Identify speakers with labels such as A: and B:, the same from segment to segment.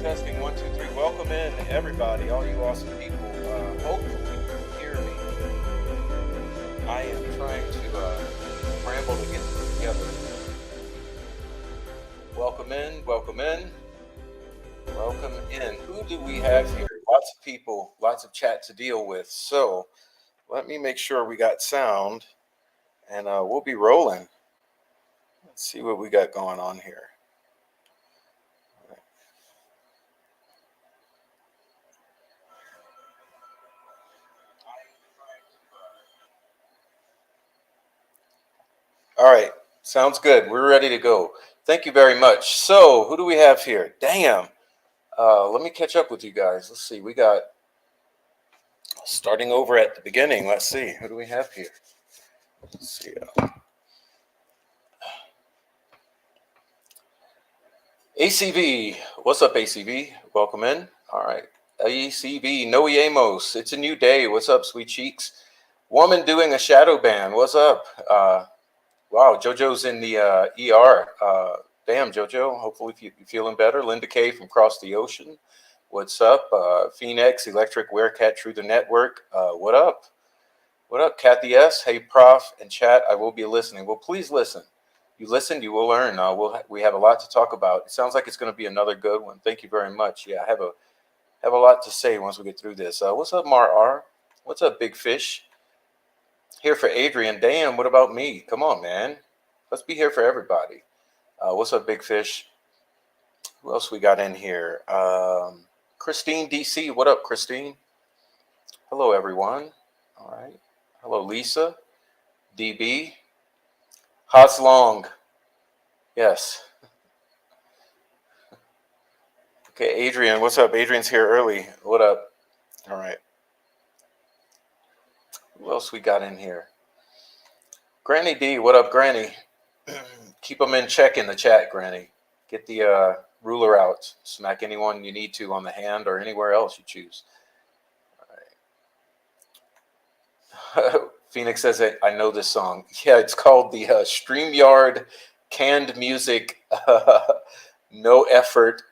A: Testing 1 2 3. Welcome in, everybody, all you awesome people. Hopefully you can hear me. I am trying to scramble to get this together. Welcome in, welcome in, welcome in. Who do we have here? Lots of people, lots of chat to deal with. So let me make sure we got sound, and we'll be rolling. Let's see what we got going on here. All right, sounds good. We're ready to go. Thank you very much. So, who do we have here? Damn. Let me catch up with you guys. Let's see. We got starting over at the beginning. Let's see. Who do we have here? Let's see. ACV. What's up, ACV? Welcome in. All right. ACV. Noe Amos. It's a new day. What's up, sweet cheeks? Woman doing a shadow ban. What's up? Wow, JoJo's in the ER. Damn, JoJo. Hopefully you're feeling better. Linda K from Across the Ocean. What's up? Phoenix, Electric Werecat Through the Network. What up? What up, Kathy S? Hey, Prof and chat. I will be listening. Well, please listen. You listen, you will learn. We have a lot to talk about. It sounds like it's going to be another good one. Thank you very much. Yeah, I have a lot to say once we get through this. What's up, Mar R? What's up, Big Fish? Here for Adrian. Damn, what about me? Come on, man. Let's be here for everybody. What's up, Big Fish? Who else we got in here? Christine DC. What up, Christine? Hello, everyone. All right. Hello, Lisa. DB. Hots Long. Yes. Okay, Adrian. What's up? Adrian's here early. What up? All right. Who else we got in here? Granny D. What up, Granny? Keep them in check in the chat, Granny. Get the ruler out. Smack anyone you need to on the hand or anywhere else you choose. All right. Phoenix says, I know this song. Yeah, it's called the StreamYard Canned Music No Effort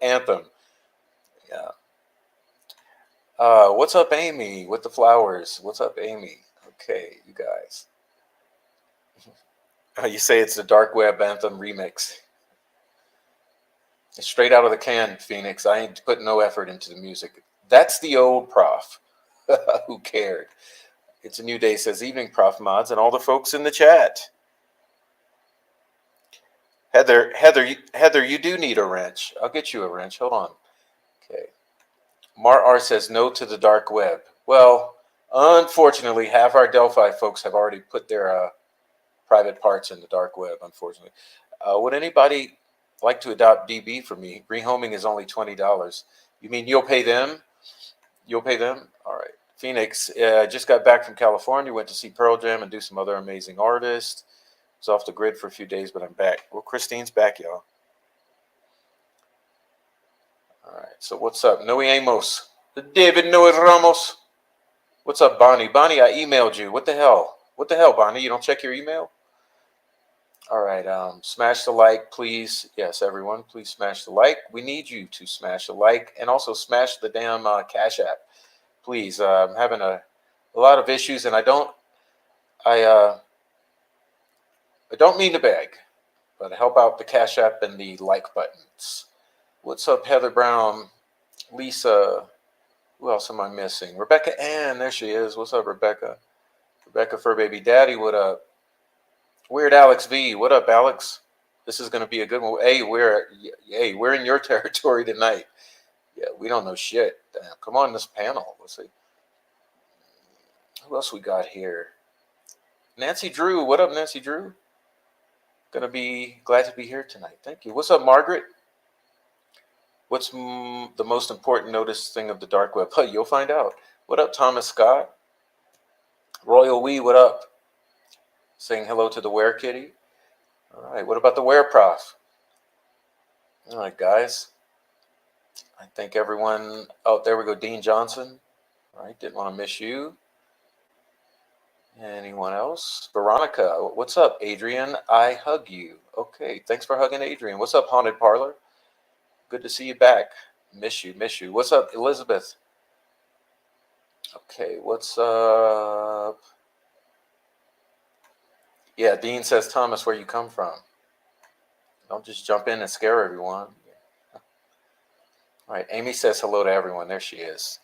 A: Anthem. Yeah. What's up, Amy, with the flowers? What's up, Amy? Okay, you guys. You say it's the Dark Web Anthem remix. It's straight out of the can, Phoenix. I ain't put no effort into the music. That's the old Prof. Who cared? It's a new day, says evening, Prof Mods, and all the folks in the chat. Heather, you do need a wrench. I'll get you a wrench. Hold on. Okay. Mar R says no to the dark web. Well, unfortunately, half our Delphi folks have already put their private parts in the dark web, unfortunately. Would anybody like to adopt DB for me? Rehoming is only $20. You mean you'll pay them? You'll pay them? All right. Phoenix, just got back from California, went to see Pearl Jam and do some other amazing artists. Was off the grid for a few days, but I'm back. Well, Christine's back, y'all. All right, so what's up? Noe Amos. David Noe Ramos. What's up, Bonnie? Bonnie, I emailed you. What the hell? What the hell, Bonnie? You don't check your email? All right, smash the like, please. Yes, everyone, please smash the like. We need you to smash the like and also smash the damn Cash App. Please, I'm having a lot of issues, and I don't mean to beg, but help out the Cash App and the like buttons. What's up, Heather Brown? Lisa. Who else am I missing? Rebecca Ann. There she is. What's up, Rebecca? Rebecca Fur Baby Daddy. What up? Weird Alex V. What up, Alex? This is going to be a good one. Hey, we're in your territory tonight. Yeah, we don't know shit. Damn, come on this panel. Let's see. Who else we got here? Nancy Drew. What up, Nancy Drew? Gonna be glad to be here tonight. Thank you. What's up, Margaret? What's the most important noticed thing of the dark web? Huh, you'll find out. What up, Thomas Scott? Royal Wee, what up? Saying hello to the Were Kitty. All right, what about the Were Prof? All right, guys. I thank everyone. Oh, there we go, Dean Johnson. All right, didn't want to miss you. Anyone else? Veronica, what's up, Adrian? I hug you. Okay, thanks for hugging Adrian. What's up, Haunted Parlor? Good to see you back. Miss you, miss you. What's up, Elizabeth? Okay, what's up? Yeah, Dean says, Thomas, where you come from? Don't just jump in and scare everyone. All right, Amy says hello to everyone. There she is.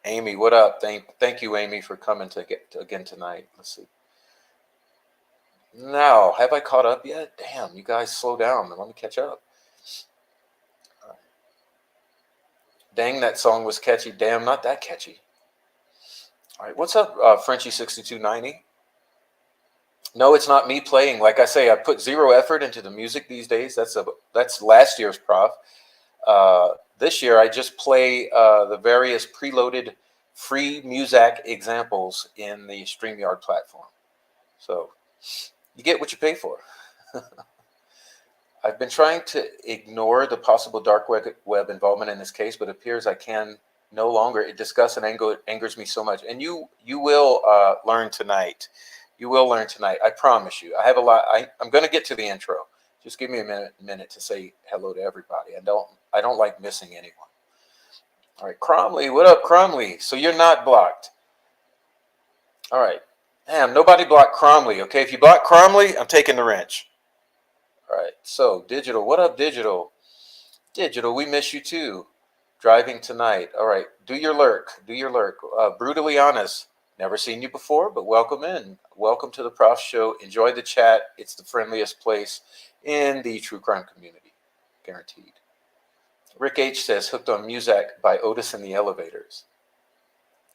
A: Amy, what up? Thank you, Amy, for coming again tonight. Let's see. Now, have I caught up yet? Damn, you guys slow down. Let me catch up. Dang, that song was catchy. Damn, not that catchy. All right, what's up, Frenchie6290? No, it's not me playing. Like I say, I put zero effort into the music these days. That's last year's prof. This year, I just play the various preloaded free Muzak examples in the StreamYard platform. So you get what you pay for. I've been trying to ignore the possible dark web involvement in this case, but it appears I can no longer. It disgusts and angers me so much. And you will learn tonight. You will learn tonight. I promise you. I have a lot. I'm going to get to the intro. Just give me a minute to say hello to everybody. I don't like missing anyone. All right, Cromley. What up, Cromley? So you're not blocked. All right. Damn, nobody blocked Cromley. Okay, if you block Cromley, I'm taking the wrench. All right, so Digital, what up, Digital? Digital, we miss you too. Driving tonight. All right, do your lurk. Brutally honest, never seen you before, but welcome in. Welcome to the Prof Show. Enjoy the chat. It's the friendliest place in the true crime community, guaranteed. Rick H says, hooked on Muzak by Otis and the Elevators.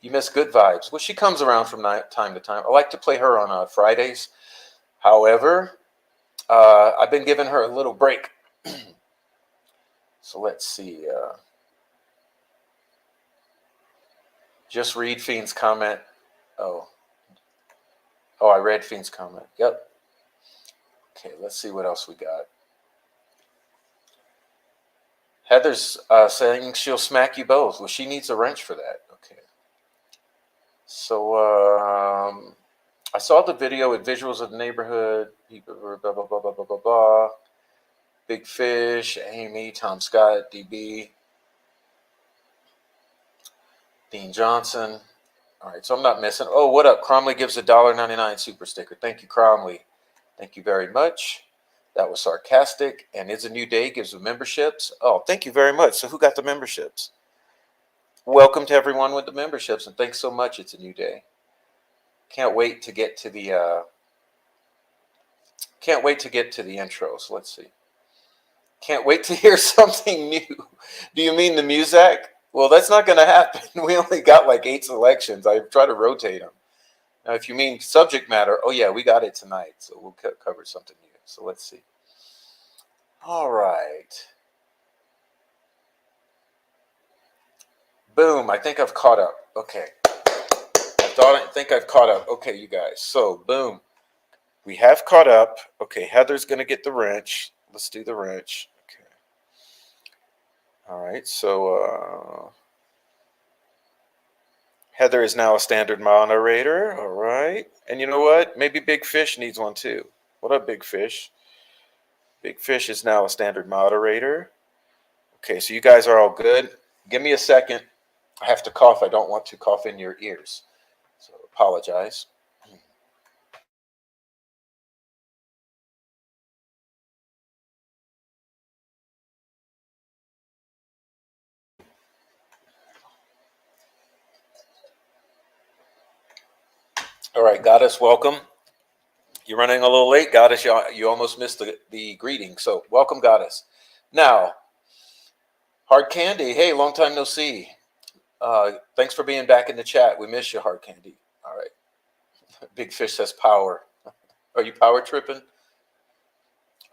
A: You miss Good Vibes. Well, she comes around from time to time. I like to play her on Fridays. However, I've been giving her a little break. So let's see. Just read Fiend's comment. Oh, I read Fiend's comment. Yep. Okay, let's see what else we got. Heather's saying she'll smack you both. Well, she needs a wrench for that. Okay. So I saw the video with visuals of the neighborhood. Blah, blah, blah, blah, blah, blah, blah, blah. Big Fish, Amy, Tom Scott, DB, Dean Johnson. All right, so I'm not missing. Oh, what up? Cromley gives a $1.99 super sticker. Thank you, Cromley. Thank you very much. That was sarcastic. And It's a New Day gives the memberships. Oh, thank you very much. So who got the memberships? Welcome to everyone with the memberships, and thanks so much. It's a new day. Can't wait to get to the intro. So let's see. Can't wait to hear something new. Do you mean the Muzak? Well, that's not going to happen. We only got like 8 selections. I try to rotate them. Now, if you mean subject matter, oh yeah, we got it tonight. So we'll cover something new. So let's see. All right. Boom. I think I've caught up. Okay. I think I've caught up. Okay, you guys. So, boom. We have caught up. Okay, Heather's going to get the wrench. Let's do the wrench. Okay. All right, so Heather is now a standard moderator. All right. And you know what? Maybe Big Fish needs one too. What up, Big Fish? Big Fish is now a standard moderator. Okay, so you guys are all good. Give me a second. I have to cough. I don't want to cough in your ears. So apologize. All right, Goddess, welcome. You're running a little late, Goddess. You almost missed the greeting. So welcome, Goddess. Now, Hard Candy. Hey, long time no see. Thanks for being back in the chat. We miss you, Hard Candy. All right. Big Fish says power. Are you power tripping?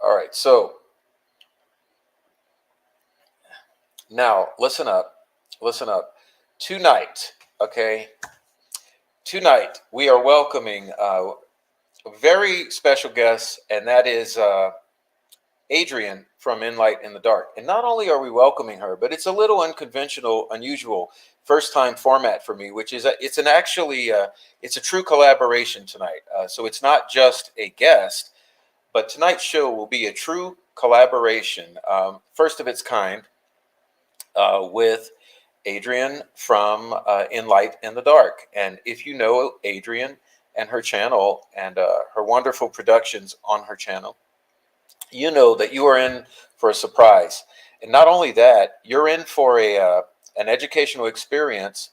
A: All right. So now listen up. Listen up. Tonight, okay. Tonight we are welcoming a very special guest, and that is Adrienne from Enlight in the Dark. And not only are we welcoming her, but it's a little unconventional, unusual first-time format for me, which is it's a true collaboration tonight. So it's not just a guest, but tonight's show will be a true collaboration, first of its kind, with Adrian from Enlight in the Dark. And if you know Adrian and her channel and her wonderful productions on her channel, you know that you are in for a surprise. And not only that, you're in for an educational experience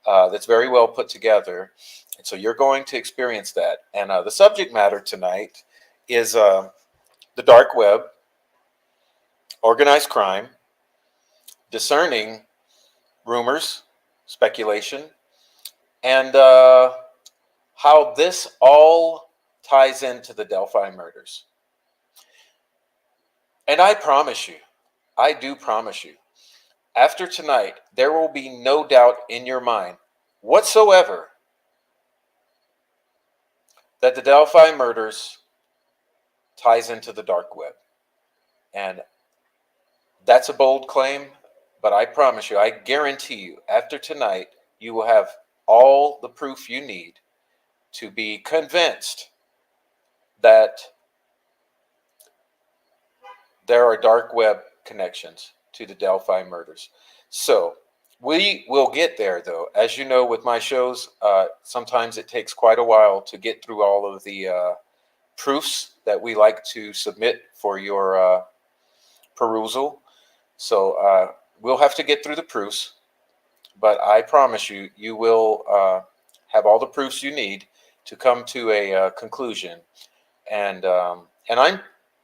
A: that's very well put together. And so you're going to experience that. And the subject matter tonight is the dark web, organized crime, discerning rumors, speculation, and how this all ties into the Delphi murders. And I promise you, I do promise you, after tonight, there will be no doubt in your mind whatsoever that the Delphi murders ties into the dark web. And that's a bold claim, but I promise you, I guarantee you, after tonight, you will have all the proof you need to be convinced that there are dark web connections to the Delphi murders. So we will get there, though. As you know, with my shows, sometimes it takes quite a while to get through all of the proofs that we like to submit for your perusal. So we'll have to get through the proofs, but I promise you, you will have all the proofs you need to come to a conclusion. And I'm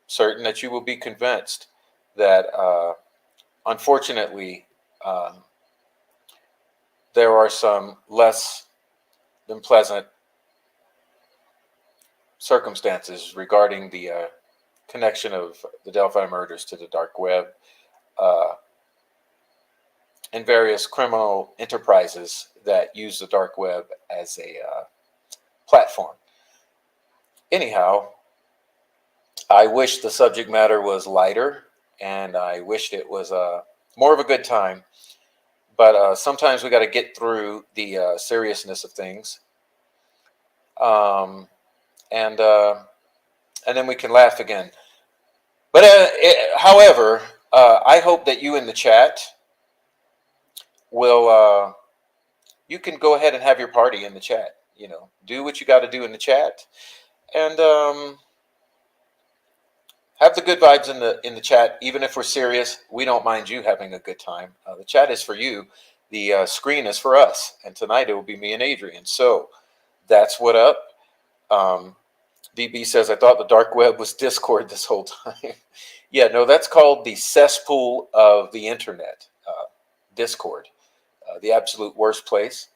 A: certain that you will be convinced that, unfortunately, there are some less than pleasant circumstances regarding the connection of the Delphi murders to the dark web uh, and various criminal enterprises that use the dark web as a platform. Anyhow, I wish the subject matter was lighter, and I wished it was more of a good time. But sometimes we got to get through the seriousness of things, um, and then we can laugh again. But however, I hope that you in the chat will. You can go ahead and have your party in the chat. You know, do what you got to do in the chat, and have the good vibes in the chat. Even if we're serious, we don't mind you having a good time. The chat is for you. The screen is for us. And tonight it will be me and Adrian. So that's what up. DB says, I thought the dark web was Discord this whole time. Yeah, no, that's called the cesspool of the internet. Discord. The absolute worst place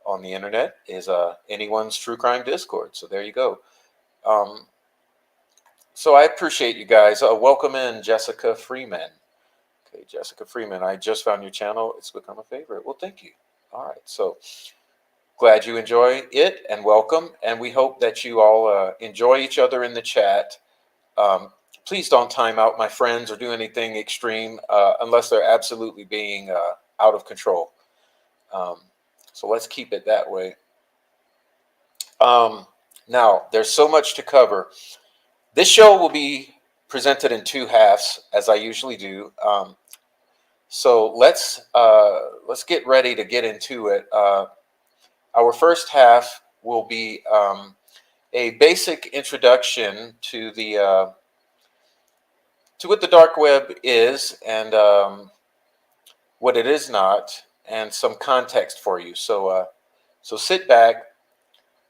A: on the internet is anyone's true crime Discord. So there you go. So I appreciate you guys. Welcome in Jessica Freeman. Okay, Jessica Freeman, I just found your channel. It's become a favorite. Well, thank you. All right, so glad you enjoy it and welcome. And we hope that you all enjoy each other in the chat. Please don't time out my friends or do anything extreme unless they're absolutely being out of control. So let's keep it that way. Now, there's so much to cover. This show will be presented in two halves, as I usually do. So let's get ready to get into it. Our first half will be a basic introduction to the to what the dark web is and what it is not, and some context for you. So so sit back,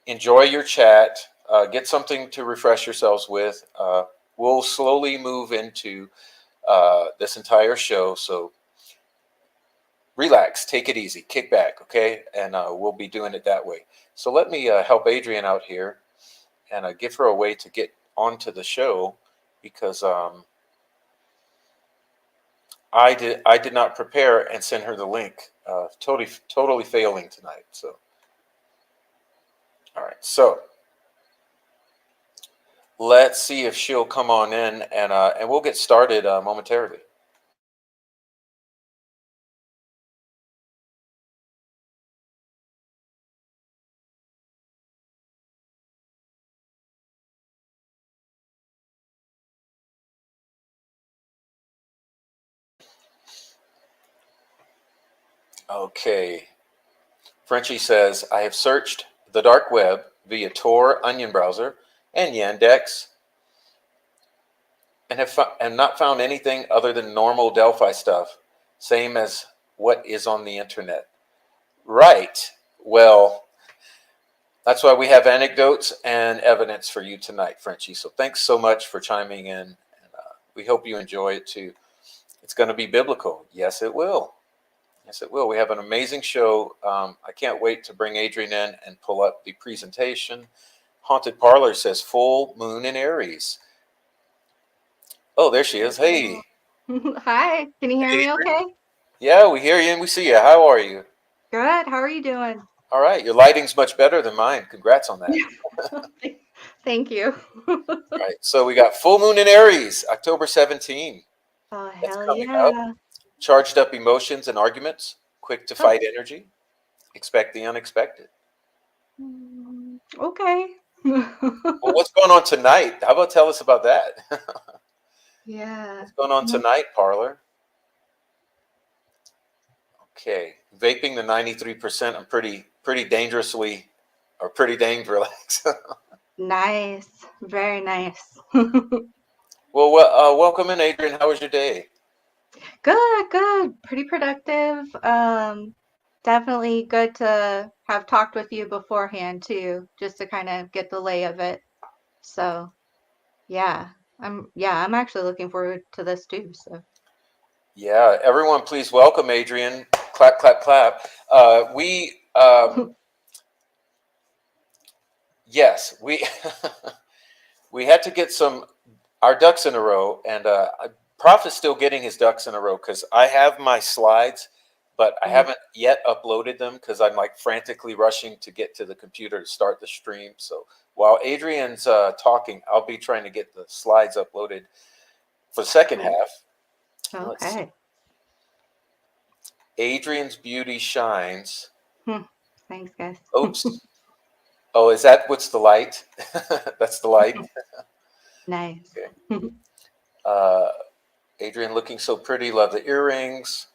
A: enjoy your chat, get something to refresh yourselves with. We'll slowly move into this entire show. So relax, take it easy, kick back, okay? And we'll be doing it that way. So let me help Adrian out here and give her a way to get onto the show because I did not prepare and send her the link. Totally failing tonight. So all right, so let's see if she'll come on in and we'll get started momentarily. Okay. Frenchie says, I have searched the dark web via Tor Onion browser and Yandex and and not found anything other than normal Delphi stuff, same as what is on the internet. Right. Well, that's why we have anecdotes and evidence for you tonight, Frenchie. So thanks so much for chiming in. And we hope you enjoy it too. It's going to be biblical. Yes, it will. Yes, it will. We have an amazing show. I can't wait to bring Adrian in and pull up the presentation. Haunted Parlor says full moon in Aries. Oh, there she is. Hey.
B: Hi, can you hear
A: Hey,
B: me
A: Adrian.
B: okay?
A: Yeah, we hear you and we see you. How are you?
B: Good. How are you doing?
A: All right. Your lighting's much better than mine. Congrats on that.
B: Thank you.
A: All right. So we got full moon in Aries, October 17.
B: Oh,
A: That's
B: hell
A: coming up.
B: yeah.
A: Charged up emotions and arguments, quick to
B: Oh,
A: fight energy, expect the unexpected.
B: okay.
A: Well, what's going on tonight? How about tell us about that?
B: Yeah.
A: What's going on
B: Well,
A: tonight, Parlor? Okay. Vaping the 93%, I'm pretty dangerously or pretty dang relaxed.
B: nice. Very nice.
A: Well, welcome in, Adrian. How was your day?
B: Good, good. Pretty productive. Definitely good to have talked with you beforehand too, just to kind of get the lay of it. So, yeah. I'm actually looking forward to this too. So.
A: Yeah, everyone, please welcome Adrian. Clap, clap, clap. We yes, we we had to get some our ducks in a row, and Prof is still getting his ducks in a row because I have my slides, but I
B: Mm.
A: haven't yet uploaded them because I'm like frantically rushing to get to the computer to start the stream. So while Adrian's talking, I'll be trying to get the slides uploaded for the second half. Let's see.
B: Okay.
A: Adrian's beauty shines.
B: Hmm. Thanks, guys.
A: Oops. Oh, is that what's the light? That's the light.
B: Nice.
A: Okay. Uh, Adrian looking so pretty. Love the earrings.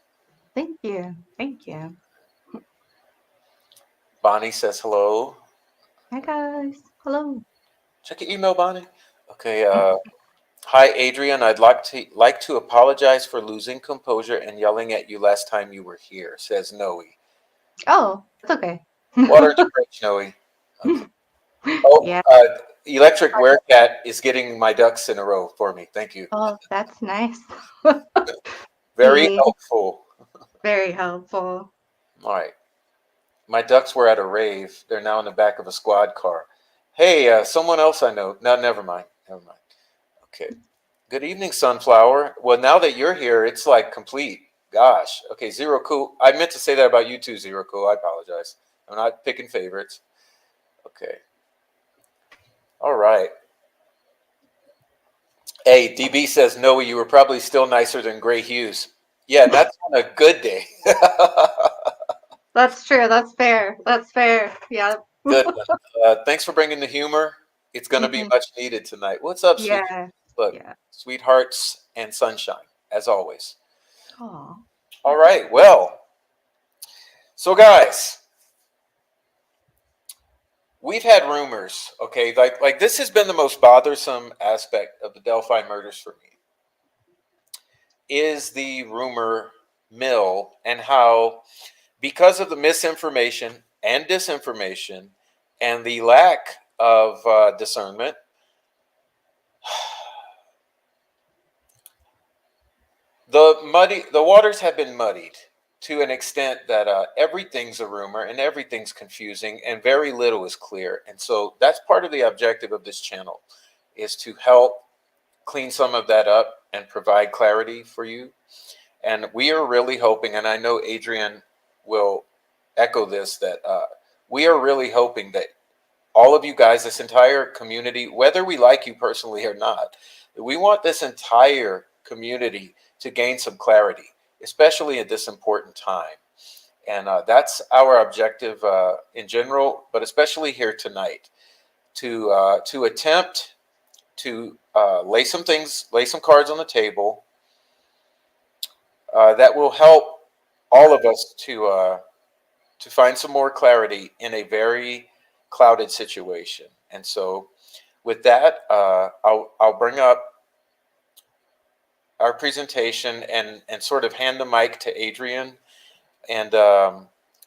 B: Thank you. Thank you.
A: Bonnie says hello.
B: Hi, guys. Hello.
A: Check your email, Bonnie. Okay. Hi, Adrian. I'd like to apologize for losing composure and yelling at you last time you were here. Says Noe.
B: Oh, it's okay.
A: Water to bridge, Noe. Okay. Oh,
B: Yeah.
A: Electric Werecat is getting my ducks in a row for me. Thank you.
B: Oh, that's nice.
A: Very
B: See,
A: helpful.
B: very helpful.
A: All right. My ducks were at a rave. They're now in the back of a squad car. Hey, someone else I know. No, never mind. Never mind. Okay. Good evening, Sunflower. Well, now that you're here, it's like complete. Gosh. Okay, Zero Cool. I meant to say that about you too, Zero Cool. I apologize. I'm not picking favorites. Okay. All right. Hey, DB says, Noah, you were probably still nicer than Gray Hughes. Yeah, and that's on a good day.
B: That's true. That's fair. That's fair. Yeah.
A: Good one. Thanks for bringing the humor. It's going to be
B: Hmm.
A: much needed tonight. What's up, sweet?
B: Yeah.
A: Look,
B: Yeah.
A: sweethearts and sunshine, as always.
B: Oh.
A: All right. Well, so guys, we've had rumors. Okay, like this has been the most bothersome aspect of the Delphi murders for me. Is the rumor mill and how because of the misinformation and disinformation and the lack of discernment, the waters have been muddied to an extent that everything's a rumor and everything's confusing and very little is clear. And so that's part of the objective of this channel is to help clean some of that up and provide clarity for you. And we are really hoping, and I know Adrian will echo this, that we are really hoping that all of you guys, this entire community, whether we like you personally or not, we want this entire community to gain some clarity, especially at this important time. And that's our objective in general, but especially here tonight, to attempt to lay some cards on the table that will help all of us to find some more clarity in a very clouded situation. And so, with that, I'll bring up our presentation and sort of hand the mic to Adrian. And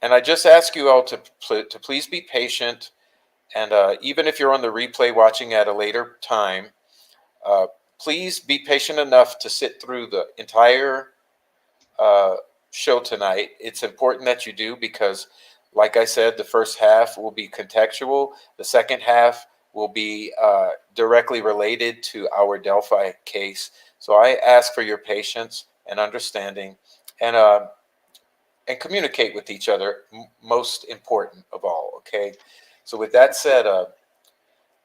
A: and I just ask you all to please be patient. And even if you're on the replay watching at a later time, uh, please be patient enough to sit through the entire uh, show tonight. It's important that you do because, like I said, the first half will be contextual. The second half will be directly related to our Delphi case. So I ask for your patience and understanding, and uh, and communicate with each other. Most important of all. Okay. So with that said,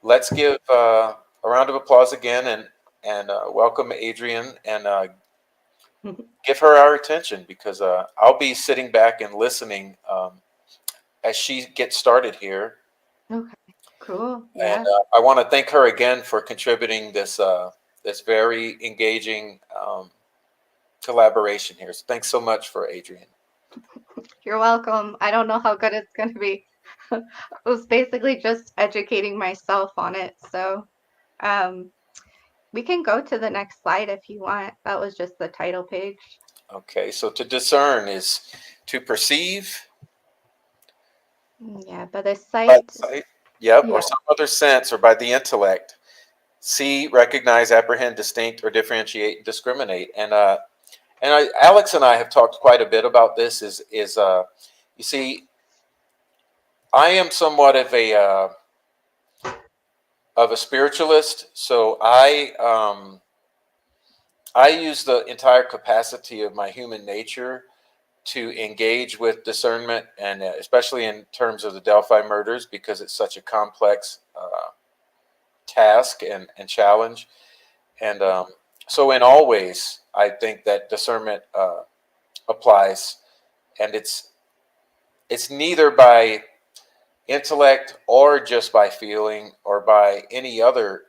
A: let's give a round of applause again and welcome Adrian and give her our attention because I'll be sitting back and listening as she gets started here.
B: Okay, cool.
A: And
B: Yeah.
A: I want to thank her again for contributing this very engaging collaboration here. So thanks so much for Adrian.
B: You're welcome. I don't know how good it's going to be. I was basically just educating myself on it. So, um, we can go to the next slide if you want. That was just the title page.
A: Okay, so to discern is to perceive
B: Yeah, but the
A: by
B: sight,
A: the sight, yep, or
B: yeah,
A: some other sense or by the intellect. See, recognize, apprehend, distinct, or differentiate, and discriminate. Alex and I have talked quite a bit about this. You see, I am somewhat of a spiritualist, so I use the entire capacity of my human nature to engage with discernment, and especially in terms of the Delphi murders, because it's such a complex task and challenge. And so, in all ways, I think that discernment applies, and it's neither by intellect or just by feeling or by any other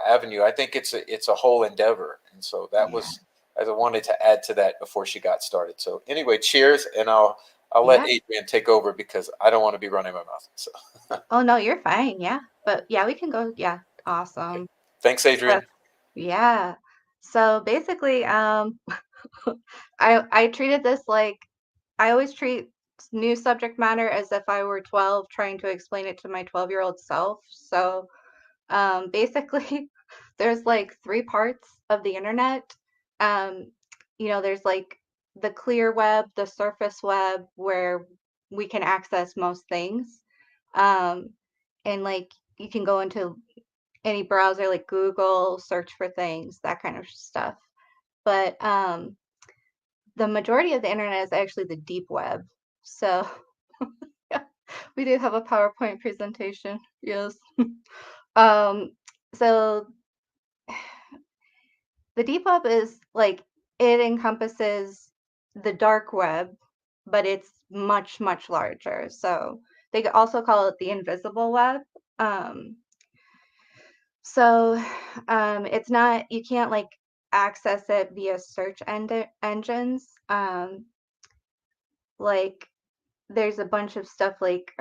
A: avenue. I think it's a whole endeavor, and so that
B: yeah,
A: was as I wanted to add to that before she got started. So anyway, cheers, and I'll let
B: yeah.
A: Adrian take over because I don't want to be running my mouth. So
B: Oh no, you're fine. Yeah, but yeah, we can go. Yeah,
A: okay.
B: awesome.
A: Thanks,
B: So,
A: Adrian.
B: yeah. So basically, I treated this like I always treat new subject matter as if I were 12 trying to explain it to my 12-year-old self. So, basically, there's like three parts of the internet. Um, there's like the clear web, the surface web, where we can access most things. Um, and like you can go into any browser like Google, search for things, that kind of stuff. But the majority of the internet is actually the deep web. So yeah, we do have a PowerPoint presentation. Yes. Um, so the deep web is like it encompasses the dark web, but it's much, much larger. So they could also call it the invisible web. Um, so it's not, you can't like access it via search engines. Like there's a bunch of stuff like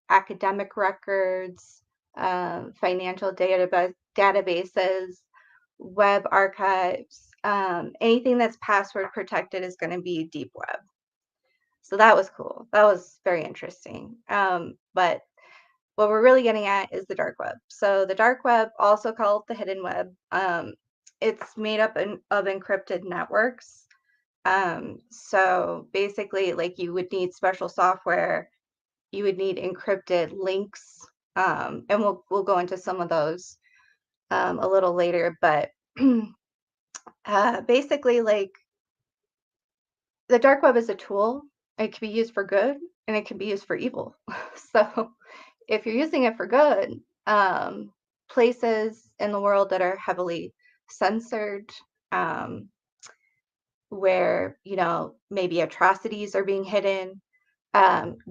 B: academic records, financial databases, web archives. Anything that's password protected is going to be deep web. So that was cool. That was very interesting. But what we're really getting at is the dark web. So the dark web, also called the hidden web, it's made up of encrypted networks. So basically, like you would need special software, you would need encrypted links, and we'll go into some of those a little later. But basically, like the dark web is a tool. It can be used for good and it can be used for evil. So if you're using it for good, places in the world that are heavily censored, um, where maybe atrocities are being hidden,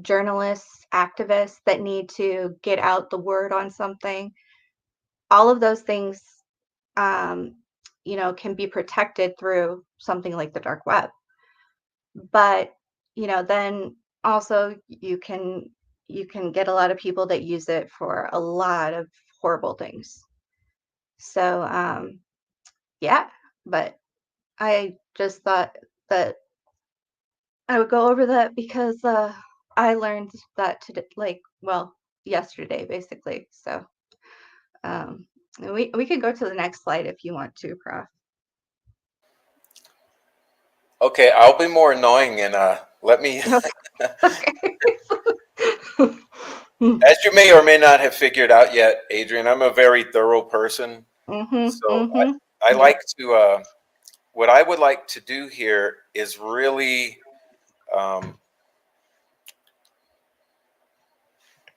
B: journalists, activists that need to get out the word on something, all of those things, um, can be protected through something like the dark web. But then also you can get a lot of people that use it for a lot of horrible things. So yeah, but I just thought that I would go over that because I learned that today, like, well, yesterday, basically. So we could go to the next slide if you want to, Prof.
A: Okay, I'll be more annoying and let me.
B: Okay.
A: As you may or may not have figured out yet, Adrian, I'm a very thorough person.
B: Mhm.
A: So
B: Mhm.
A: I
B: Yep.
A: like to, what I would like to do here is really, um,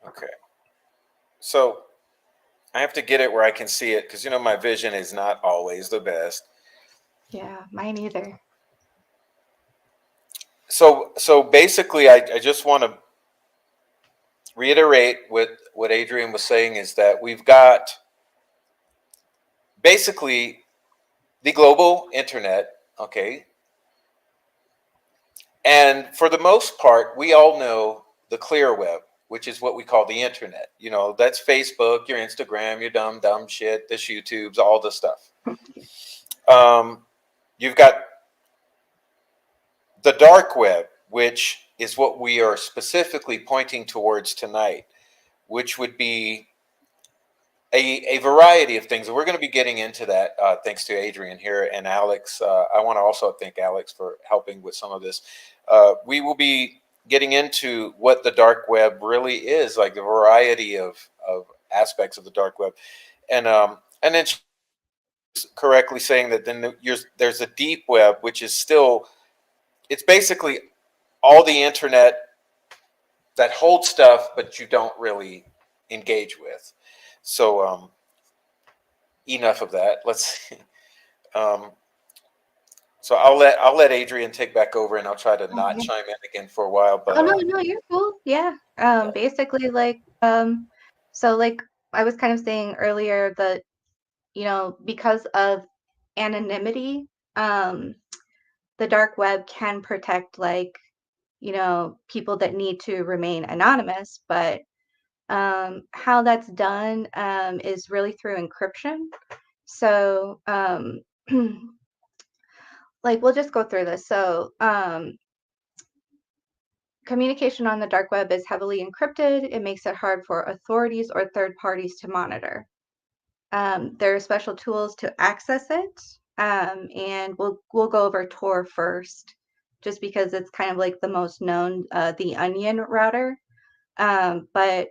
A: okay. So I have to get it where I can see it because, my vision is not always the best.
B: Yeah, mine either.
A: So basically, I just want to reiterate what Adrian was saying is that we've got basically the global internet, okay? And for the most part, we all know the clear web, which is what we call the internet. That's Facebook, your Instagram, your dumb shit, this YouTube's, all the stuff. Um, you've got the dark web, which is what we are specifically pointing towards tonight, which would be a variety of things. And we're going to be getting into that thanks to Adrian here and Alex. I want to also thank Alex for helping with some of this. We will be getting into what the dark web really is, like a variety of aspects of the dark web. And then she's correctly saying that then there's a deep web, which is still, it's basically all the internet that holds stuff, but you don't really engage with. So, enough of that. Let's. Um, so I'll let Adrian take back over, and I'll try to
B: Oh,
A: not
B: yeah.
A: chime in again for a while.
B: Oh,
A: But
B: no, no, you're cool. Yeah.
A: yeah,
B: Basically, like, so like I was kind of saying earlier that, because of anonymity, the dark web can protect, like, people that need to remain anonymous, but how that's done is really through encryption. So, like, we'll just go through this. So, communication on the dark web is heavily encrypted. It makes it hard for authorities or third parties to monitor. There are special tools to access it, and we'll go over Tor first, just because it's kind of like the most known, the Onion router. But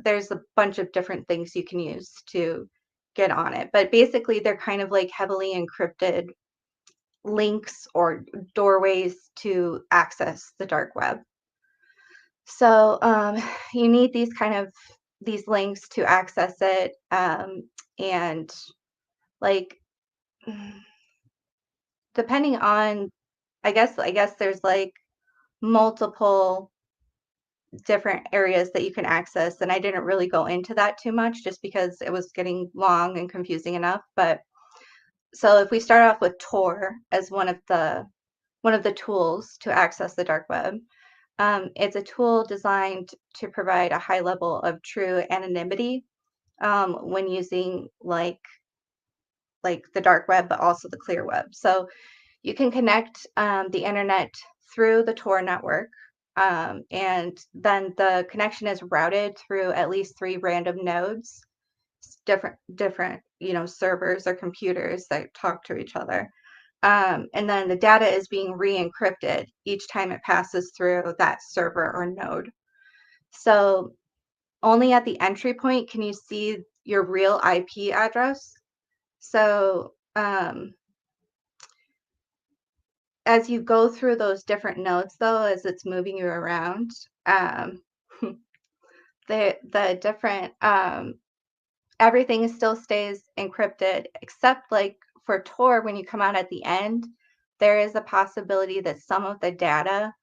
B: there's a bunch of different things you can use to get on it. But basically, they're kind of like heavily encrypted links or doorways to access the dark web. So you need these links to access it, and like depending on, I guess there's like multiple different areas that you can access, and I didn't really go into that too much just because it was getting long and confusing enough. But so if we start off with Tor as one of the tools to access the dark web, it's a tool designed to provide a high level of true anonymity when using like the dark web, but also the clear web. So you can connect the internet through the Tor network, and then the connection is routed through at least three random nodes, different servers or computers that talk to each other. And then the data is being re-encrypted each time it passes through that server or node. So only at the entry point can you see your real IP address. So as you go through those different nodes, though, as it's moving you around, um, the different everything still stays encrypted, except like for Tor, when you come out at the end, there is a possibility that some of the data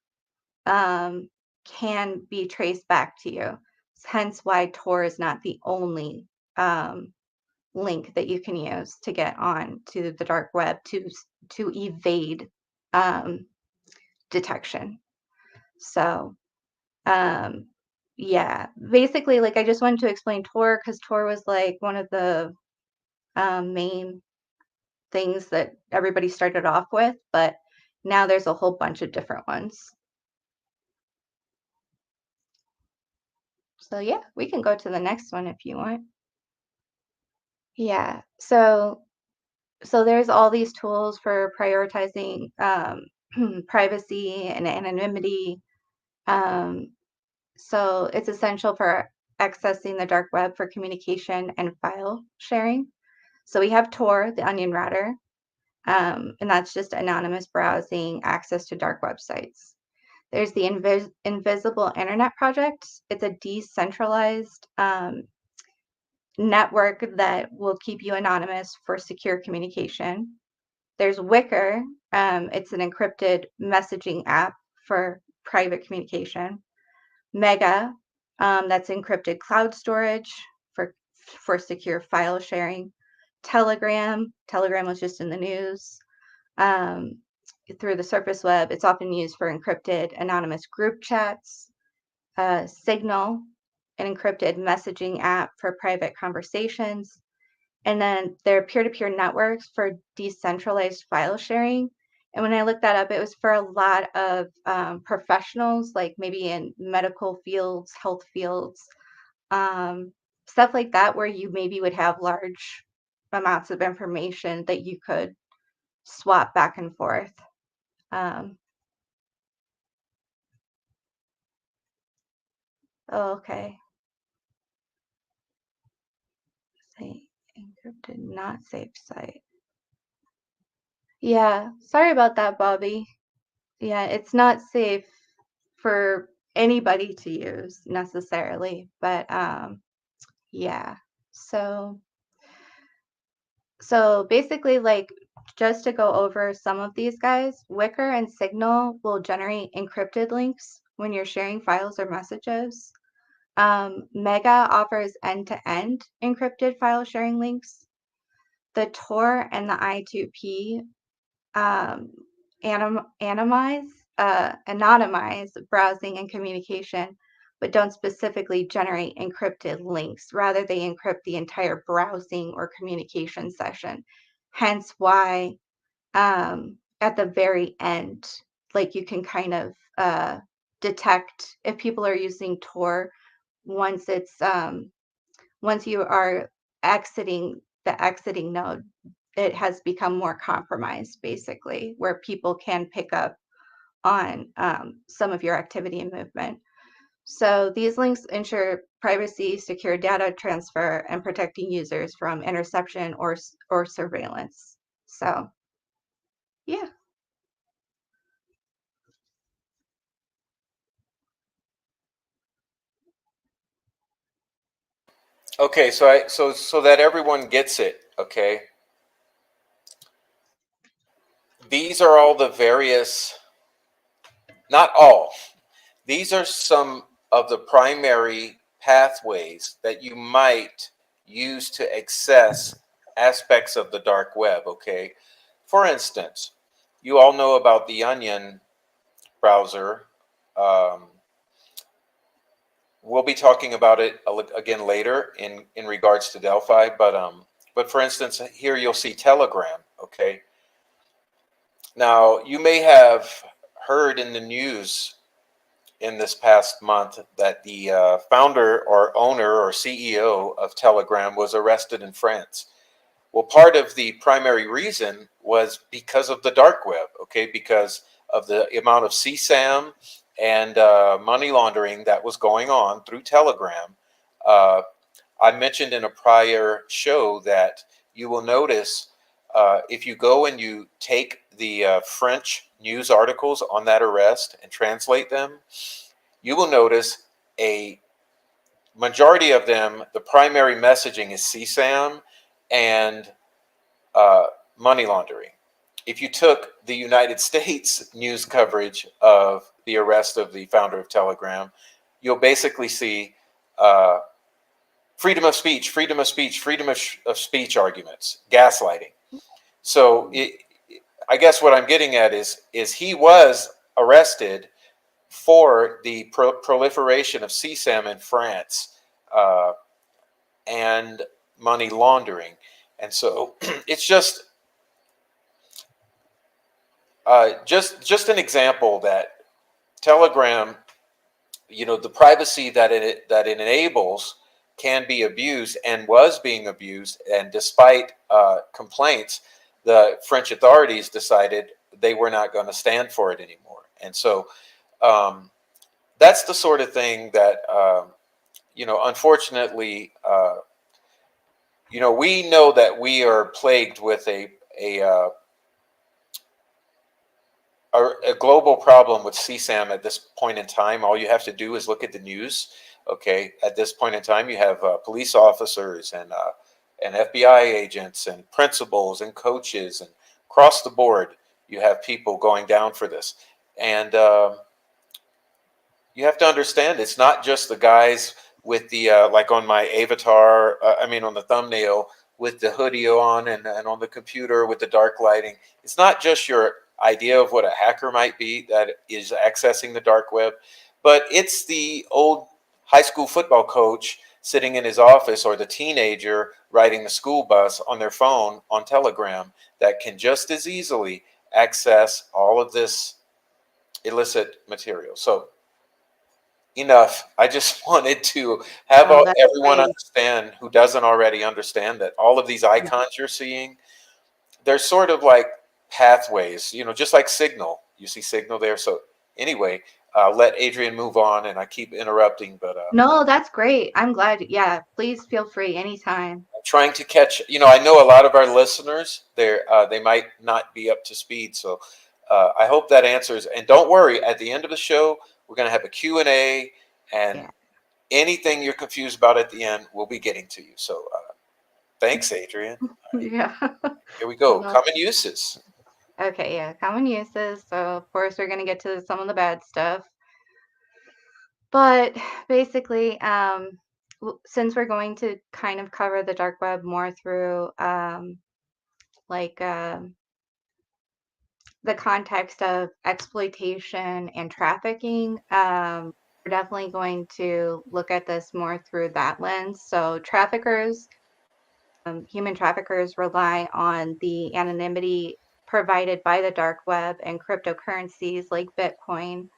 B: um, can be traced back to you. Hence why Tor is not the only link that you can use to get on to the dark web to evade um, detection. So, yeah, basically, like I just wanted to explain Tor because Tor was like one of the main things that everybody started off with, but now there's a whole bunch of different ones. So yeah, we can go to the next one if you want. Yeah. So there's all these tools for prioritizing privacy and anonymity. Um, so it's essential for accessing the dark web for communication and file sharing. So we have Tor, the onion router, and that's just anonymous browsing access to dark websites. There's the Invisible Internet Project. It's a decentralized network that will keep you anonymous for secure communication. There's Wicker. It's an encrypted messaging app for private communication. Mega, that's encrypted cloud storage for secure file sharing. Telegram. Telegram was just in the news. Um, through the surface web, it's often used for encrypted anonymous group chats. Signal, an encrypted messaging app for private conversations. And then there are peer-to-peer networks for decentralized file sharing. And when I looked that up, it was for a lot of professionals, like maybe in medical fields, health fields, um, stuff like that, where you maybe would have large amounts of information that you could swap back and forth. Um, oh, okay. Say encrypted, not safe site. Yeah, sorry about that, Bobby. Yeah, it's not safe for anybody to use necessarily, but yeah. So so basically like just to go over some of these guys, Wicker and Signal will generate encrypted links when you're sharing files or messages. Mega offers end-to-end encrypted file sharing links. The Tor and the I2P um, anonymize browsing and communication, but don't specifically generate encrypted links. Rather, they encrypt the entire browsing or communication session. Hence why at the very end, like you can kind of detect if people are using Tor once it's once you are exiting the exiting node, it has become more compromised, basically, where people can pick up on some of your activity and movement. So these links ensure privacy, secure data transfer, and protecting users from interception or surveillance. So yeah.
A: Okay, so that everyone gets it, okay? These are all the various, not all. These are some of the primary pathways that you might use to access aspects of the dark web, okay? For instance, you all know about the Onion browser. Um, we'll be talking about it again later in regards to Delphi, but for instance, here you'll see Telegram, okay? Now, you may have heard in the news in this past month that the founder or owner or CEO of Telegram was arrested in France. Well, part of the primary reason was because of the dark web, okay, because of the amount of CSAM and money laundering that was going on through Telegram. Uh, I mentioned in a prior show that you will notice if you go and you take the French news articles on that arrest and translate them, you will notice a majority of them, the primary messaging is CSAM and uh, money laundering. If you took the United States news coverage of the arrest of the founder of Telegram, you'll basically see freedom of speech, freedom of speech, of speech arguments, gaslighting. So I guess what I'm getting at is he was arrested for the proliferation of CSAM in France, uh, and money laundering. And so it's just an example that Telegram, the privacy that it enables can be abused and was being abused. And despite complaints, the French authorities decided they were not going to stand for it anymore. And so um, that's the sort of thing that unfortunately, we know that we are plagued with a uh, a global problem with CSAM at this point in time. All you have to do is look at the news. Okay, at this point in time, you have police officers and FBI agents and principals and coaches, and across the board, you have people going down for this. And you have to understand, it's not just the guys with the like on my avatar. I mean, on the thumbnail with the hoodie on and on the computer with the dark lighting. It's not just your idea of what a hacker might be that is accessing the dark web, but it's the old high school football coach sitting in his office, or the teenager riding the school bus on their phone on Telegram, that can just as easily access all of this illicit material. So enough. I just wanted to have
B: Oh, that's
A: everyone
B: great.
A: understand, who doesn't already understand, that all of these icons you're seeing, they're sort of like pathways, just like Signal. You see Signal there. So anyway, let Adrian move on, and I keep interrupting, but
B: No, that's great. I'm glad. Yeah, please feel free anytime.
A: I'm trying to catch. I know a lot of our listeners, they might not be up to speed, so I hope that answers. And don't worry, at the end of the show, we're going to have a Q&A, and
B: Yeah.
A: anything you're confused about at the end, we'll be getting to you. So thanks, Adrian. All right,
B: Yeah.
A: here we go.
B: No.
A: Common uses.
B: Okay, yeah, common uses. So of course we're gonna get to some of the bad stuff. But basically, since we're going to kind of cover the dark web more through like the context of exploitation and trafficking, we're definitely going to look at this more through that lens. So traffickers, human traffickers rely on the anonymity provided by the dark web and cryptocurrencies like Bitcoin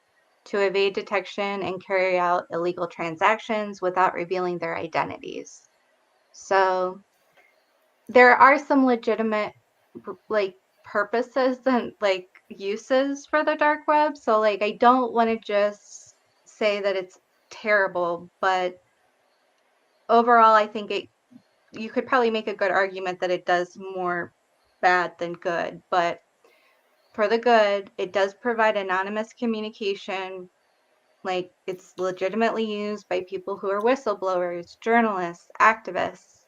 B: to evade detection and carry out illegal transactions without revealing their identities. So there are some legitimate like purposes and like uses for the dark web. So like I don't want to just say that it's terrible, but overall I think it you could probably make a good argument that it does more bad than good. But for the good, it does provide anonymous communication. Like it's legitimately used by people who are whistleblowers, journalists, activists.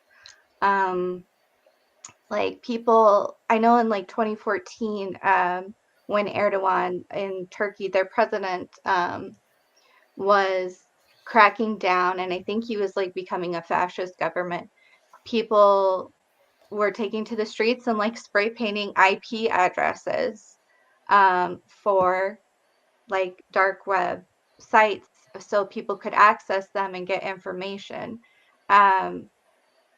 B: Um, like people, I know in like 2014, when Erdogan in Turkey, their president, was cracking down, and I think he was like becoming a fascist government. People were taking to the streets and like spray painting IP addresses for like dark web sites so people could access them and get information. Um,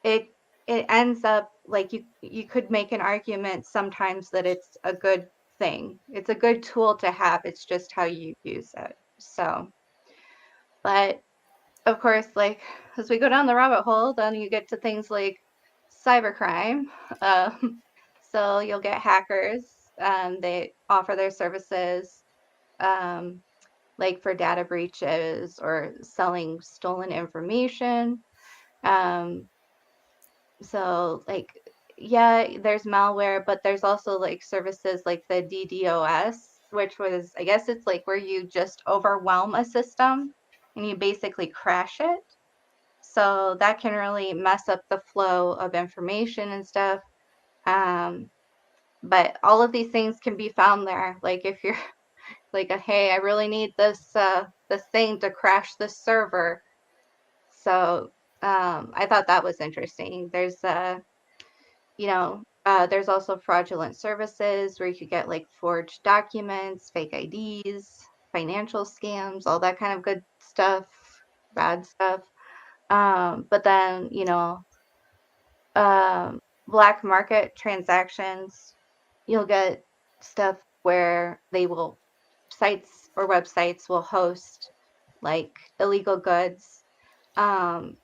B: it it ends up like you could make an argument sometimes that it's a good thing. It's a good tool to have. It's just how you use it. So, but of course, like as we go down the rabbit hole, then you get to things like cybercrime. Um, so you'll get hackers. They offer their services. Um, like for data breaches or selling stolen information. Um, so like yeah, there's malware, but there's also like services like the DDoS, which was I guess it's like where you just overwhelm a system and you basically crash it. So that can really mess up the flow of information and stuff. Um, but all of these things can be found there. Like if you're like, hey, I really need this thing to crash this server. So I thought that was interesting. There's there's also fraudulent services where you could get like forged documents, fake IDs, financial scams, all that kind of good stuff, bad stuff. But then, um, black market transactions, you'll get stuff where sites or websites will host like illegal goods. Um,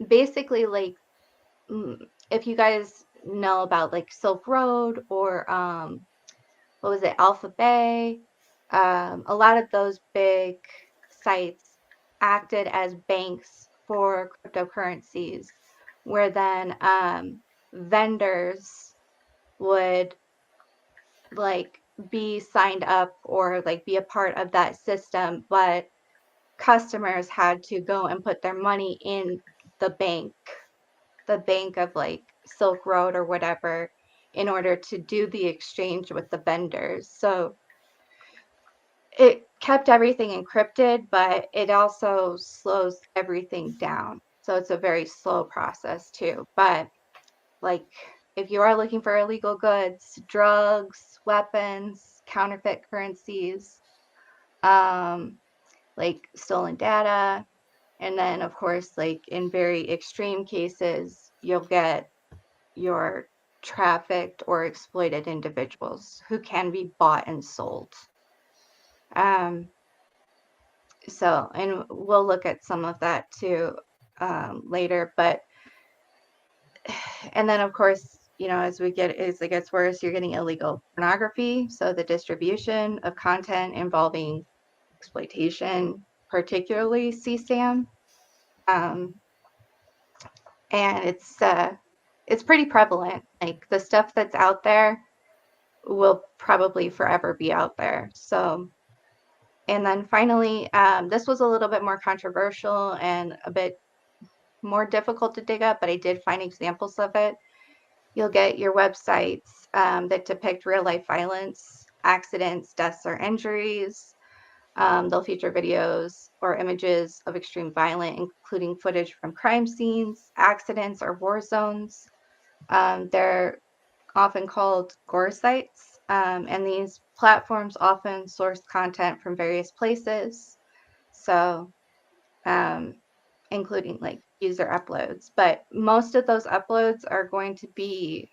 B: Basically, like, mm, if you guys know about like Silk Road or what was it, Alpha Bay, a lot of those big sites acted as banks for cryptocurrencies, where then vendors would like be signed up or like be a part of that system, but customers had to go and put their money in the bank, the bank of like Silk Road or whatever, in order to do the exchange with the vendors. So it kept everything encrypted, but it also slows everything down. So it's a very slow process too. But like if you are looking for illegal goods, drugs, weapons, counterfeit currencies, um, like stolen data, and then of course, like in very extreme cases, you'll get your trafficked or exploited individuals who can be bought and sold. Um, and we'll look at some of that too later. But and then of course, as it gets worse, you're getting illegal pornography. So the distribution of content involving exploitation, particularly CSAM, um, and it's pretty prevalent. Like the stuff that's out there will probably forever be out there. So, and then finally, this was a little bit more controversial and a bit more difficult to dig up, but I did find examples of it. You'll get your websites that depict real life violence, accidents, deaths, or injuries. They'll feature videos or images of extreme violence, including footage from crime scenes, accidents, or war zones. They're often called gore sites, and these platforms often source content from various places. So, um, including like user uploads, but most of those uploads are going to be,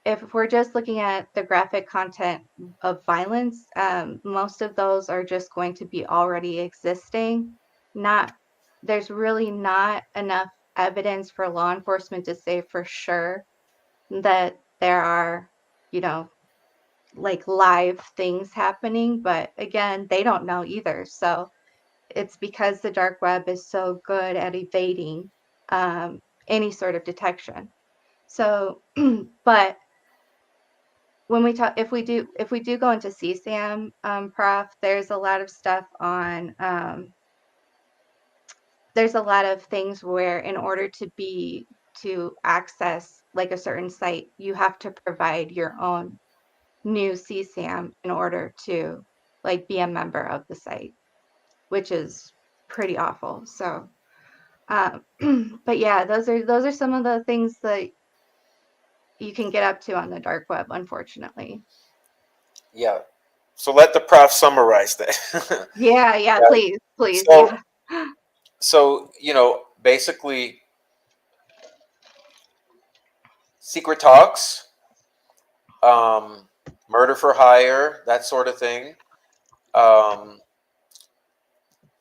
B: if we're just looking at the graphic content of violence, most of those are just going to be already existing. Not, there's really not enough evidence for law enforcement to say for sure that there are, you know, like live things happening, but again, they don't know either. So it's because the dark web is so good at evading any sort of detection. So, but when we talk, if we do go into CSAM, Prof, there's a lot of stuff on, there's a lot of things where in order to access like a certain site, you have to provide your own new CSAM in order to like be a member of the site, which is pretty awful. So, but yeah, those are some of the things that you can get up to on the dark web, unfortunately.
A: Yeah. So let the prof summarize that.
B: Yeah,
A: Yeah.
B: please,
A: So,
B: yeah.
A: basically, secret talks, murder for hire, that sort of thing. Um,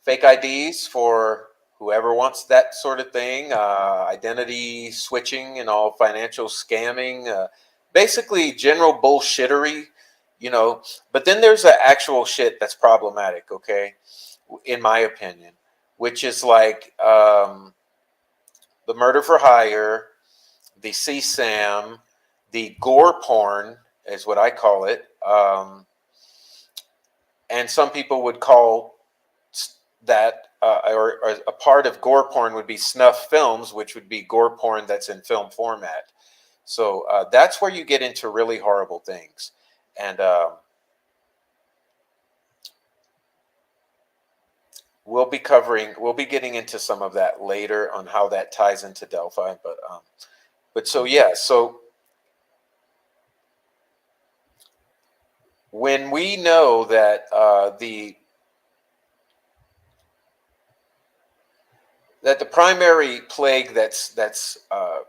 A: Fake IDs for whoever wants that sort of thing, identity switching and all financial scamming, basically general bullshittery, you know. But then there's the actual shit that's problematic, okay, in my opinion, which is like the murder for hire, the CSAM, the gore porn is what I call it. And some people would call that, or a part of gore porn would be snuff films, which would be gore porn that's in film format. So that's where you get into really horrible things. And we'll be getting into some of that later on how that ties into Delphi. But so yeah, so when we know that the primary plague that's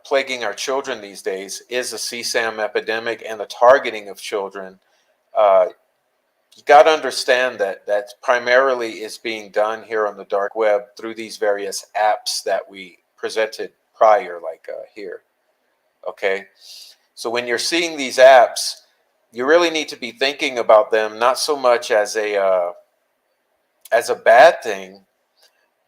A: plaguing our children these days is a CSAM epidemic and the targeting of children, uh, you got to understand that that primarily is being done here on the dark web through these various apps that we presented prior, like here. Okay, so when you're seeing these apps, you really need to be thinking about them not so much as a bad thing,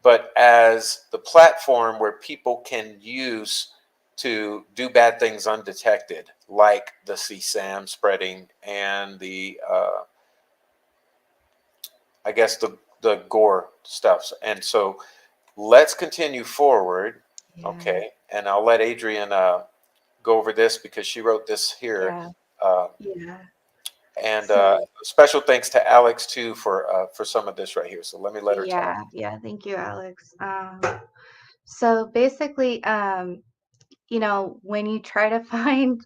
A: but as the platform where people can use to do bad things undetected, like the CSAM spreading and the I guess the gore stuffs. And so let's continue forward,
B: Yeah.
A: okay? And I'll let Adrian go over this because she wrote this here.
B: Yeah.
A: Uh,
B: Yeah.
A: and
B: So
A: special thanks to Alex too for some of this right here. So let me let her talk.
B: yeah, yeah. Thank you, Alex. So basically, when you try to find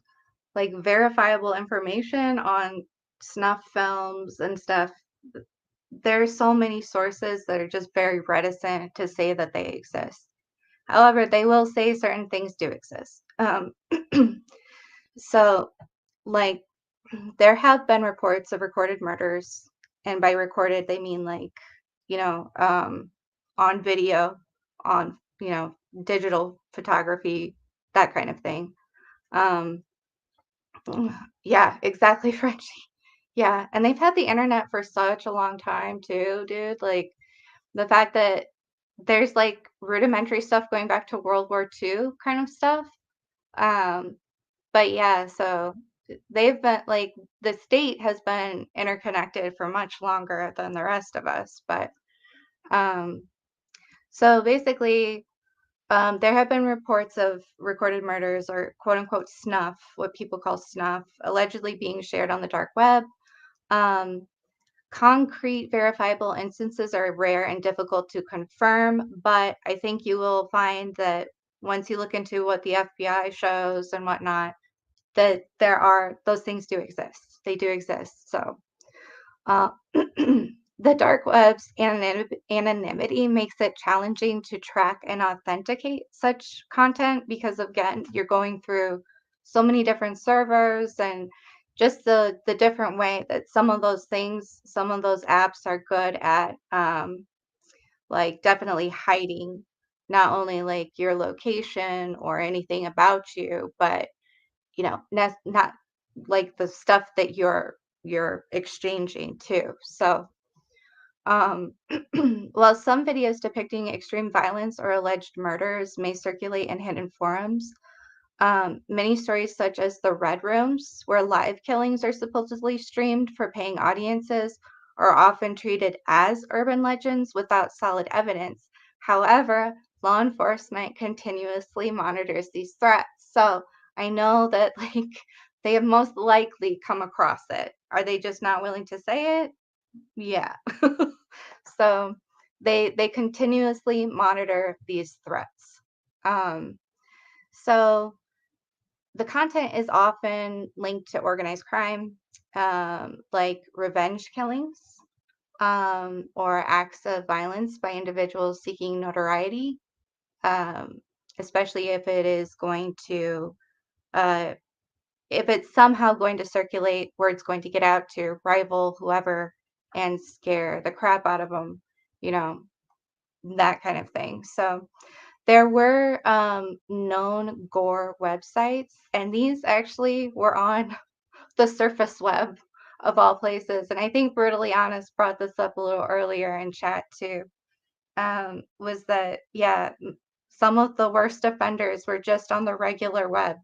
B: like verifiable information on snuff films and stuff, there's so many sources that are just very reticent to say that they exist. However, they will say certain things do exist. So, like, there have been reports of recorded murders, and by recorded, they mean like, you know, um, on video, on, digital photography, that kind of thing. Um, yeah, exactly, Frenchie. Yeah, and they've had the internet for such a long time too, dude. Like the fact that there's like rudimentary stuff going back to World War II kind of stuff. Um, but yeah, so they've been like the state has been interconnected for much longer than the rest of us. But um, so basically, there have been reports of recorded murders or quote unquote snuff, what people call snuff, allegedly being shared on the dark web. Um, Concrete verifiable instances are rare and difficult to confirm, but I think you will find that once you look into what the FBI shows and whatnot, that there are those things do exist. They do exist. So uh, the dark web's anonymity makes it challenging to track and authenticate such content because, again, you're going through so many different servers and just the different way that some of those things, some of those apps are good at, like definitely hiding not only like your location or anything about you, but not like the stuff that you're exchanging too. So, um, while some videos depicting extreme violence or alleged murders may circulate in hidden forums, many stories, such as the Red Rooms, where live killings are supposedly streamed for paying audiences, are often treated as urban legends without solid evidence. However, law enforcement continuously monitors these threats. So I know that, like, they have most likely come across it. Are they just not willing to say it? Yeah. So they continuously monitor these threats. Um, so the content is often linked to organized crime, like revenge killings, or acts of violence by individuals seeking notoriety, um, especially uh, if it's somehow going to circulate, where it's going to get out to rival whoever and scare the crap out of them, you know, that kind of thing. So there were known gore websites, and these actually were on the surface web of all places. And I think Brutally Honest brought this up a little earlier in chat too. Was that, yeah, some of the worst offenders were just on the regular web.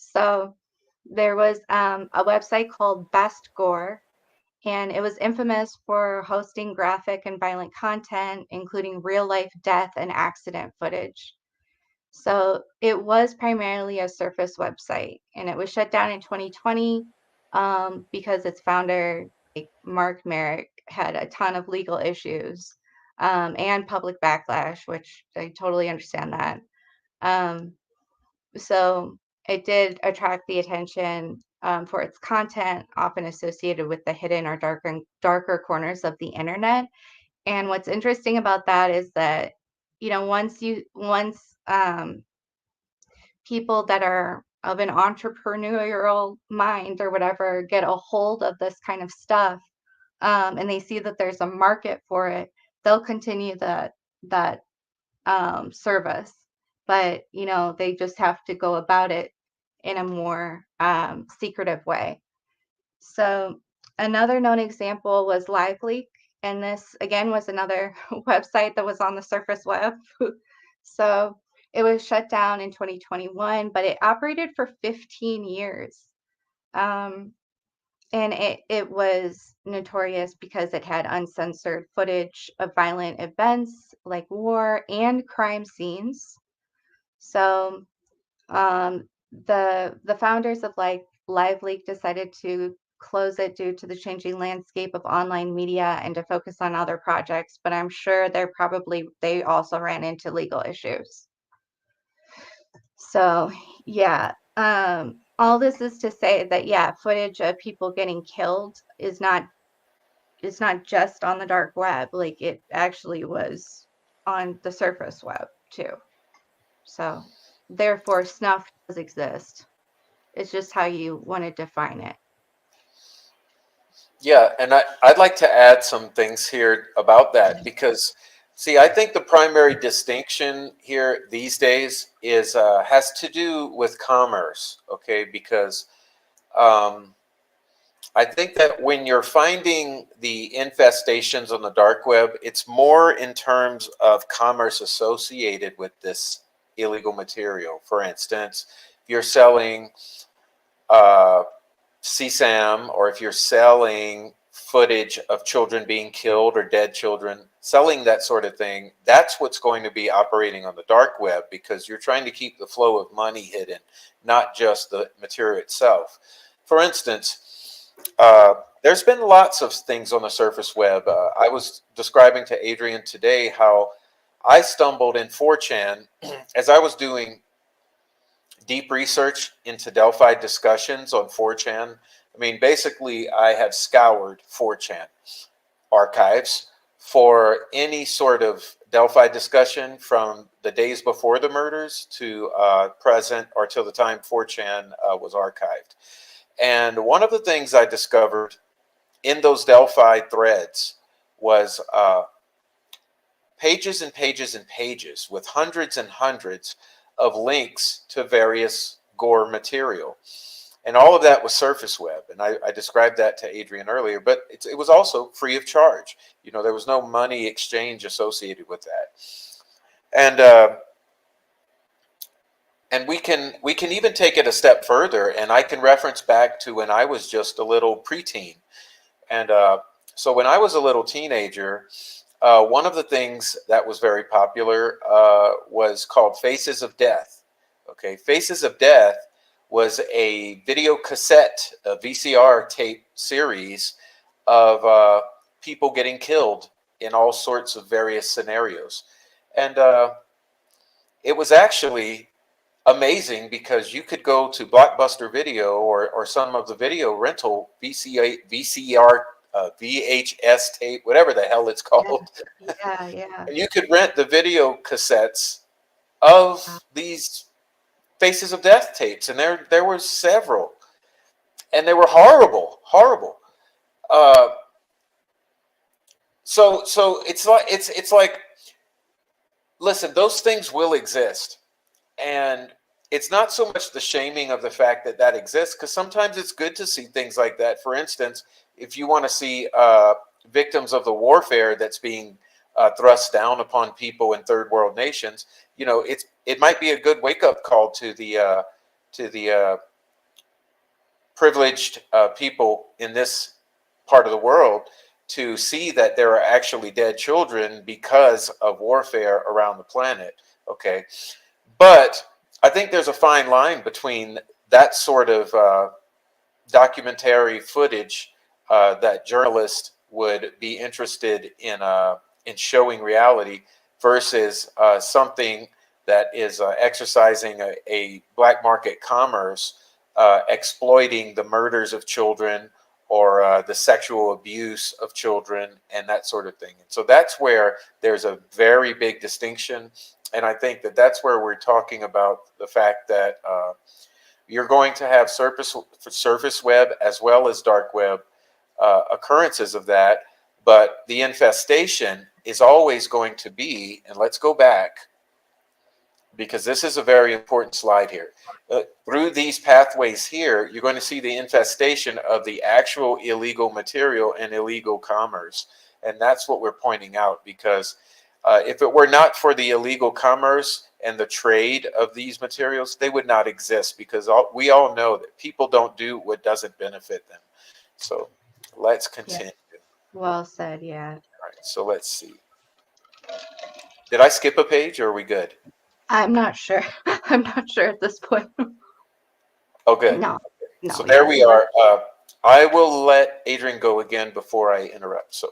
B: So there was a website called Best Gore, and it was infamous for hosting graphic and violent content, including real life death and accident footage. So it was primarily a surface website, and it was shut down in 2020 because its founder, like Mark Merrick, had a ton of legal issues, and public backlash, which I totally understand that. Um, so it did attract the attention for its content, often associated with the hidden or darker corners of the internet. And what's interesting about that is that, once people that are of an entrepreneurial mind or whatever get a hold of this kind of stuff, and they see that there's a market for it, they'll continue that service. But they just have to go about it in a more secretive way. So another known example was LiveLeak, and this again was another website that was on the surface web. So it was shut down in 2021, but it operated for 15 years. Um, and it was notorious because it had uncensored footage of violent events like war and crime scenes. So the founders of like LiveLeak decided to close it due to the changing landscape of online media and to focus on other projects, but I'm sure they also ran into legal issues. So yeah, all this is to say that yeah, footage of people getting killed is not just on the dark web. Like it actually was on the surface web too. So therefore, snuff does exist. It's just how you want to define it.
A: Yeah, and I'd like to add some things here about that because, see, I think the primary distinction here these days is has to do with commerce, okay? Because um, I think that when you're finding the infestations on the dark web, it's more in terms of commerce associated with this illegal material. For instance, if you're selling uh, CSAM, or if you're selling footage of children being killed or dead children, selling that sort of thing, that's what's going to be operating on the dark web because you're trying to keep the flow of money hidden, not just the material itself. For instance, there's been lots of things on the surface web. I was describing to Adrian today how I stumbled in 4chan as I was doing deep research into Delphi discussions on 4chan. I mean, basically, I have scoured 4chan archives for any sort of Delphi discussion from the days before the murders to present or till the time 4chan was archived. And one of the things I discovered in those Delphi threads was pages and pages and pages with hundreds and hundreds of links to various gore material. And all of that was surface web. And I described that to Adrian earlier, but it was also free of charge. There was no money exchange associated with that. And we can even take it a step further. And I can reference back to when I was just a little preteen. And so when I was a little teenager, one of the things that was very popular was called Faces of Death. Okay, Faces of Death was a video cassette, a VCR tape series of people getting killed in all sorts of various scenarios. And it was actually amazing because you could go to Blockbuster Video or some of the video rental VCR, VHS tape, whatever the hell it's called.
B: Yeah.
A: And you could rent the video cassettes of these Faces of Death tapes, and there were several, and they were horrible. Uh, so it's like, listen, those things will exist, and it's not so much the shaming of the fact that that exists, because sometimes it's good to see things like that. For instance, if you want to see victims of the warfare that's being thrust down upon people in third world nations, it might be a good wake up call to the privileged people in this part of the world to see that there are actually dead children because of warfare around the planet. Okay, but I think there's a fine line between that sort of documentary footage that journalists would be interested in showing reality versus something that is exercising a black market commerce exploiting the murders of children or the sexual abuse of children and that sort of thing. And so that's where there's a very big distinction. And I think that that's where we're talking about the fact that you're going to have surface web as well as dark web occurrences of that. But the infestation is always going to be, and let's go back because this is a very important slide here. Through these pathways here, you're going to see the infestation of the actual illegal material and illegal commerce. And that's what we're pointing out, because if it were not for the illegal commerce and the trade of these materials, they would not exist, because we all know that people don't do what doesn't benefit them. So let's continue.
B: Yeah. Well said, yeah.
A: All right, so let's see. Did I skip a page or are we good?
B: I'm not sure. I'm not sure at this point.
A: Oh, good.
B: No, no,
A: So there
B: yeah.
A: we are. I will let Adrian go again before I interrupt. So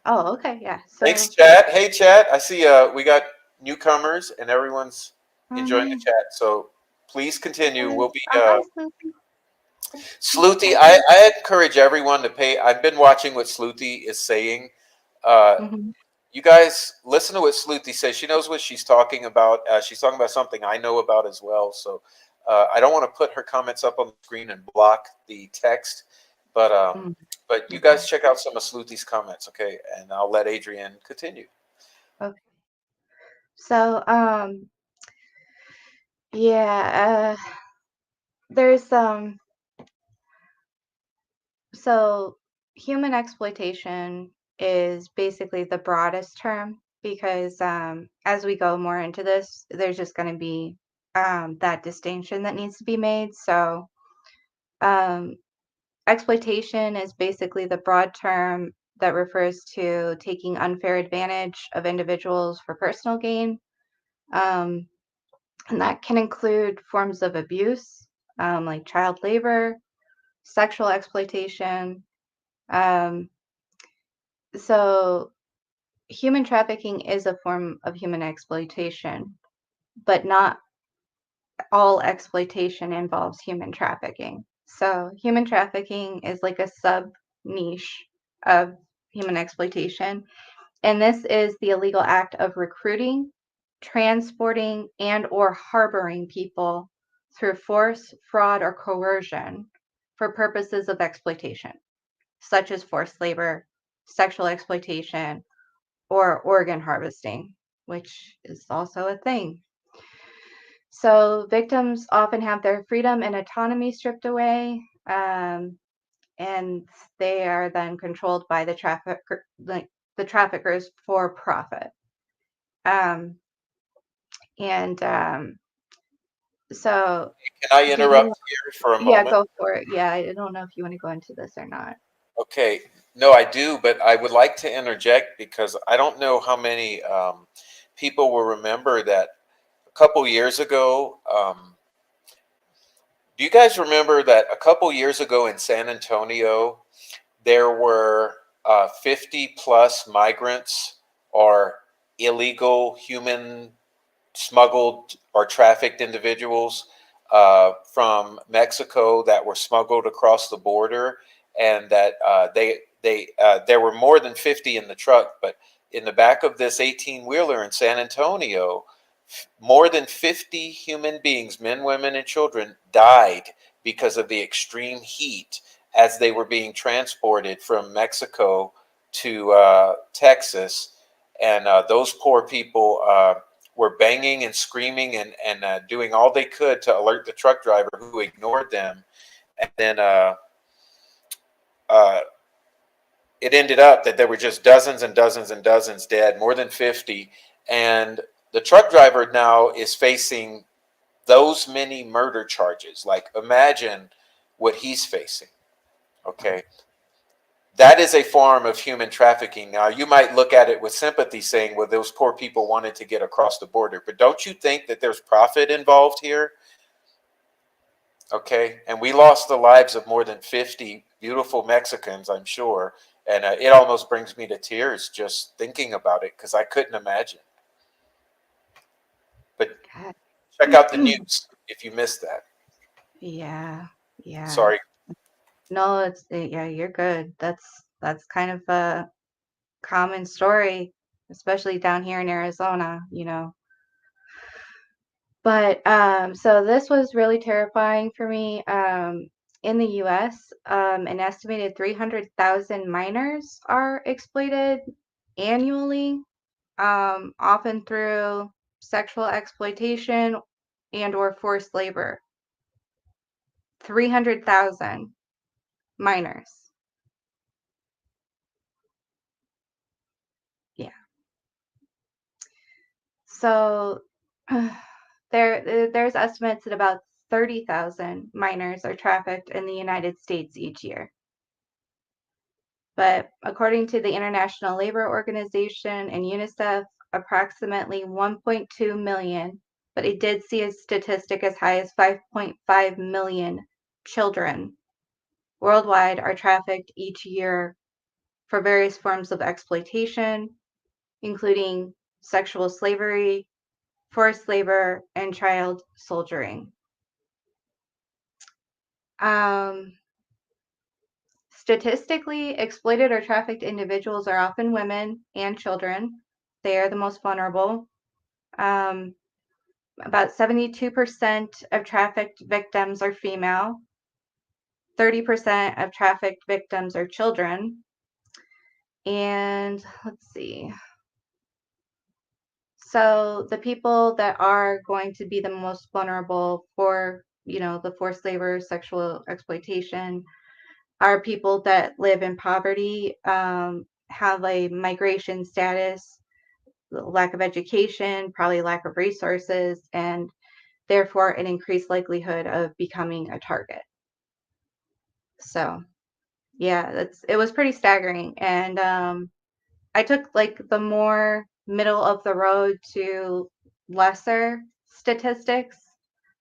B: Oh, okay, yeah.
A: thanks,
B: So,
A: chat. Hey, chat. I see we got newcomers and everyone's enjoying the
B: hi.
A: chat. So please continue. We'll be
B: Oh, hi, Sloopy.
A: Sleuthy.
B: Hi.
A: I encourage everyone to pay. I've been watching what Sleuthy is saying. Uh,
B: Mm-hmm.
A: you guys listen to what Sleuthy says. She knows what she's talking about. She's talking about something I know about as well. So I don't want to put her comments up on the screen and block the text, but you
B: Okay.
A: guys check out some of Sleuthy's comments, okay? And I'll let Adrienne continue.
B: Okay. So, yeah, there's so human exploitation is basically the broadest term because as we go more into this, there's just going to be that distinction that needs to be made. So, um, exploitation is basically the broad term that refers to taking unfair advantage of individuals for personal gain. Um, and that can include forms of abuse, like child labor, sexual exploitation. Um, so, human trafficking is a form of human exploitation, but not all exploitation involves human trafficking. So, human trafficking is like a sub niche of human exploitation. And this is the illegal act of recruiting, transporting, and or harboring people through force, fraud, or coercion for purposes of exploitation, such as forced labor, sexual exploitation, or organ harvesting, which is also a thing. So victims often have their freedom and autonomy stripped away, and they are then controlled by the traffickers for profit. Um, and so,
A: Can I
B: do you?
A: interrupt here for a
B: Yeah,
A: moment?
B: go for it. Yeah, I don't know if you want to go into this or not.
A: Okay. No, I do, but I would like to interject because I don't know how many people will remember that a couple years ago. Do you guys remember that a couple years ago in San Antonio, there were 50 plus migrants or illegal human smuggled or trafficked individuals from Mexico that were smuggled across the border, and that there were more than 50 in the truck, but in the back of this 18 wheeler in San Antonio, more than 50 human beings, men, women, and children, died because of the extreme heat as they were being transported from Mexico to Texas. And those poor people were banging and screaming and doing all they could to alert the truck driver, who ignored them. And then uh, it ended up that there were just dozens and dozens and dozens dead, more than 50. And the truck driver now is facing those many murder charges. Like, imagine what he's facing. Okay. That is a form of human trafficking. Now, you might look at it with sympathy, saying, well, those poor people wanted to get across the border. But don't you think that there's profit involved here? Okay. And we lost the lives of more than 50 beautiful Mexicans, I'm sure. And it almost brings me to tears just thinking about it, because I couldn't imagine. But check out the
B: God.
A: news if you missed that.
B: Yeah. Yeah.
A: Sorry.
B: No, yeah, you're good. That's kind of a common story, especially down here in Arizona, you know. But so this was really terrifying for me. In the US, an estimated 300,000 minors are exploited annually, often through sexual exploitation and or forced labor. 300,000 minors. Yeah. So there's estimates that about 30,000 minors are trafficked in the United States each year. But according to the International Labor Organization and UNICEF, approximately 1.2 million, but it did see a statistic as high as 5.5 million children worldwide are trafficked each year for various forms of exploitation, including sexual slavery, forced labor, and child soldiering. Um, Statistically, exploited or trafficked individuals are often women and children. They are the most vulnerable. Um, about 72% of trafficked victims are female. 30% of trafficked victims are children. And let's see. So the people that are going to be the most vulnerable for, the forced labor, sexual exploitation, are people that live in poverty, have a migration status, lack of education, probably lack of resources, and therefore an increased likelihood of becoming a target. So yeah, it was pretty staggering. And I took like the more middle of the road to lesser statistics.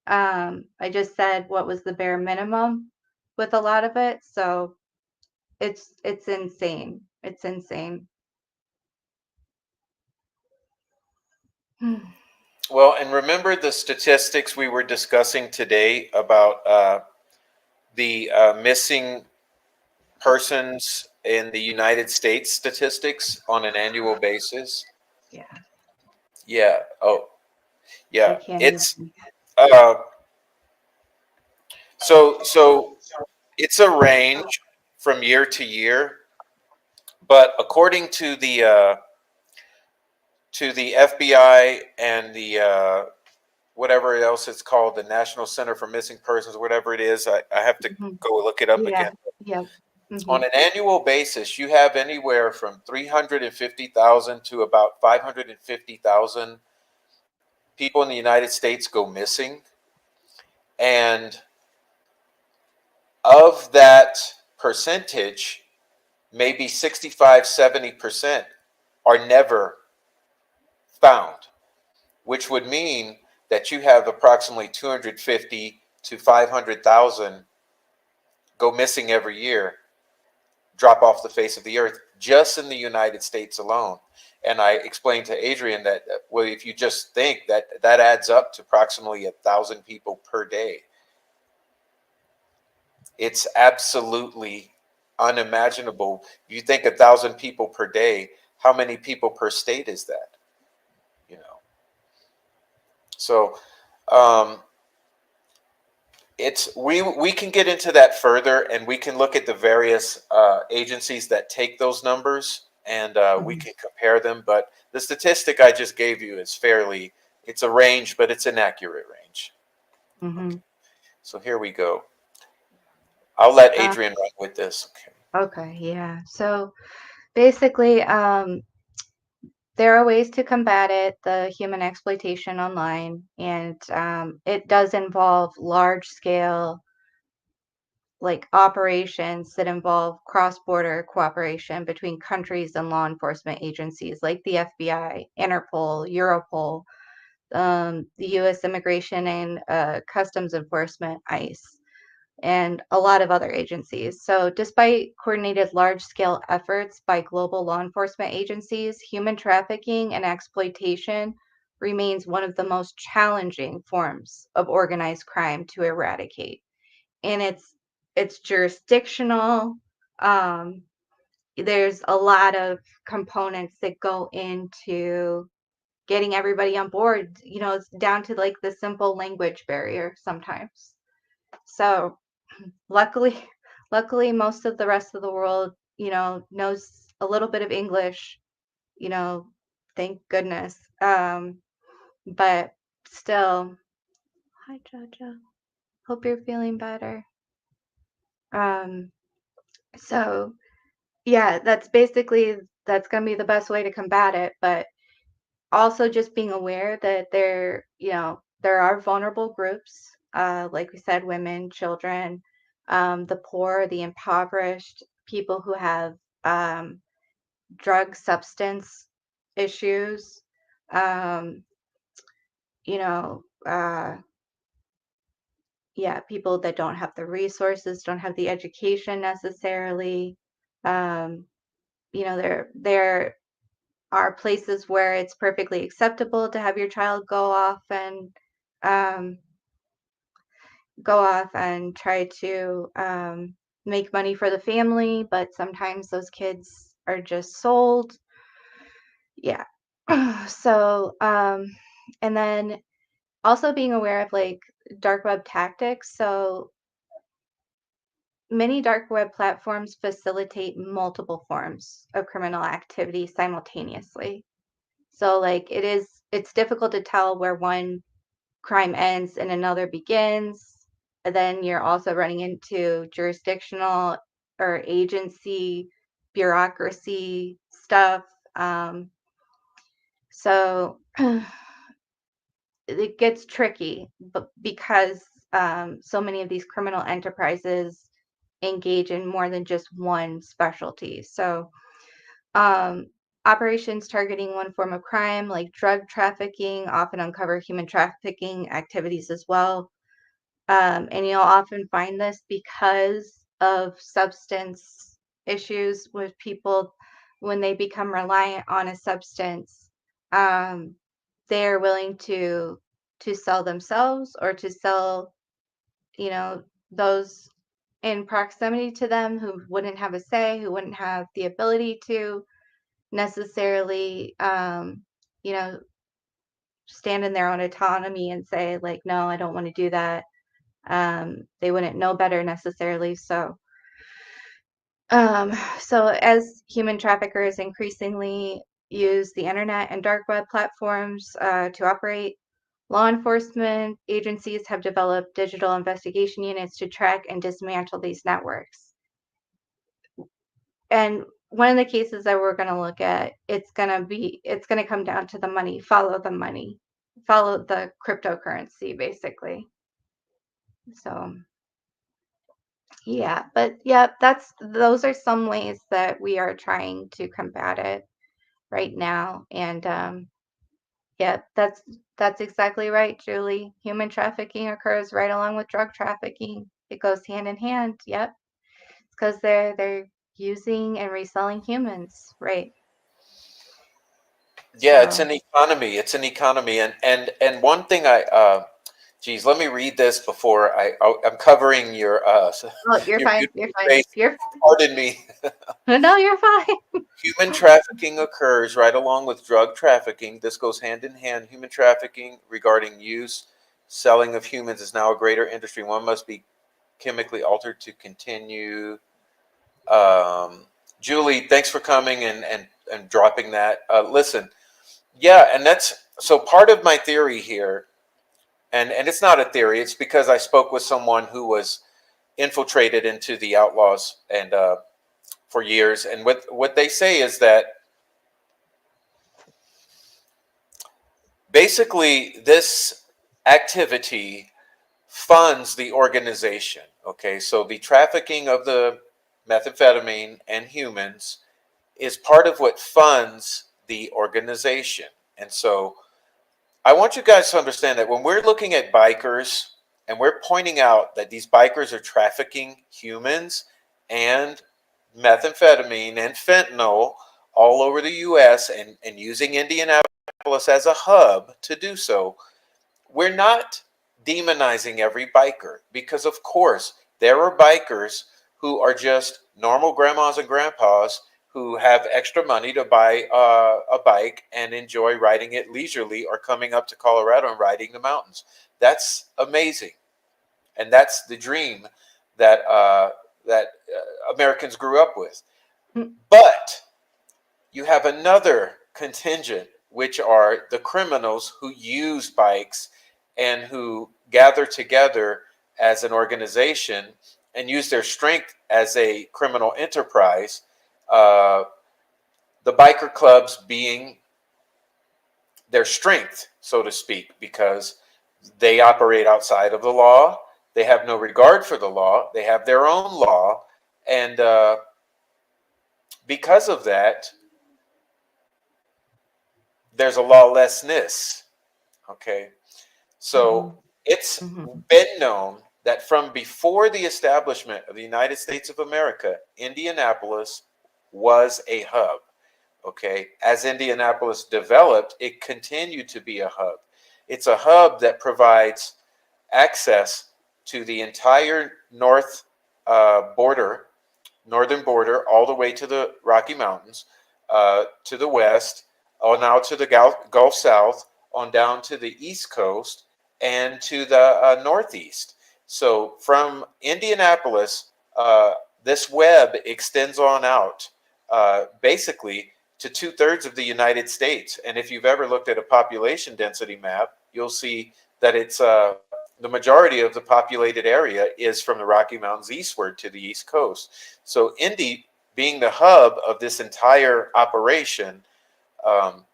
B: I just said what was the bare minimum with a lot of it. So it's insane. It's insane.
A: Well, and remember the statistics we were discussing today about the missing persons in the United States statistics on an annual basis.
B: Yeah,
A: Yeah. Oh,
B: I
A: yeah.
B: can't
A: It's
B: even.
A: uh, so it's a range from year to year, but according to the FBI and the whatever else it's called, the National Center for Missing Persons, whatever it is, I have to
B: Mhm.
A: go look it up
B: Yeah,
A: again.
B: yeah. Hmm.
A: On an annual basis, you have anywhere from 350,000 to about 550,000 people in the United States go missing. And of that percentage, maybe 65, 70% are never found, which would mean that you have approximately 250 to 500,000 go missing every year, drop off the face of the earth, just in the United States alone. And I explained to Adrian that, well, if you just think that that adds up to approximately 1,000 people per day, it's absolutely unimaginable. If you think 1,000 people per day, how many people per state is that? You know, so um, it's we can get into that further, and we can look at the various agencies that take those numbers, and we
B: Hmm.
A: can compare them. But the statistic I just gave you is fairly, it's a range, but it's an accurate range. Okay,
B: Hmm.
A: so here we go. I'll let
B: Uh,
A: Adrian run with this. Okay.
B: okay, yeah. So basically, there are ways to combat it, the human exploitation online, and it does involve large scale like operations that involve cross-border cooperation between countries and law enforcement agencies like the FBI, Interpol, Europol, the U.S. Immigration and Customs Enforcement, ICE, and a lot of other agencies. So, despite coordinated large scale efforts by global law enforcement agencies, human trafficking and exploitation remains one of the most challenging forms of organized crime to eradicate. and it's jurisdictional. Um, there's a lot of components that go into getting everybody on board. It's down to like the simple language barrier sometimes. So luckily, luckily, most of the rest of the world, knows a little bit of English. You know, thank goodness. But still, hi Jojo. Hope you're feeling better. Um, so yeah, that's gonna be the best way to combat it. But also just being aware that there are vulnerable groups, like we said, women, children, the poor, the impoverished, people who have um, drug substance issues, um, you know, uh, yeah, people that don't have the resources, don't have the education necessarily. Um, there are places where it's perfectly acceptable to have your child um, go off and try to make money for the family, but sometimes those kids are just sold. Yeah. So, and then also being aware of like dark web tactics. So many dark web platforms facilitate multiple forms of criminal activity simultaneously. So like it's difficult to tell where one crime ends and another begins. And then you're also running into jurisdictional or agency bureaucracy stuff. So it gets tricky, but because so many of these criminal enterprises engage in more than just one specialty. So um, operations targeting one form of crime, like drug trafficking, often uncover human trafficking activities as well. And you'll often find this because of substance issues with people when they become reliant on a substance. Um, they're willing to sell themselves or to sell, those in proximity to them who wouldn't have a say, who wouldn't have the ability to necessarily, you know, stand in their own autonomy and say, like, no, I don't want to do that. They wouldn't know better necessarily. So as human traffickers increasingly use the internet and dark web platforms to operate, law enforcement agencies have developed digital investigation units to track and dismantle these networks. And one of the cases that we're going to look at, it's going to come down to the money, follow the money, follow the cryptocurrency, basically. So yeah, but yeah, those are some ways that we are trying to combat it right now. And yeah, that's exactly right, Julie. Human trafficking occurs right along with drug trafficking. It goes hand in hand. Yep, because they're using and reselling humans, right?
A: Yeah, it's
B: So,
A: an economy. It's an economy, and one thing geez, let me read this before I'm covering your
B: oh, you're
A: your
B: fine. You're
A: beautiful
B: fine.
A: face. Pardon me.
B: No, you're fine.
A: Human trafficking occurs right along with drug trafficking. This goes hand in hand. Human trafficking regarding use, selling of humans is now a greater industry. One must be chemically altered to continue. Um, Julie, thanks for coming and dropping that. Listen, yeah, and that's so part of my theory here, and it's not a theory. It's because I spoke with someone who was infiltrated into the outlaws and for years, and what they say is that basically this activity funds the organization. Okay, so the trafficking of the methamphetamine and humans is part of what funds the organization. And so I want you guys to understand that when we're looking at bikers and we're pointing out that these bikers are trafficking humans and methamphetamine and fentanyl all over the US and using Indianapolis as a hub to do so, we're not demonizing every biker because, of course, There are bikers who are just normal grandmas and grandpas who have extra money to buy a bike and enjoy riding it leisurely or coming up to Colorado and riding the mountains. That's amazing, and that's the dream that Americans grew up with.
B: Mm.
A: But you have another contingent, which are the criminals who use bikes and who gather together as an organization and use their strength as a criminal enterprise. Uh, the biker clubs being their strength, so to speak, because they operate outside of the law. They have no regard for the law. They have their own law. And because of that, there's a lawlessness. Okay.
B: Mhm.
A: So it's
B: Mhm.
A: been known that from before the establishment of the United States of America, Indianapolis was a hub. Okay. As Indianapolis developed, it continued to be a hub. It's a hub that provides access to the entire border, northern border, all the way to the Rocky Mountains, to the west, on out to the Gulf South, on down to the East Coast, and to the Northeast. So from Indianapolis, this web extends on out, basically to 2/3 of the United States. And if you've ever looked at a population density map, you'll see that it's the majority of the populated area is from the Rocky Mountains eastward to the East Coast. So Indy, being the hub of this entire operation, um,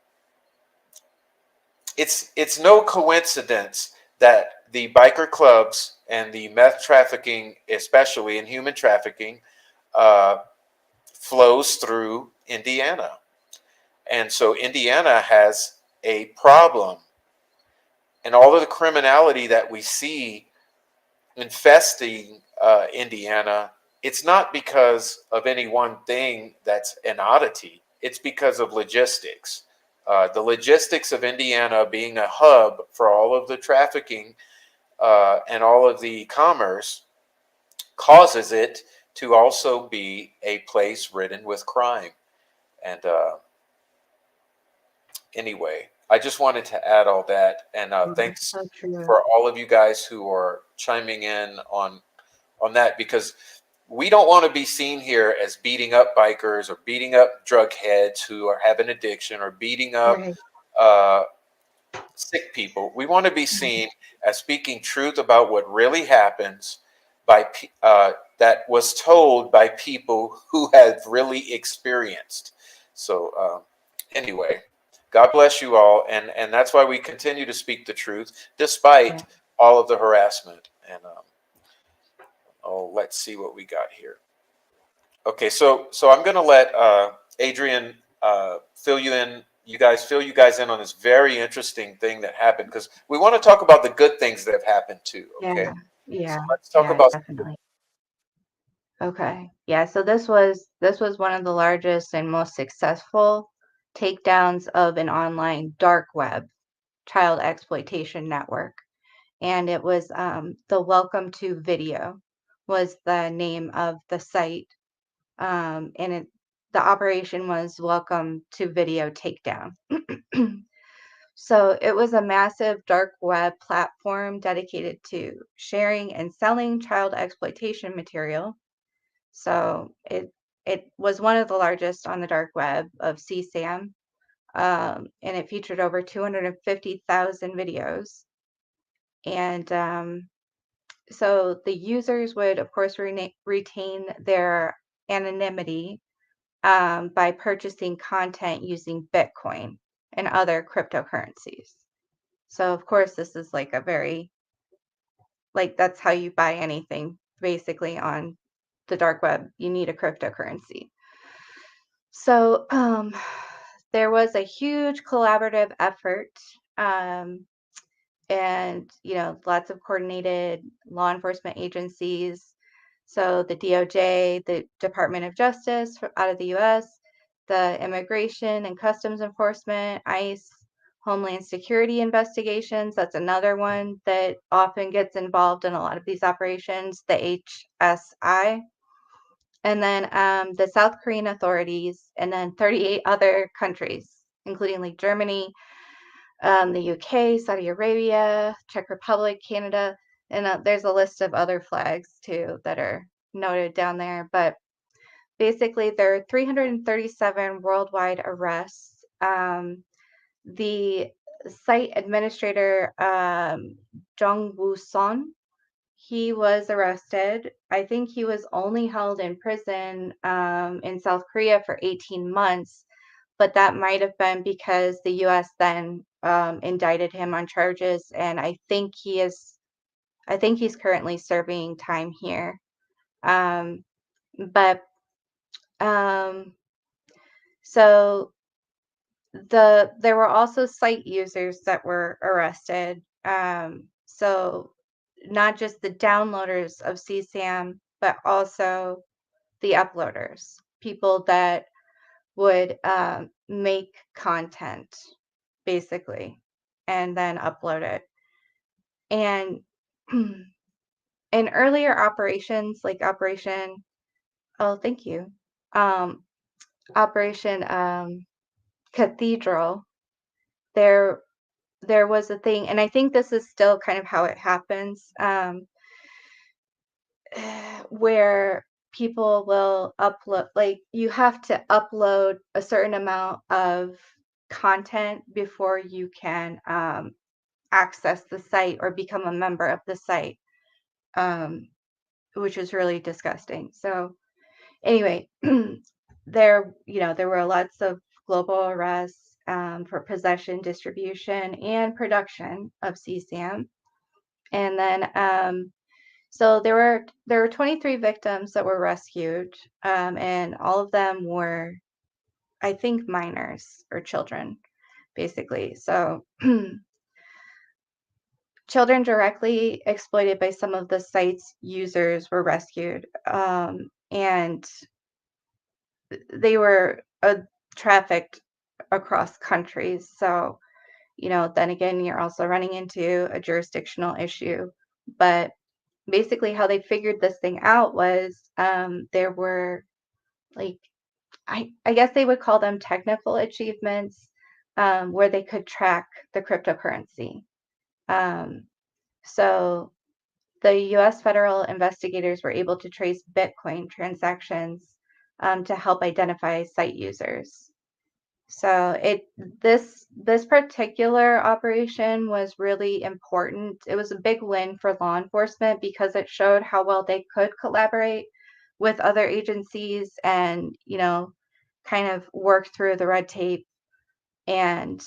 A: it's no coincidence that the biker clubs and the meth trafficking, especially in human trafficking, uh, flows through Indiana. And so Indiana has a problem. And all of the criminality that we see infesting Indiana, it's not because of any one thing that's an oddity. It's because of logistics. The logistics of Indiana being a hub for all of the trafficking and all of the commerce causes it to also be a place ridden with crime. And anyway, I just wanted to add all that. And thanks
B: So true.
A: for all of you guys who are chiming in on that, because we don't want to be seen here as beating up bikers or beating up drug heads who are having addiction or beating up
B: Right.
A: uh, sick people. We want to be seen as speaking truth about what really happens by that was told by people who have really experienced. So anyway, God bless you all, and that's why we continue to speak the truth
B: Yeah.
A: despite all of the harassment. And oh, let's see what we got here. Okay, so I'm going to let Adrian fill you in. Fill you guys in on this very interesting thing that happened, because we want to talk about the good things that have happened too.
B: Yeah.
A: Okay,
B: Yeah.
A: so let's talk
B: Yeah,
A: about.
B: definitely. Okay. Yeah, so this was one of the largest and most successful takedowns of an online dark web child exploitation network. And it was the Welcome to Video was the name of the site. And the operation was Welcome to Video Takedown. So it was a massive dark web platform dedicated to sharing and selling child exploitation material. So it was one of the largest on the dark web of CSAM, and it featured over 250,000 videos. And so the users would, of course, retain their anonymity by purchasing content using Bitcoin and other cryptocurrencies. So, of course, this is like a very, like, that's how you buy anything basically on the dark web. You need a cryptocurrency. So, there was a huge collaborative effort. Um, and lots of coordinated law enforcement agencies, so the DOJ, the Department of Justice out of the US, the Immigration and Customs Enforcement, ICE, Homeland Security investigations. That's another one that often gets involved in a lot of these operations, the HSI. And then the South Korean authorities, and then 38 other countries, including like Germany, the UK, Saudi Arabia, Czech Republic, Canada, and there's a list of other flags too that are noted down there. But basically, there are 337 worldwide arrests. The site administrator, Jung Woo Son, he was arrested. I think he was only held in prison in South Korea for 18 months, but that might have been because the U.S. then indicted him on charges, and I think he's currently serving time here. But so there were also site users that were arrested. So not just the downloaders of CSAM, but also the uploaders, people that would make content basically and then upload it. And in earlier operations, like thank you, Operation Cathedral, there was a thing, and I think this is still kind of how it happens, where people will upload, like you have to upload a certain amount of content before you can access the site or become a member of the site, which is really disgusting. So anyway, there were lots of global arrests for possession, distribution, and production of CSAM. And then so there were 23 victims that were rescued, and all of them were, I think, minors or children, basically. So children directly exploited by some of the site's users were rescued, and they were trafficked across countries. So, then again, you're also running into a jurisdictional issue. But basically, how they figured this thing out was there were, like, I guess they would call them technical achievements, where they could track the cryptocurrency. So the US federal investigators were able to trace Bitcoin transactions to help identify site users. So this particular operation was really important. It was a big win for law enforcement because it showed how well they could collaborate with other agencies and, kind of work through the red tape. And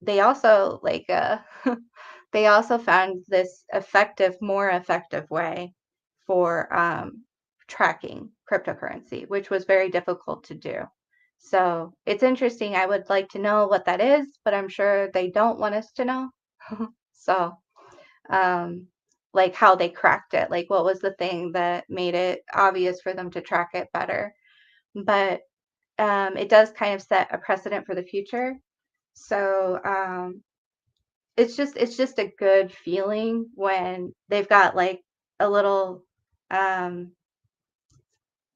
B: they also they also found this more effective way for tracking cryptocurrency, which was very difficult to do. So it's interesting. I would like to know what that is, but I'm sure they don't want us to know. So, like how they cracked it, like what was the thing that made it obvious for them to track it better. But it does kind of set a precedent for the future. So it's just a good feeling when they've got like a little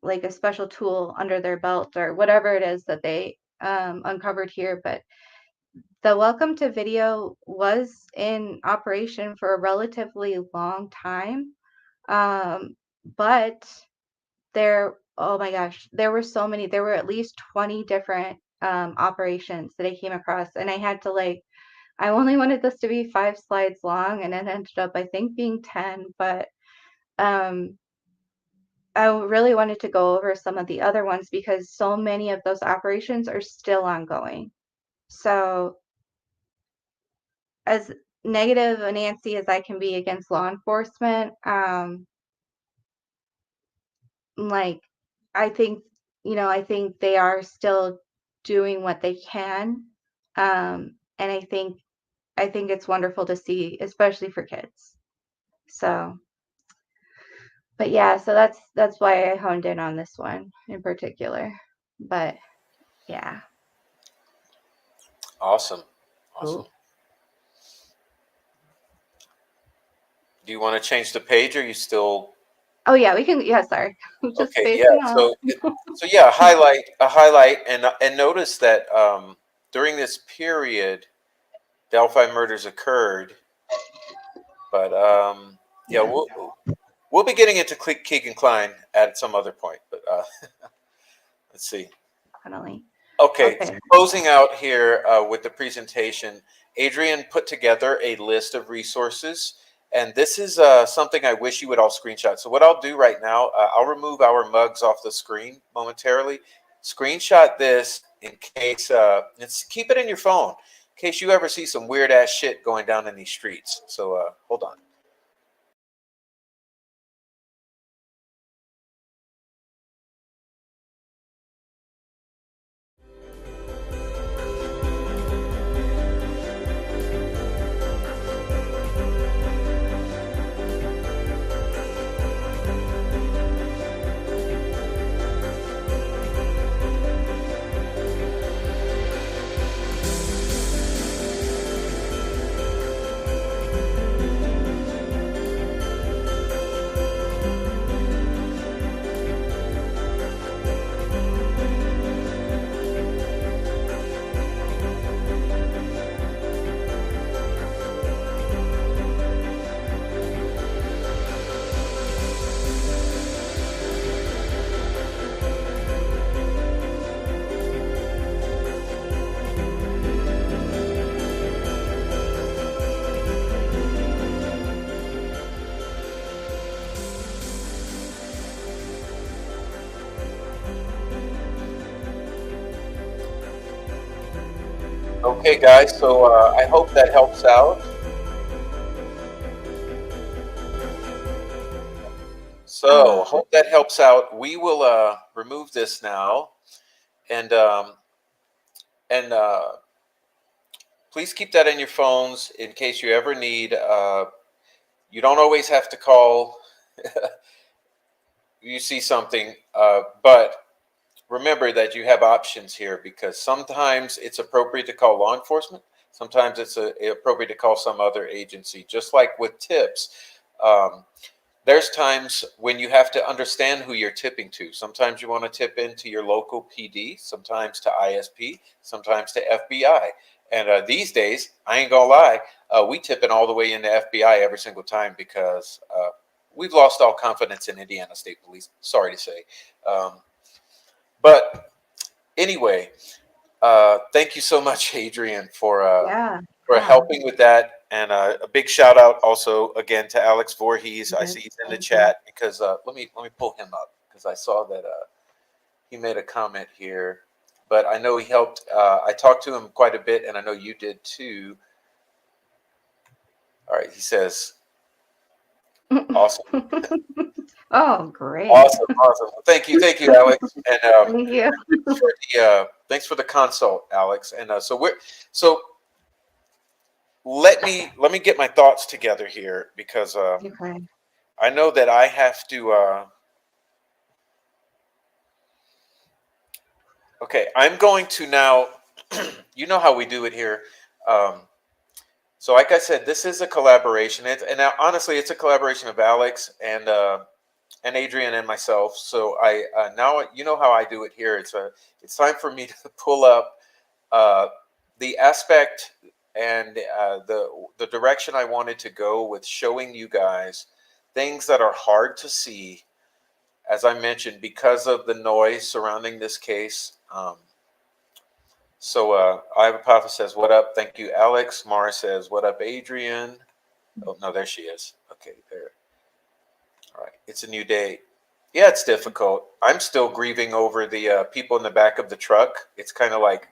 B: like a special tool under their belt or whatever it is that they uncovered here. But the welcome to video was in operation for a relatively long time, but oh my gosh, there were so many. There were at least 20 different operations that I came across, and I only wanted this to be 5 slides long, and it ended up, I think, being 10, but I really wanted to go over some of the other ones because so many of those operations are still ongoing. So, as negative and Nancy as I can be against law enforcement, like I think, I think they are still doing what they can. And I think it's wonderful to see, especially for kids. So, but yeah, so that's why I honed in on this one in particular. But yeah.
A: Awesome. Awesome.
B: Cool.
A: Do you want to change the page, or you still?
B: Oh yeah, we can. Yeah, sorry. I'm just
A: Okay, yeah.
B: spacing out.
A: So yeah, a highlight, and notice that during this period, Delphi murders occurred, but yeah,
B: Yeah,
A: we'll be getting into Keegan Klein at some other point, but let's see.
B: definitely.
A: Okay, so
B: Okay.
A: closing out here with the presentation, Adrian put together a list of resources, and this is something I wish you would all screenshot. So what I'll do right now, I'll remove our mugs off the screen momentarily. Screenshot this in case, keep it in your phone in case you ever see some weird ass shit going down in these streets. So hold on. Okay, guys. So I hope that helps out. So
B: Uh,
A: hope that helps out. We will remove this now, and please keep that in your phones in case you ever need. You don't always have to call. You see something, but remember that you have options here because sometimes it's appropriate to call law enforcement. Sometimes it's appropriate to call some other agency. Just like with tips, um, there's times when you have to understand who you're tipping to. Sometimes you want to tip into your local PD, sometimes to ISP, sometimes to FBI. And these days, I ain't gonna lie, we tip it all the way into FBI every single time because we've lost all confidence in Indiana State Police. Sorry to say, but anyway, thank you so much, Adrian,
B: yeah,
A: for
B: yeah.
A: helping with that. And a big shout out also again to Alex Voorhees. I
B: Yes,
A: see he's in the
B: thank you.
A: chat because let me pull him up because I saw that he made a comment here. But I know he helped. I talked to him quite a bit, and I know you did too. All right, he says, "Awesome,
B: Oh, great.
A: awesome, awesome. Thank you, Alex, and
B: Thank you.
A: thanks for the consult, Alex. And so let me get my thoughts together here because
B: Okay.
A: I know that I have to. Okay, I'm going to now. You know how we do it here. Um, so, like I said, this is a collaboration, and now, honestly, it's a collaboration of Alex and Adrian and myself. So, I now you know how I do it here. It's time for me to pull up uh, the aspect and the direction I wanted to go with showing you guys things that are hard to see, as I mentioned, because of the noise surrounding this case. So Iva Papa says, "What up?" Thank you, Alex. Mara says, "What up, Adrian?" Oh no, there she is. Okay, there. All right, it's a new day. Yeah, it's difficult. I'm still grieving over the people in the back of the truck. It's kind of like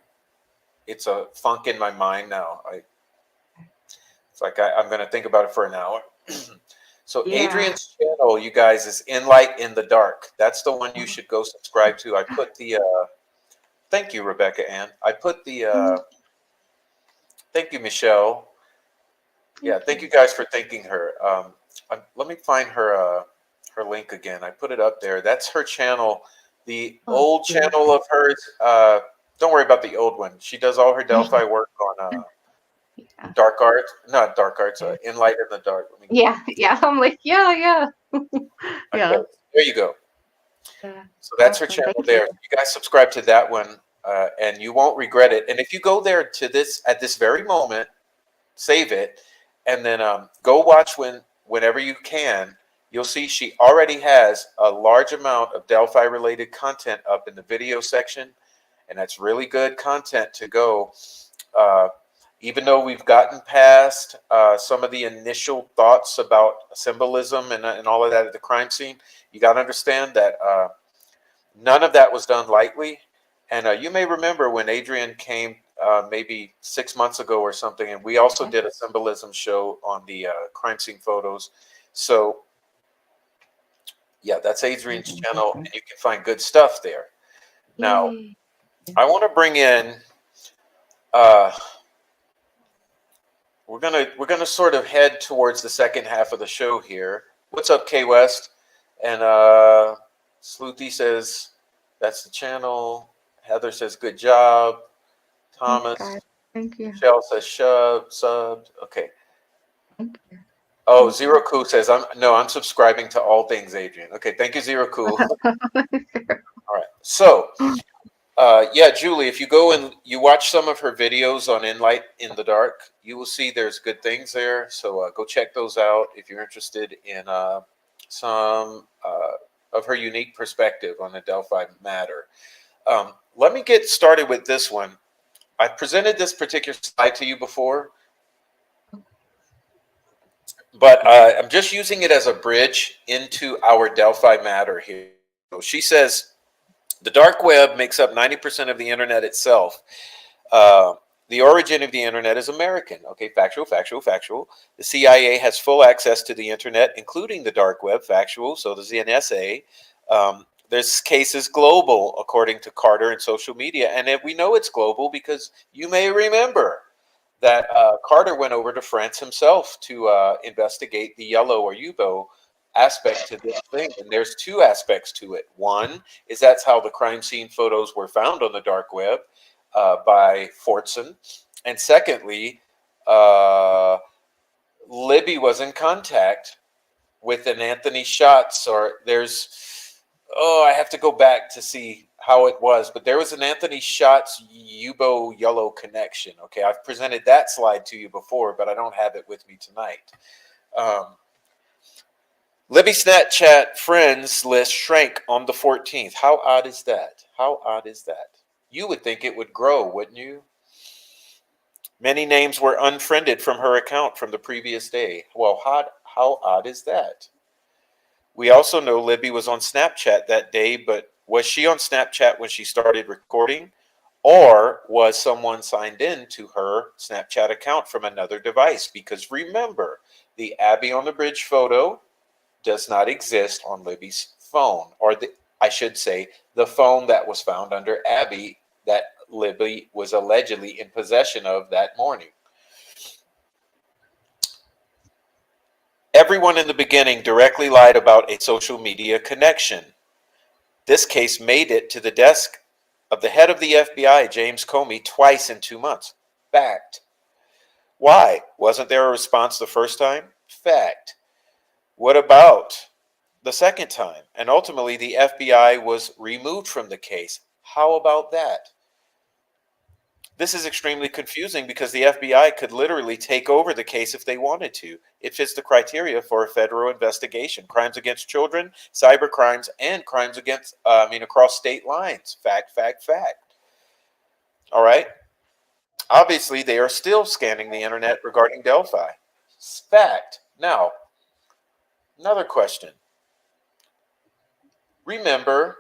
A: it's a funk in my mind now. It's like I'm going to think about it for an hour. So
B: Yeah.
A: Adrian's channel, you guys, is Enlight in the Dark. That's the one you should go subscribe to. I put the thank you, Rebecca Ann. I put the thank you, Michelle. Yeah,
B: Thank
A: thank
B: you.
A: you guys for thanking her. Let me find her link again. I put it up there. That's her channel. The
B: Oh,
A: old
B: yeah.
A: channel of hers. Don't worry about the old one. She does all her Delphi work on
B: Yeah.
A: dark art, not dark arts, Enlight in the dark. Let me,
B: Yeah, yeah. I'm like, yeah. Yeah.
A: okay, there you go.
B: Yeah.
A: So that's her
B: Awesome.
A: channel
B: Thank you.
A: there. You guys subscribe to that one, and you won't regret it. And if you go there to this at this very moment, save it, and then go watch whenever you can. You'll see she already has a large amount of Delphi related content up in the video section, and that's really good content to go. Uh, Even though we've gotten past some of the initial thoughts about symbolism and all of that at the crime scene, you got to understand that none of that was done lightly. And you may remember when Adrian came maybe 6 months ago or something, and we also did a symbolism show on the crime scene photos. So, yeah, that's Adrian's channel, and you can find good stuff there. Now,
B: Yay.
A: I want to bring in. Uh, we're gonna sort of head towards the second half of the show here. What's up, K West? And Sleuty says that's the channel. Heather says good job.
B: Thanks,
A: Thomas.
B: guys. Thank you.
A: Michelle says subbed. Okay.
B: Thank you.
A: Oh, Zero Cool says I'm subscribing to all things Adrian. Okay, thank you, Zero Cool. All right. So yeah, Julie, if you go and you watch some of her videos on Enlight in the Dark, you will see there's good things there. So go check those out if you're interested in some of her unique perspective on the Delphi matter. Let me get started with this one. I've presented this particular slide to you before, but I'm just using it as a bridge into our Delphi matter here. So she says the dark web makes up 90% of the internet itself. The origin of the internet is American. Okay, factual. The CIA has full access to the internet, including the dark web. Factual. So does the NSA. This case is global, according to Carter and social media. And we know it's global because you may remember that Carter went over to France himself to investigate the yellow or UBO aspect to this thing. And there's two aspects to it. One is that's how the crime scene photos were found on the dark web by Fortson. And secondly, Libby was in contact with an Anthony Schatz, or I have to go back to see how it was, but there was an Anthony Schatz UBO yellow connection. Okay, I've presented that slide to you before, but I don't have it with me tonight. Libby Snapchat friends list shrank on the 14th. How odd is that? How odd is that? You would think it would grow, wouldn't you? Many names were unfriended from her account from the previous day. Well, how odd is that? We also know Libby was on Snapchat that day, but was she on Snapchat when she started recording? Or was someone signed in to her Snapchat account from another device? Because remember, the Abby on the bridge photo does not exist on Libby's phone, or I should say, the phone that was found under Abby that Libby was allegedly in possession of that morning. Everyone in the beginning directly lied about a social media connection. This case made it to the desk of the head of the FBI, James Comey, twice in 2 months. Fact. Why? Wasn't there a response the first time? Fact. What about the second time? And ultimately, the FBI was removed from the case. How about that? This is extremely confusing because the FBI could literally take over the case if they wanted to. It fits the criteria for a federal investigation. Crimes against children, cyber crimes, and crimes against, across state lines. Fact. All right. Obviously, they are still scanning the internet regarding Delphi. Fact. Now, another question. Remember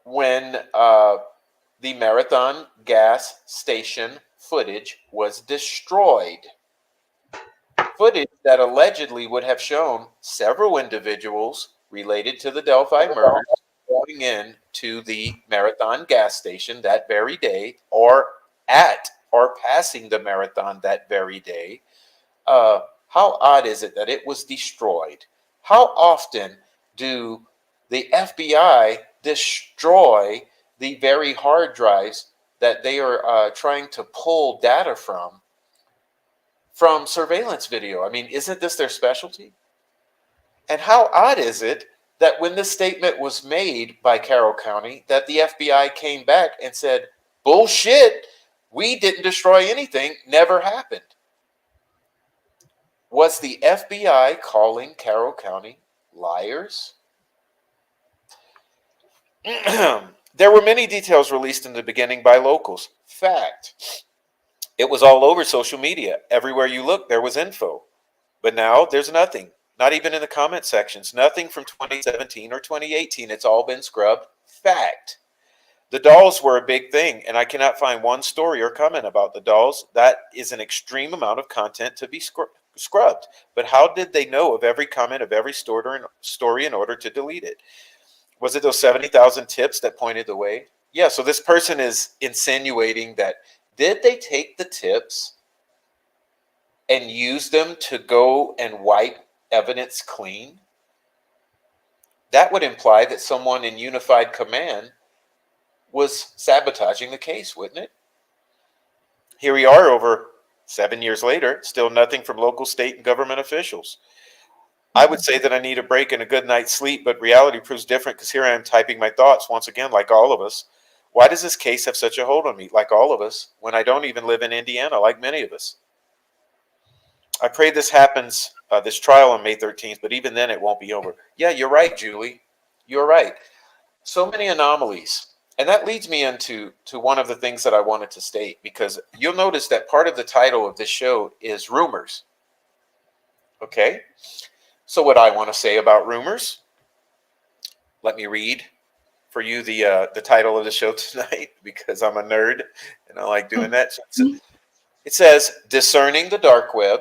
A: when the Marathon gas station footage was destroyed? Footage that allegedly would have shown several individuals related to the Delphi murders going in to the Marathon gas station that very day, or at or passing the Marathon that very day. How odd is it that it was destroyed? How often do the FBI destroy the very hard drives that they are trying to pull data from surveillance video. I mean, isn't this their specialty? And how odd is it that when this statement was made by Carroll County, that the FBI came back and said, bullshit, we didn't destroy anything, never happened. Was the FBI calling Carroll County liars? There were many details released in the beginning by locals. Fact. It was all over social media. Everywhere you look, there was info. But now there's nothing. Not even in the comment sections. Nothing from 2017 or 2018. It's all been scrubbed. Fact. The dolls were a big thing, and I cannot find one story or comment about the dolls. That is an extreme amount of content to be scrubbed. But how did they know of every comment of every story in order to delete it? Was it those 70,000 tips that pointed the way? Yeah, so this person is insinuating that did they take the tips and use them to go and wipe evidence clean? That would imply that someone in unified command was sabotaging the case, wouldn't it? Here we are over 7 years later, still nothing from local, state, and government officials. I would say that I need a break and a good night's sleep, but reality proves different because here I am typing my thoughts once again, like all of us. Why does this case have such a hold on me, like all of us, when I don't even live in Indiana, like many of us? I pray this happens, this trial on May 13th, but even then it won't be over. Yeah, you're right, Julie. You're right. So many anomalies. And that leads me into one of the things that I wanted to state, because you'll notice that part of the title of this show is rumors. Okay? So what I want to say about rumors, let me read for you the title of the show tonight, because I'm a nerd and I like doing that. So it says, Discerning the Dark Web,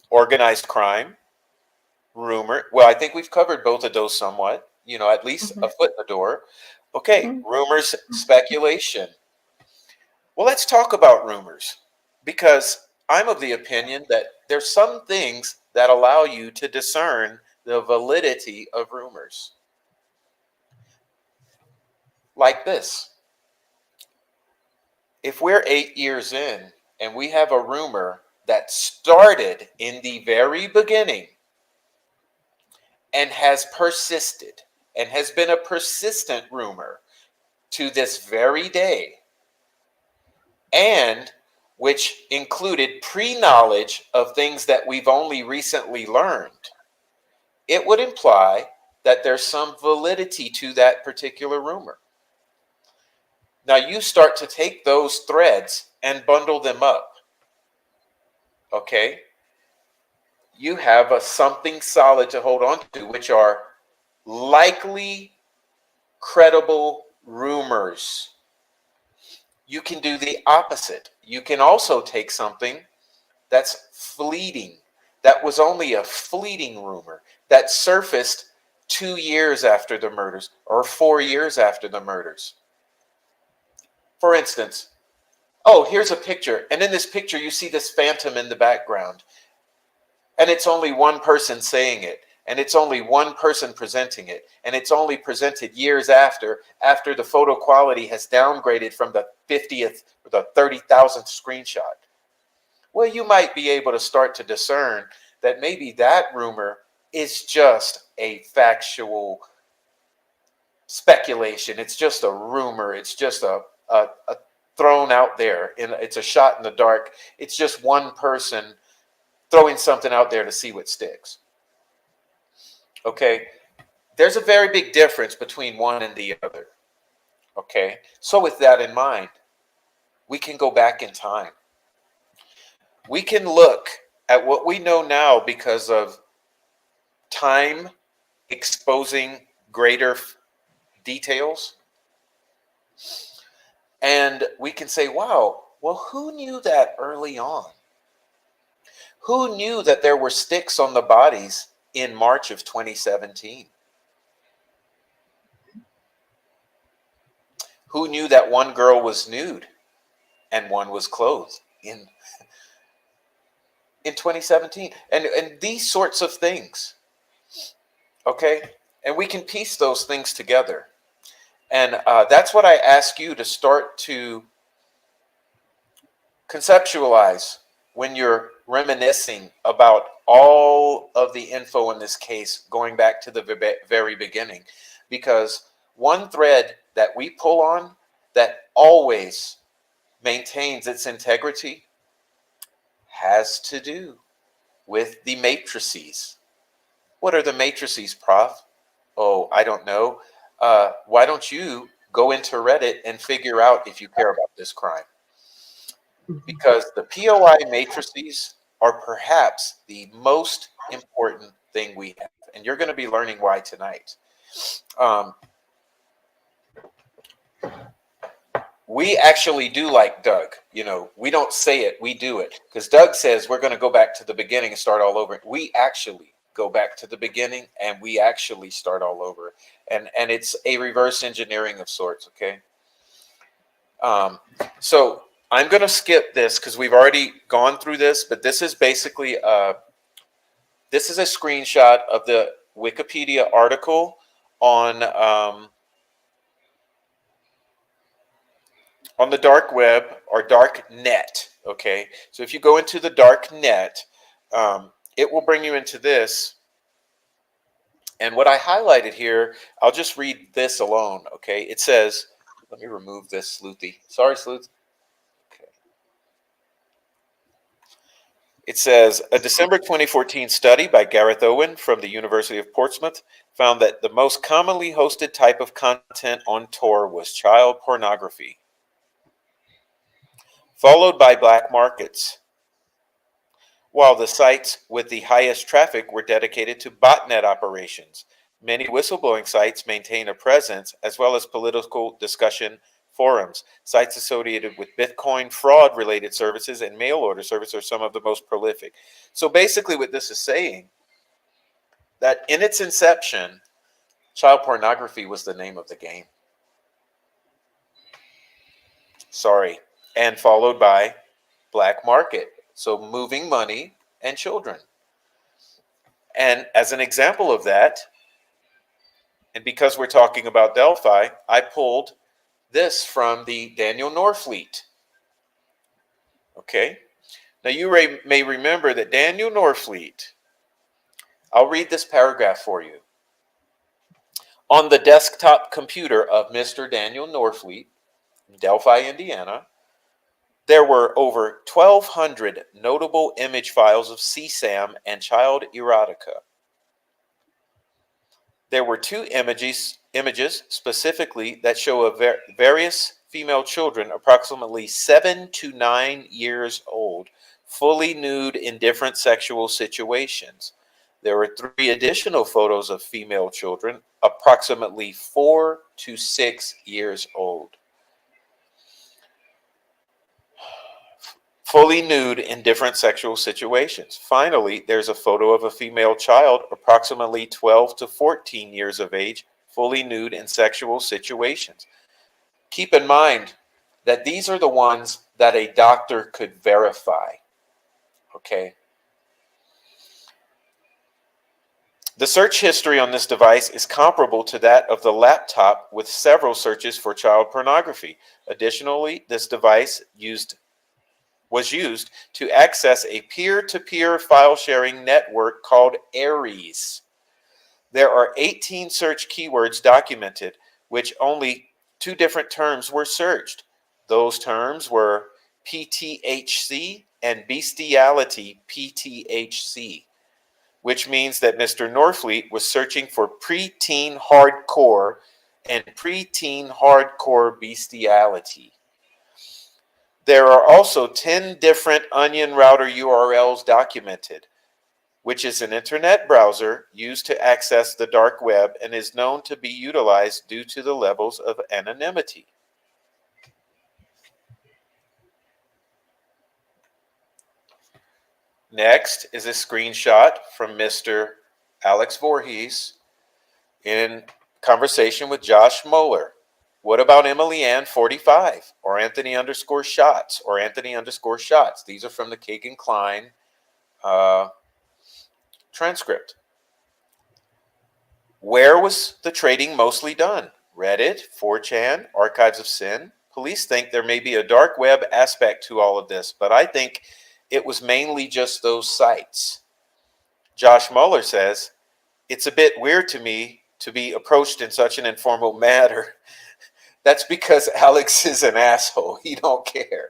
A: Organized Crime, Rumor. Well, I think we've covered both of those somewhat, at least a foot in the door. Okay, rumors, speculation. Well, let's talk about rumors, because I'm of the opinion that there's some things that allow you to discern the validity of rumors. Like this. If we're 8 years in and we have a rumor that started in the very beginning and has persisted and has been a persistent rumor to this very day, and which included pre-knowledge of things that we've only recently learned, it would imply that there's some validity to that particular rumor. Now you start to take those threads and bundle them up. Okay? You have something solid to hold on to, which are likely credible rumors. You can do the opposite. You can also take something that's fleeting, that was only a fleeting rumor, that surfaced 2 years after the murders or 4 years after the murders. For instance, oh, here's a picture, and in this picture you see this phantom in the background, and it's only one person saying it, and it's only one person presenting it, and it's only presented years after the photo quality has downgraded from the 50th or the 30,000th screenshot. Well, you might be able to start to discern that maybe that rumor is just a factual speculation. It's just a rumor. It's just a thrown out there. It's a shot in the dark. It's just one person throwing something out there to see what sticks. Okay? There's a very big difference between one and the other. Okay? So with that in mind, we can go back in time. We can look at what we know now because of time exposing greater details. And we can say, wow, well, who knew that early on? Who knew that there were sticks on the bodies in March of 2017? Who knew that one girl was nude and one was clothed in 2017? And these sorts of things. Okay? And we can piece those things together. And that's what I ask you to start to conceptualize when you're reminiscing about all of the info in this case, going back to the very beginning. Because one thread that we pull on that always maintains its integrity has to do with the matrices. What are the matrices, Prof? Oh, I don't know. Why don't you go into Reddit and figure out if you care about this crime? Because the POI matrices are perhaps the most important thing we have. And you're going to be learning why tonight. We actually do like Doug. You know, we don't say it, we do it. Because Doug says we're going to go back to the beginning and start all over. We actually go back to the beginning and we actually start all over. And it's a reverse engineering of sorts, okay? So I'm going to skip this because we've already gone through this, but this is basically this is a screenshot of the Wikipedia article on the dark web or dark net. Okay, so if you go into the dark net, it will bring you into this. And what I highlighted here, I'll just read this alone. Okay, it says, let me remove this Sleuthy. Sorry, Sleuth. Okay. It says, a December 2014 study by Gareth Owen from the University of Portsmouth found that the most commonly hosted type of content on Tor was child pornography, followed by black markets, while the sites with the highest traffic were dedicated to botnet operations. Many whistleblowing sites maintain a presence, as well as political discussion forums. Sites associated with Bitcoin fraud-related services and mail order service are some of the most prolific. So basically what this is saying, that in its inception, child pornography was the name of the game. Sorry. And followed by black market. So moving money and children. And as an example of that, and because we're talking about Delphi, I pulled this from the Daniel Norfleet. Okay. Now you may remember that Daniel Norfleet, I'll read this paragraph for you. On the desktop computer of Mr. Daniel Norfleet, Delphi, Indiana, there were over 1,200 notable image files of CSAM and child erotica. There were two images specifically that show various female children approximately 7 to 9 years old, fully nude in different sexual situations. There were 3 additional photos of female children approximately 4 to 6 years old, fully nude in different sexual situations. Finally, there's a photo of a female child approximately 12 to 14 years of age, fully nude in sexual situations. Keep in mind that these are the ones that a doctor could verify. Okay. The search history on this device is comparable to that of the laptop with several searches for child pornography. Additionally, this device was used to access a peer-to-peer file sharing network called Ares. There are 18 search keywords documented, which only 2 different terms were searched. Those terms were PTHC and bestiality PTHC, which means that Mr. Norfleet was searching for preteen hardcore and preteen hardcore bestiality. There are also 10 different onion router URLs documented, which is an internet browser used to access the dark web and is known to be utilized due to the levels of anonymity. Next is a screenshot from Mr. Alex Voorhees in conversation with Josh Moeller. What about Emily Ann 45 or Anthony _ shots or Anthony _ shots? These are from the Kagan Klein transcript. Where was the trading mostly done? Reddit, 4chan, Archives of Sin? Police think there may be a dark web aspect to all of this, but I think it was mainly just those sites. Josh Mueller says, it's a bit weird to me to be approached in such an informal manner. That's because Alex is an asshole. He don't care.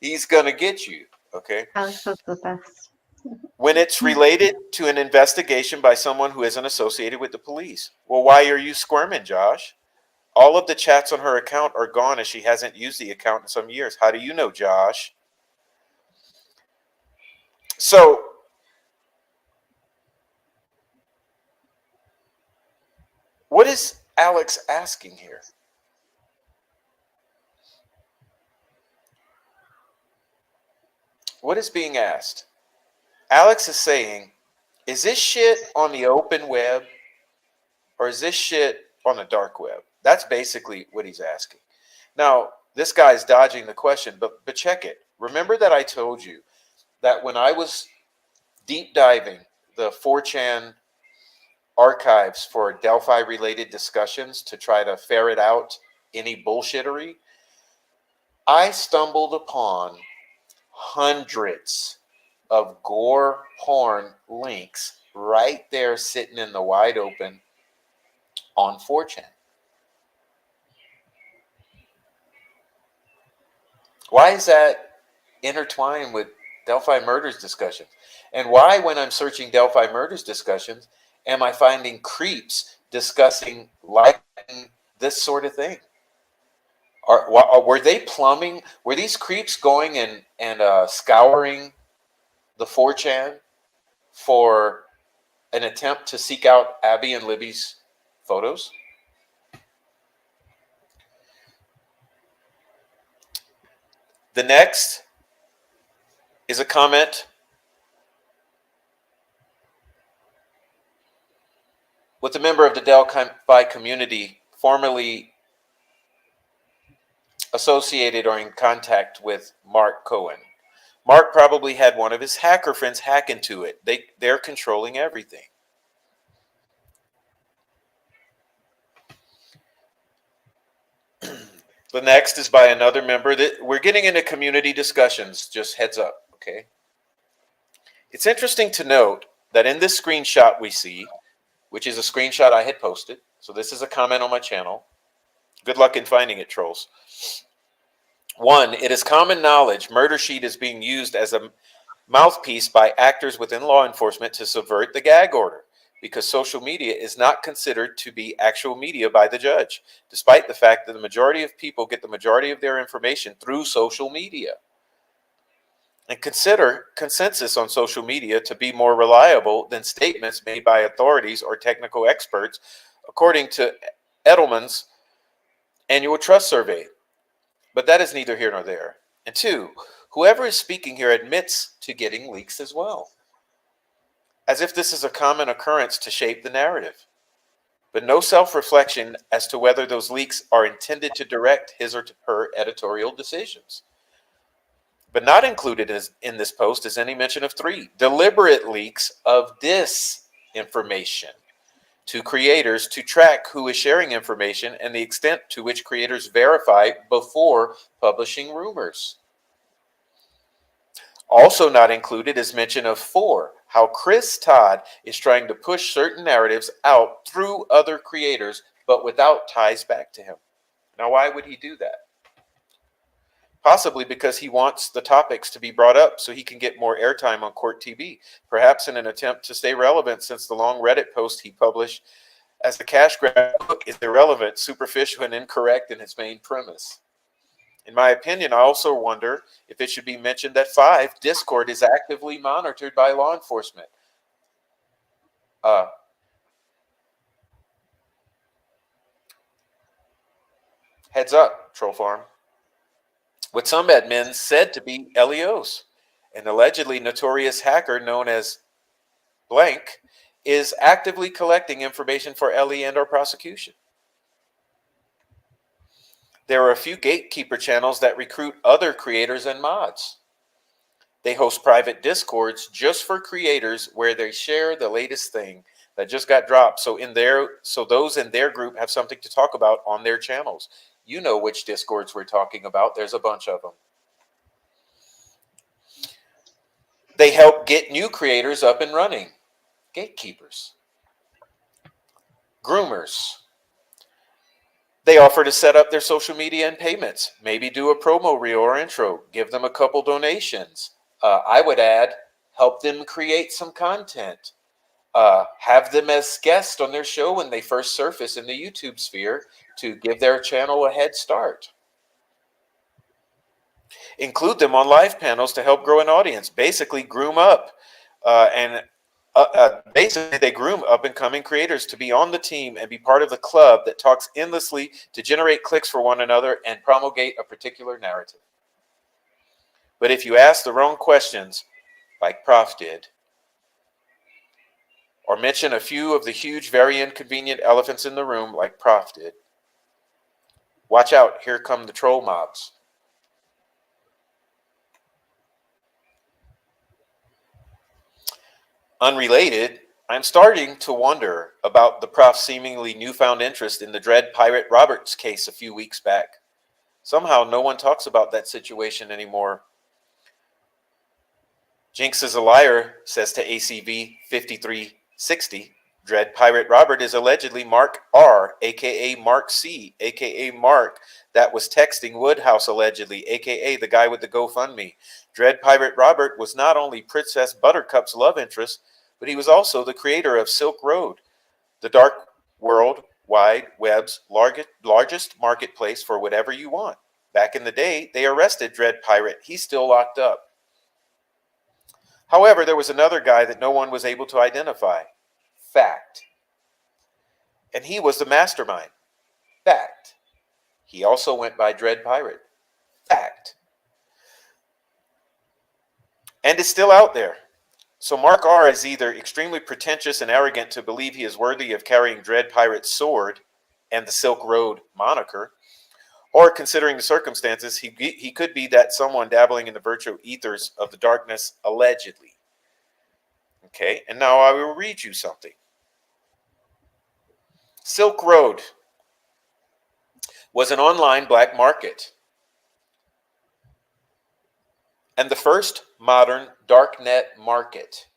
A: He's going to get you, okay?
B: Alex was the best.
A: When it's related to an investigation by someone who isn't associated with the police. Well, why are you squirming, Josh? All of the chats on her account are gone as she hasn't used the account in some years. How do you know, Josh? So, what is Alex asking here? What is being asked? Alex is saying, is this shit on the open web or is this shit on the dark web? That's basically what he's asking. Now, this guy's dodging the question, but check it. Remember that I told you that when I was deep diving the 4chan archives for Delphi related discussions to try to ferret out any bullshittery, I stumbled upon hundreds of gore porn links right there sitting in the wide open on 4chan. Why is that intertwined with Delphi murders discussions? And why, when I'm searching Delphi murders discussions, am I finding creeps discussing liking this sort of thing? Were they plumbing? Were these creeps going and scouring the 4chan for an attempt to seek out Abby and Libby's photos? The next is a comment with a member of the Delphi community formerly associated or in contact with Mark Cohen. Mark probably had one of his hacker friends hack into it. They're controlling everything. The next is by another member. That we're getting into community discussions, just heads up, okay? It's interesting to note that in this screenshot we see, which is a screenshot I had posted, so this is a comment on my channel. Good luck in finding it, trolls. One, it is common knowledge Murder Sheet is being used as a mouthpiece by actors within law enforcement to subvert the gag order, because social media is not considered to be actual media by the judge, despite the fact that the majority of people get the majority of their information through social media. And consider consensus on social media to be more reliable than statements made by authorities or technical experts, according to Edelman's annual trust survey. But that is neither here nor there. And two, whoever is speaking here admits to getting leaks as well, as if this is a common occurrence to shape the narrative, but no self-reflection as to whether those leaks are intended to direct his or her editorial decisions. But not included in this post is any mention of three deliberate leaks of disinformation to creators to track who is sharing information and the extent to which creators verify before publishing rumors. Also not included is mention of four, how Chris Todd is trying to push certain narratives out through other creators, but without ties back to him. Now, why would he do that? Possibly because he wants the topics to be brought up so he can get more airtime on Court TV, perhaps in an attempt to stay relevant since the long Reddit post he published as a cash grab book is irrelevant, superficial, and incorrect in its main premise. In my opinion, I also wonder if it should be mentioned that 5, Discord is actively monitored by law enforcement. Heads up, Troll Farm. With some admins said to be LEOs. An allegedly notorious hacker known as Blank is actively collecting information for LE and or prosecution. There are a few gatekeeper channels that recruit other creators and mods. They host private discords just for creators where they share the latest thing that just got dropped. So those in their group have something to talk about on their channels. You know which Discords we're talking about. There's a bunch of them. They help get new creators up and running. Gatekeepers. Groomers. They offer to set up their social media and payments. Maybe do a promo reel or intro. Give them a couple donations. I would add, help them create some content. Have them as guests on their show when they first surface in the YouTube sphere to give their channel a head start. Include them on live panels to help grow an audience. Basically, groom up. Basically, they groom up and coming creators to be on the team and be part of the club that talks endlessly to generate clicks for one another and promulgate a particular narrative. But if you ask the wrong questions, like Prof did, or mention a few of the huge, very inconvenient elephants in the room, like Prof did, watch out, here come the troll mobs. Unrelated, I'm starting to wonder about the Prof's seemingly newfound interest in the Dread Pirate Roberts case a few weeks back. Somehow no one talks about that situation anymore. Jinx is a liar, says to ACV 5360. Dread Pirate Robert is allegedly Mark R, aka Mark C, aka Mark that was texting Woodhouse allegedly, aka the guy with the GoFundMe. Dread Pirate Robert was not only Princess Buttercup's love interest, but he was also the creator of Silk Road, the dark world wide web's largest marketplace for whatever you want. Back in the day, they arrested Dread Pirate. He's still locked up. However, there was another guy that no one was able to identify. Fact. And he was the mastermind. Fact. He also went by Dread Pirate. Fact. And is still out there. So Mark R is either extremely pretentious and arrogant to believe he is worthy of carrying Dread Pirate's sword and the Silk Road moniker, or considering the circumstances, he could be that someone dabbling in the virtual ethers of the darkness, allegedly. Okay, and now I will read you something. Silk Road was an online black market and the first modern darknet market.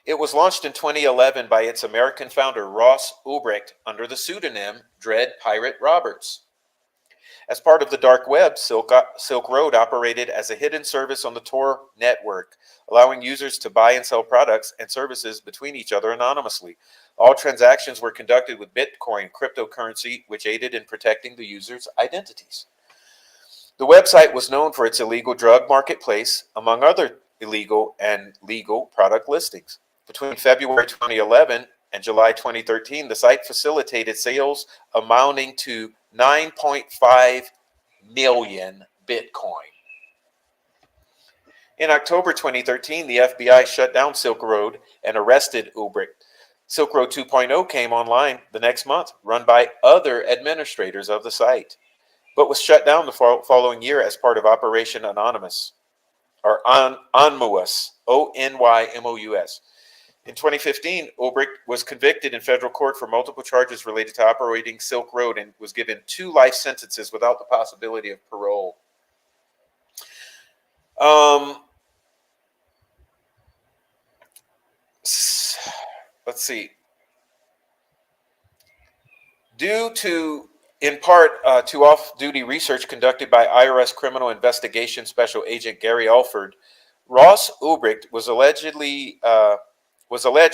A: It was launched in 2011 by its American founder Ross Ulbricht under the pseudonym Dread Pirate Roberts. As part of the dark web, Silk Road operated as a hidden service on the Tor network, allowing users to buy and sell products and services between each other anonymously. All transactions were conducted with Bitcoin, cryptocurrency, which aided in protecting the users' identities. The website was known for its illegal drug marketplace, among other illegal and legal product listings. Between February 2011 and July 2013, the site facilitated sales amounting to 9.5 million Bitcoin. In October 2013, the FBI shut down Silk Road and arrested Ulbricht. Silk Road 2.0 came online the next month, run by other administrators of the site, but was shut down the following year as part of Operation Anonymous, or Onmous, Onymous. In 2015, Ulbricht was convicted in federal court for multiple charges related to operating Silk Road and was given 2 life sentences without the possibility of parole. Let's see. Due to, in part, to off-duty research conducted by IRS Criminal Investigation Special Agent Gary Alford, Ross Ulbricht was alleged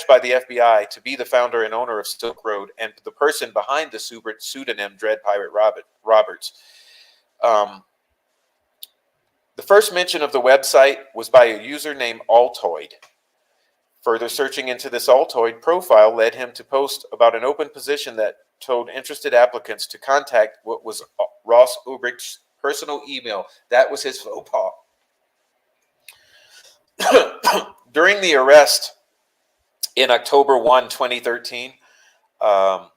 A: by the FBI to be the founder and owner of Silk Road and the person behind the pseudonym Dread Pirate Roberts. The first mention of the website was by a user named Altoid. Further searching into this Altoid profile led him to post about an open position that told interested applicants to contact what was Ross Ulbricht's personal email. That was his faux pas. During the arrest in October 1, 2013, the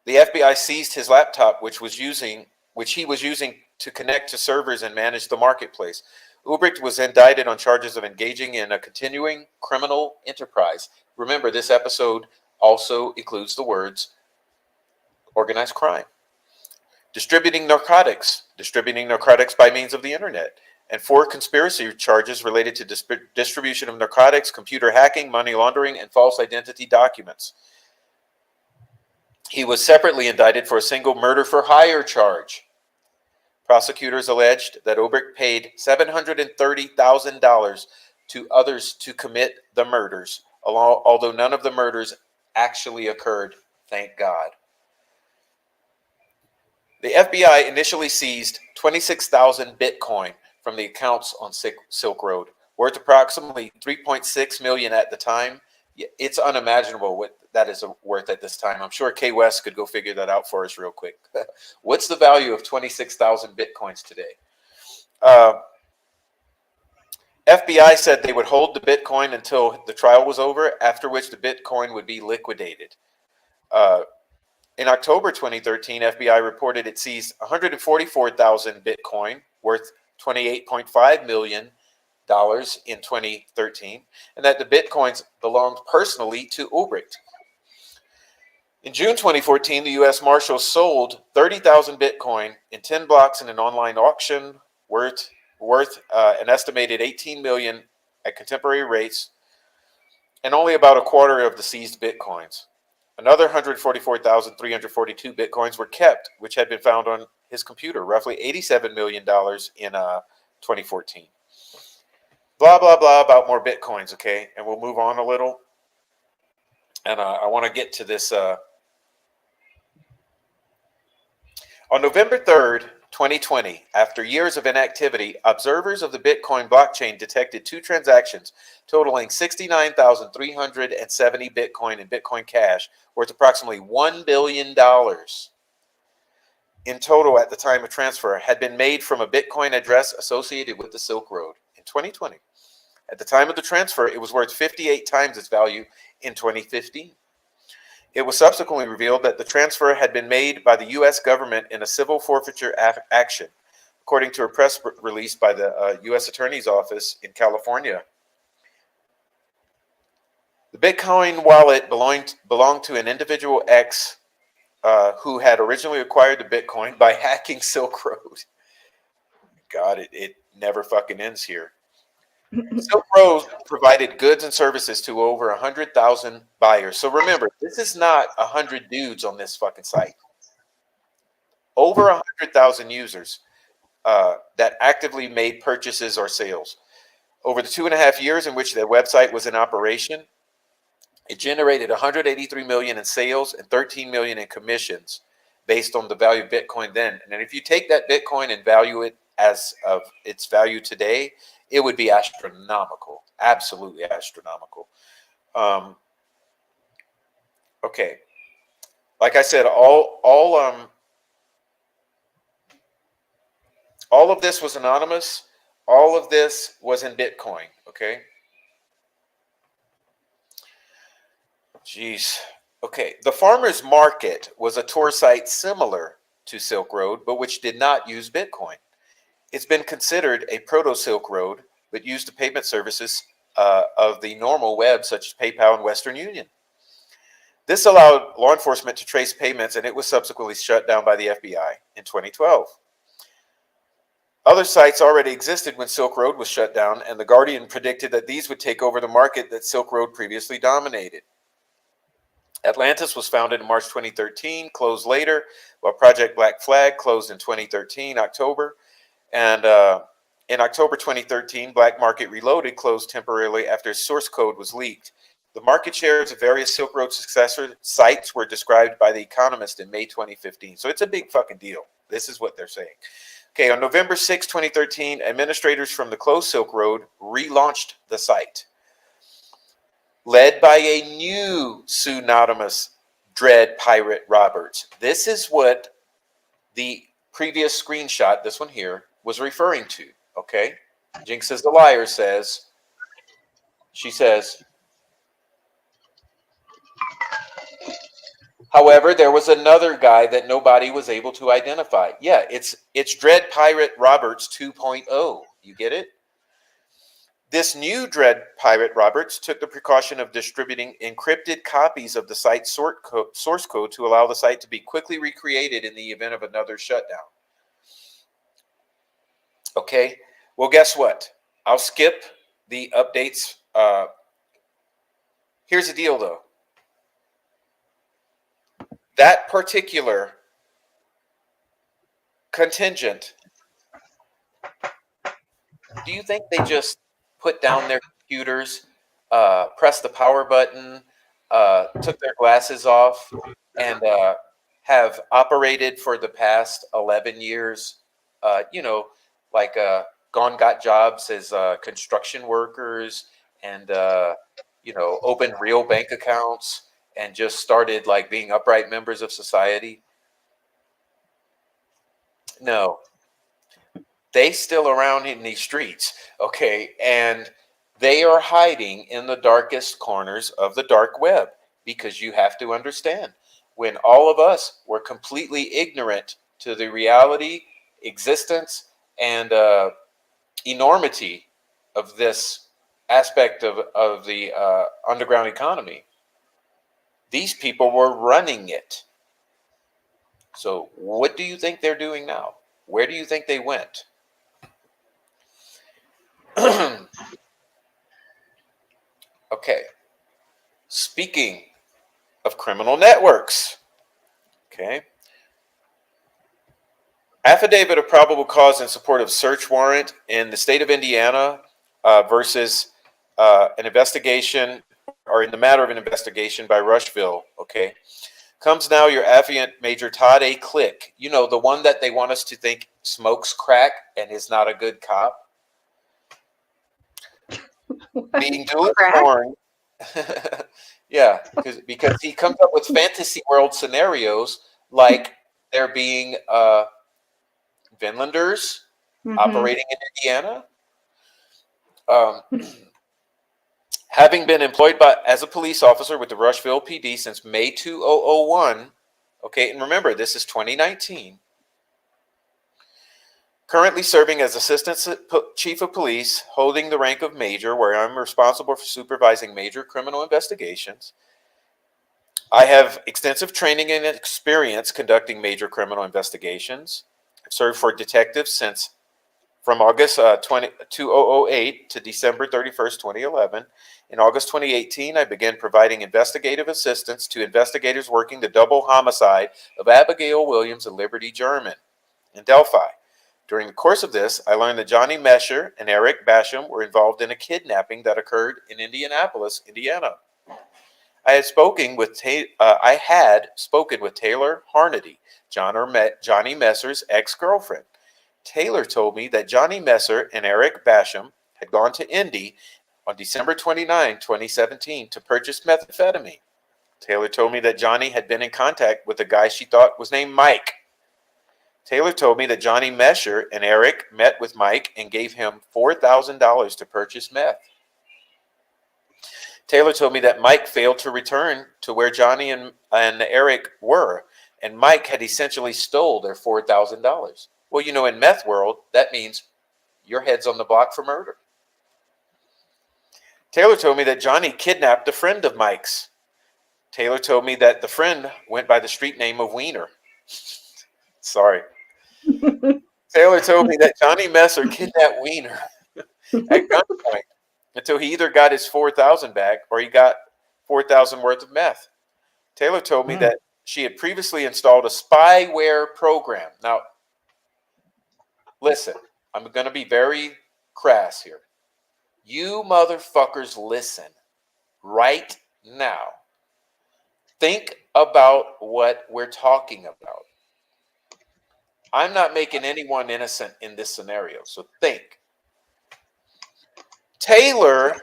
A: FBI seized his laptop, which he was using to connect to servers and manage the marketplace. Ulbricht was indicted on charges of engaging in a continuing criminal enterprise. Remember, this episode also includes the words organized crime. Distributing narcotics by means of the internet, and 4 conspiracy charges related to distribution of narcotics, computer hacking, money laundering, and false identity documents. He was separately indicted for a single murder for hire charge. Prosecutors alleged that Ulbricht paid $730,000 to others to commit the murders, although none of the murders actually occurred, thank God. The FBI initially seized 26,000 Bitcoin from the accounts on Silk Road, worth approximately $3.6 million at the time. It's unimaginable what that is worth at this time. I'm sure Kay West could go figure that out for us real quick. What's the value of 26,000 Bitcoins today? FBI said they would hold the Bitcoin until the trial was over, after which the Bitcoin would be liquidated. In October 2013, FBI reported it seized 144,000 Bitcoin, worth $28.5 million in 2013, and that the Bitcoins belonged personally to Ulbricht. In June 2014, the U.S. Marshals sold 30,000 Bitcoin in 10 blocks in an online auction worth an estimated $18 million at contemporary rates, and only about a quarter of the seized Bitcoins. Another 144,342 Bitcoins were kept, which had been found on his computer, roughly $87 million in 2014. Blah, blah, blah about more Bitcoins, okay? And we'll move on a little. And I want to get to this. On November 3rd, 2020, after years of inactivity, observers of the Bitcoin blockchain detected 2 transactions totaling 69,370 Bitcoin and Bitcoin Cash, worth approximately $1 billion. In total, at the time of transfer, had been made from a Bitcoin address associated with the Silk Road in 2020. At the time of the transfer, it was worth 58 times its value in 2015. It was subsequently revealed that the transfer had been made by the U.S. government in a civil forfeiture action, according to a press release by the U.S. Attorney's Office in California. The Bitcoin wallet belonged to an individual X who had originally acquired the Bitcoin by hacking Silk Road. God, it never fucking ends here. Silk Road provided goods and services to over 100,000 buyers. So remember, this is not 100 dudes on this fucking site. Over 100,000 users that actively made purchases or sales. Over the 2.5 years in which their website was in operation, it generated 183 million in sales and 13 million in commissions based on the value of Bitcoin then. And if you take that Bitcoin and value it as of its value today, it would be astronomical, absolutely astronomical. Okay, like I said, all of this was anonymous. All of this was in Bitcoin. Okay. Jeez. Okay. The Farmers Market was a tour site similar to Silk Road, but which did not use Bitcoin. It's been considered a proto-Silk Road, but used the payment services of the normal web, such as PayPal and Western Union. This allowed law enforcement to trace payments, and it was subsequently shut down by the FBI in 2012. Other sites already existed when Silk Road was shut down, and The Guardian predicted that these would take over the market that Silk Road previously dominated. Atlantis was founded in March 2013, closed later, while Project Black Flag closed in 2013, October. And in October 2013, Black Market Reloaded closed temporarily after its source code was leaked. The market shares of various Silk Road successor sites were described by The Economist in May 2015. So it's a big fucking deal. This is what they're saying. Okay, on November 6, 2013, administrators from the closed Silk Road relaunched the site, led by a new pseudonymous Dread Pirate Roberts. This is what the previous screenshot, this one here, was referring to, okay? Jinx is the liar says, she says, however, there was another guy that nobody was able to identify. Yeah, it's Dread Pirate Roberts 2.0. You get it? This new Dread pirate, Roberts, took the precaution of distributing encrypted copies of the site's source code to allow the site to be quickly recreated in the event of another shutdown. Okay, well, guess what? I'll skip the updates. Here's the deal, though. That particular contingent, do you think they just put down their computers, pressed the power button, took their glasses off, and have operated for the past 11 years, like gone got jobs as construction workers and, opened real bank accounts and just started like being upright members of society? No, they still around in these streets, okay, and they are hiding in the darkest corners of the dark web, because you have to understand, when all of us were completely ignorant to the reality, existence, and enormity of this aspect of the underground economy, these people were running it. So what do you think they're doing now? Where do you think they went? Okay. Speaking of criminal networks, okay. Affidavit of probable cause in support of search warrant in the state of Indiana versus an investigation, or in the matter of an investigation by Rushville, okay. Comes now your affiant Major Todd A. Click, the one that they want us to think smokes crack and is not a good cop. Being duly warned. Yeah, because he comes up with fantasy world scenarios like there being Vinlanders operating in Indiana. Having been employed as a police officer with the Rushville PD since May 2001, okay, and remember, this is 2019. Currently serving as Assistant Chief of Police, holding the rank of Major, where I'm responsible for supervising major criminal investigations. I have extensive training and experience conducting major criminal investigations. I've served for detectives from August 2008 to December 31st, 2011. In August 2018, I began providing investigative assistance to investigators working the double homicide of Abigail Williams and Liberty German in Delphi. During the course of this, I learned that Johnny Mesher and Eric Basham were involved in a kidnapping that occurred in Indianapolis, Indiana. I had spoken with Taylor Harnedy, Johnny Messer's ex-girlfriend. Taylor told me that Johnny Messer and Eric Basham had gone to Indy on December 29, 2017 to purchase methamphetamine. Taylor told me that Johnny had been in contact with a guy she thought was named Mike. Taylor told me that Johnny Mesher and Eric met with Mike and gave him $4,000 to purchase meth. Taylor told me that Mike failed to return to where Johnny and Eric were, and Mike had essentially stole their $4,000. Well, in meth world, that means your head's on the block for murder. Taylor told me that Johnny kidnapped a friend of Mike's. Taylor told me that the friend went by the street name of Wiener. Sorry. Taylor told me that Johnny Messer kidnapped Wiener at gunpoint until he either got his $4,000 back or he got $4,000 worth of meth. Taylor told me that she had previously installed a spyware program. Now, listen, I'm going to be very crass here. You motherfuckers listen right now. Think about what we're talking about. I'm not making anyone innocent in this scenario, so think. Taylor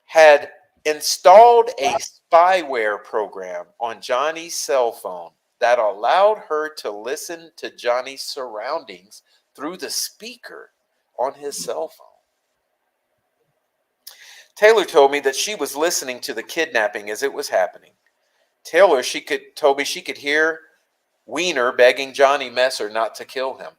A: had installed a spyware program on Johnny's cell phone that allowed her to listen to Johnny's surroundings through the speaker on his cell phone. Taylor told me that she was listening to the kidnapping as it was happening. Taylor told me she could hear Wiener begging Johnny Messer not to kill him.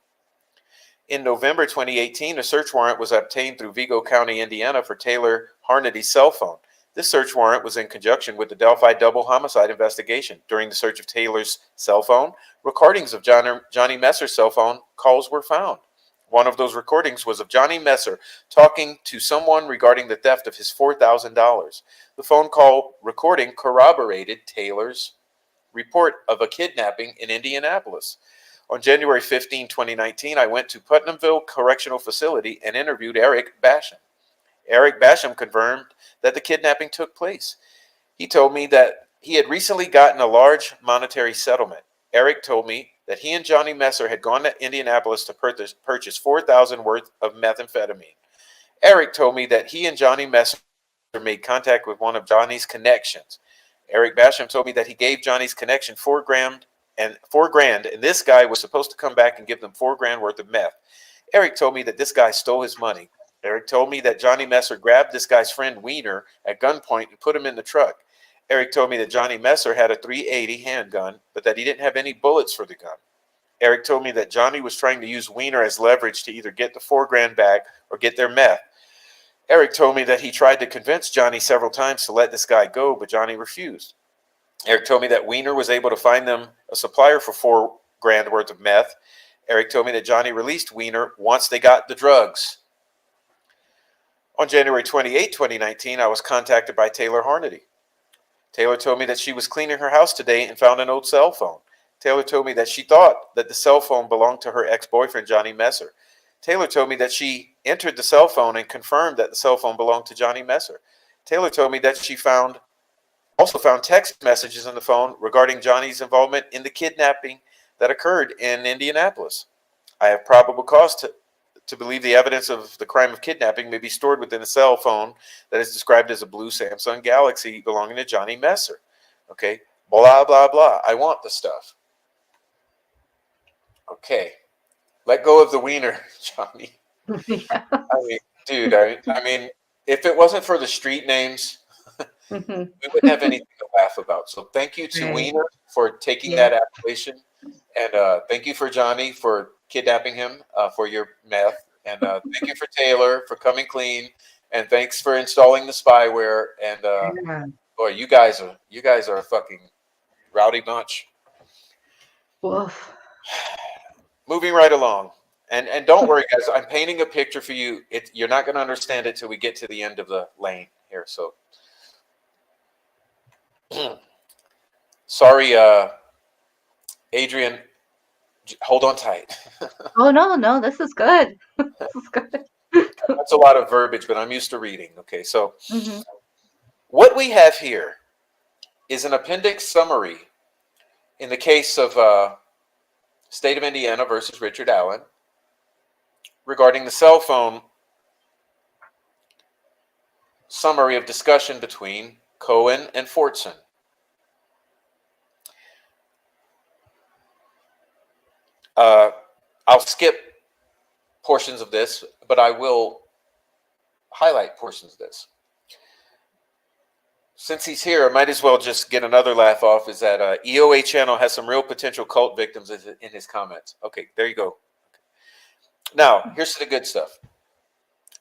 A: In November 2018, a search warrant was obtained through Vigo County, Indiana for Taylor Harnity's cell phone. This search warrant was in conjunction with the Delphi double homicide investigation. During the search of Taylor's cell phone, recordings of Johnny Messer's cell phone calls were found. One of those recordings was of Johnny Messer talking to someone regarding the theft of his $4,000. The phone call recording corroborated Taylor's report of a kidnapping in Indianapolis. On January 15, 2019, I went to Putnamville Correctional Facility and interviewed Eric Basham. Eric Basham confirmed that the kidnapping took place. He told me that he had recently gotten a large monetary settlement. Eric told me that he and Johnny Messer had gone to Indianapolis to purchase $4,000 worth of methamphetamine. Eric told me that he and Johnny Messer made contact with one of Johnny's connections. Eric Basham told me that he gave Johnny's connection $4,000, and this guy was supposed to come back and give them $4,000 worth of meth. Eric told me that this guy stole his money. Eric told me that Johnny Messer grabbed this guy's friend Wiener at gunpoint and put him in the truck. Eric told me that Johnny Messer had a .380 handgun, but that he didn't have any bullets for the gun. Eric told me that Johnny was trying to use Wiener as leverage to either get the $4,000 back or get their meth. Eric told me that he tried to convince Johnny several times to let this guy go, but Johnny refused. Eric told me that Wiener was able to find them a supplier for $4,000 worth of meth. Eric told me that Johnny released Wiener once they got the drugs. On January 28, 2019, I was contacted by Taylor Harnity. Taylor told me that she was cleaning her house today and found an old cell phone. Taylor told me that she thought that the cell phone belonged to her ex-boyfriend, Johnny Messer. Taylor told me that she entered the cell phone and confirmed that the cell phone belonged to Johnny Messer. Taylor told me that she also found text messages on the phone regarding Johnny's involvement in the kidnapping that occurred in Indianapolis. I have probable cause to believe the evidence of the crime of kidnapping may be stored within a cell phone that is described as a blue Samsung Galaxy belonging to Johnny Messer. Okay, blah, blah, blah. I want the stuff. Okay, let go of the wiener, Johnny.
B: Yeah.
A: I mean, dude, I mean, if it wasn't for the street names,
B: Mhm.
A: we wouldn't have anything to laugh about. So thank you to
B: Right.
A: Wiener for taking
B: Yeah.
A: that appellation. And thank you for Johnny for kidnapping him for your meth. And thank you for Taylor for coming clean. And thanks for installing the spyware. And
B: Yeah.
A: boy, you guys are a fucking rowdy bunch.
B: Woof.
A: Moving right along. And don't worry, guys. I'm painting a picture for you. You're not going to understand it till we get to the end of the lane here. So sorry, Adrian. Hold on tight.
B: Oh no, this is good. This is good.
A: That's a lot of verbiage, but I'm used to reading. Okay, so
B: Mhm.
A: what we have here is an appendix summary in the case of State of Indiana versus Richard Allen regarding the cell phone summary of discussion between Cohen and Fortson. I'll skip portions of this, but I will highlight portions of this. Since he's here, I might as well just get another laugh off. Is that EOA channel has some real potential cult victims in his comments. Okay, there you go. Now, here's the good stuff.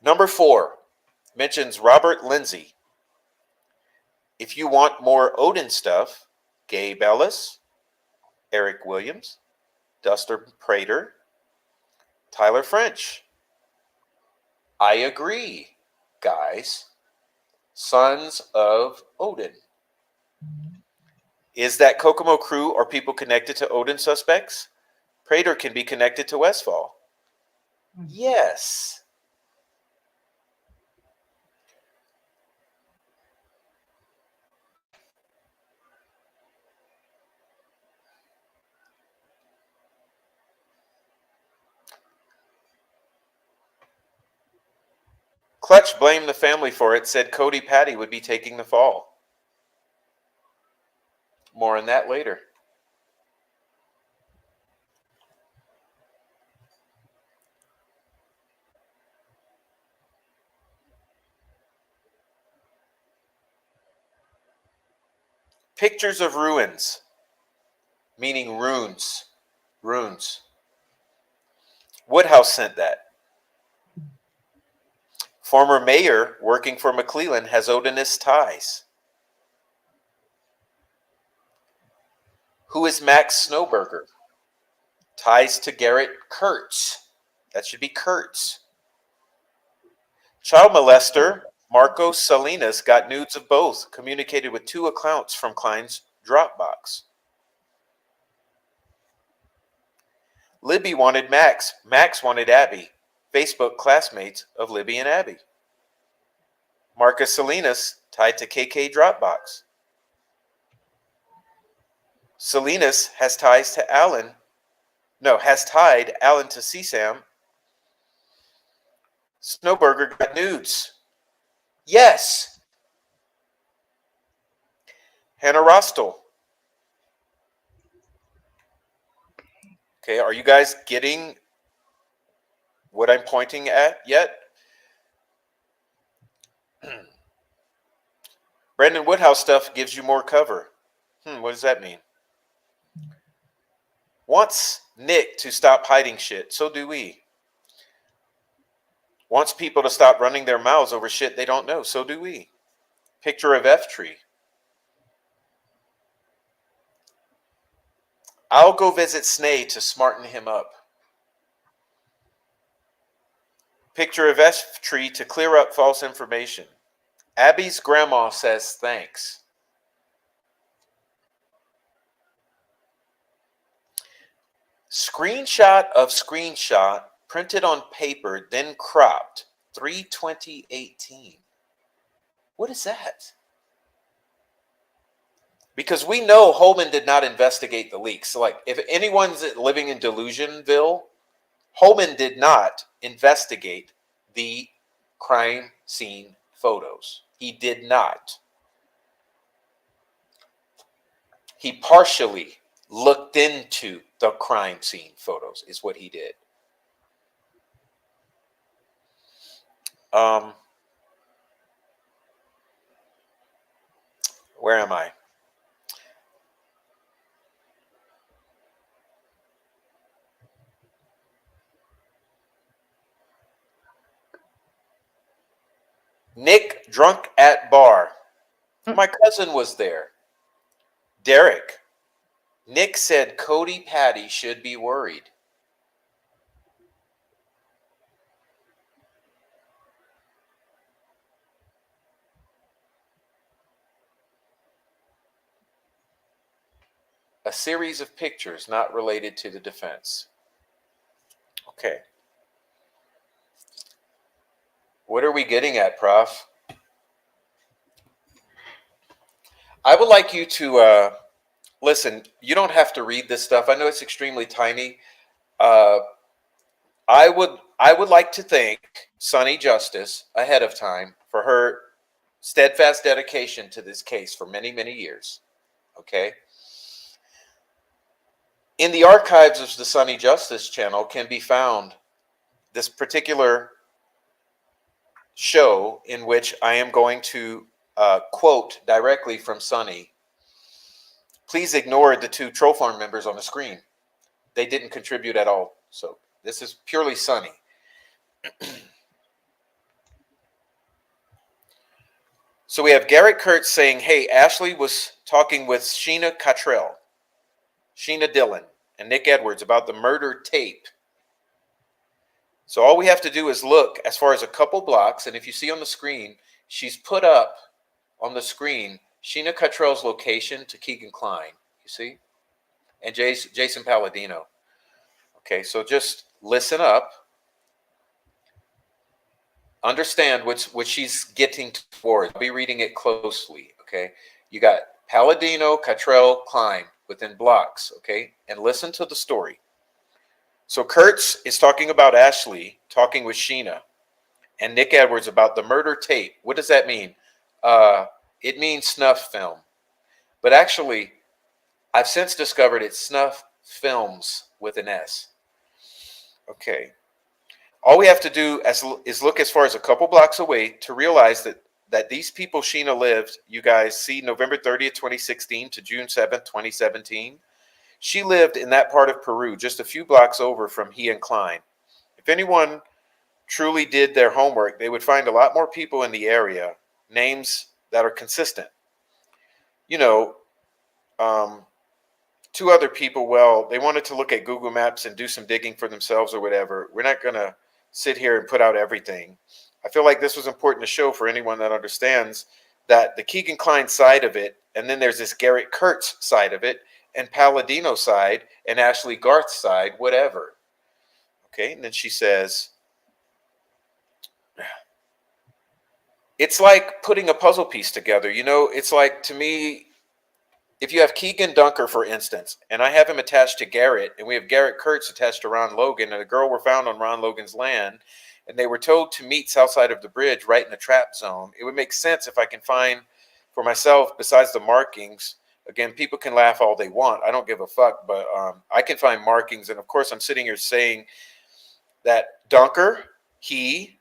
A: Number 4 mentions Robert Lindsay. If you want more Odin stuff, Gabe Ellis, Eric Williams, Duster Prater, Tyler French. I agree, guys. Sons of Odin. Is that Kokomo crew or people connected to Odin suspects? Prater can be connected to Westfall. Yes. Clutch blamed the family for it, said Cody Patty would be taking the fall. More on that later. Pictures of ruins, meaning runes. Runes. Woodhouse sent that. Former mayor working for McClellan has Odinist ties. Who is Max Snowberger? Ties to Garrett Kurtz. That should be Kurtz. Child molester Marcos Salinas got nudes of both, communicated with 2 accounts from Klein's Dropbox. Libby wanted Max. Max wanted Abby. Facebook classmates of Libby and Abby. Marcus Salinas tied to KK Dropbox. Salinas has ties to Alan. No, has tied Alan to CSAM. Snowberger got nudes. Yes. Hannah Rostel. Okay, are you guys getting what I'm pointing at yet? Brandon Woodhouse stuff gives you more cover. What does that mean? Wants Nick to stop hiding shit. So do we. Wants people to stop running their mouths over shit they don't know. So do we. Picture of F tree. I'll go visit Snay to smarten him up. Picture of F tree to clear up false information. Abby's grandma says thanks. Screenshot of screenshot printed on paper, then cropped. 3/20/18. What is that? Because we know Holman did not investigate the leaks. So, like, if anyone's living in Delusionville, Holman did not investigate the crime scene photos. He did not. He partially looked into the crime scene photos, is what he did. Where am I? Nick drunk at bar. My cousin was there. Derek. Nick said Cody Patty should be worried. A series of pictures not related to the defense. Okay. What are we getting at, Prof? I would like you to listen. You don't have to read this stuff. I know it's extremely tiny. I would like to thank Sonny Justice ahead of time for her steadfast dedication to this case for many, many years. Okay. In the archives of the Sonny Justice channel can be found this particular show in which I am going to quote directly from Sonny. Please ignore the 2 Troll Farm members on the screen. They didn't contribute at all. So this is purely Sonny. So we have Garrett Kurtz saying, hey, Ashley was talking with Sheena Cottrell, Sheena Dillon, and Nick Edwards about the murder tape. So all we have to do is look as far as a couple blocks, and if you see on the screen, she's put up on the screen Sheena Cottrell's location to Keegan Kline, you see? And Jason Palladino. Okay, so just listen up. Understand what she's getting towards. I'll be reading it closely, okay? You got Palladino, Cottrell, Kline within blocks, okay? And listen to the story. So Kurtz is talking about Ashley, talking with Sheena, and Nick Edwards about the murder tape. What does that mean? It means snuff film. But actually, I've since discovered it's snuff films with an S. Okay. All we have to do is look as far as a couple blocks away to realize that these people Sheena lived, you guys see November 30th, 2016 to June 7th, 2017. She lived in that part of Peru, just a few blocks over from he and Kline. If anyone truly did their homework, they would find a lot more people in the area, names that are consistent. You know, um, two other people, well, they wanted to look at Google Maps and do some digging for themselves or whatever. We're not going to sit here and put out everything. I feel like this was important to show for anyone that understands that the Keegan Klein side of it, and then there's this Garrett Kurtz side of it, and Palladino side, and Ashley Garth side, whatever. Okay, and then she says, it's like putting a puzzle piece together. It's like, to me, if you have Keegan Dunker, for instance, and I have him attached to Garrett, and we have Garrett Kurtz attached to Ron Logan, and the girl were found on Ron Logan's land, and they were told to meet south side of the bridge right in the trap zone, it would make sense if I can find for myself, besides the markings, again, people can laugh all they want. I don't give a fuck, but I can find markings. And of course, I'm sitting here saying that Dunker, he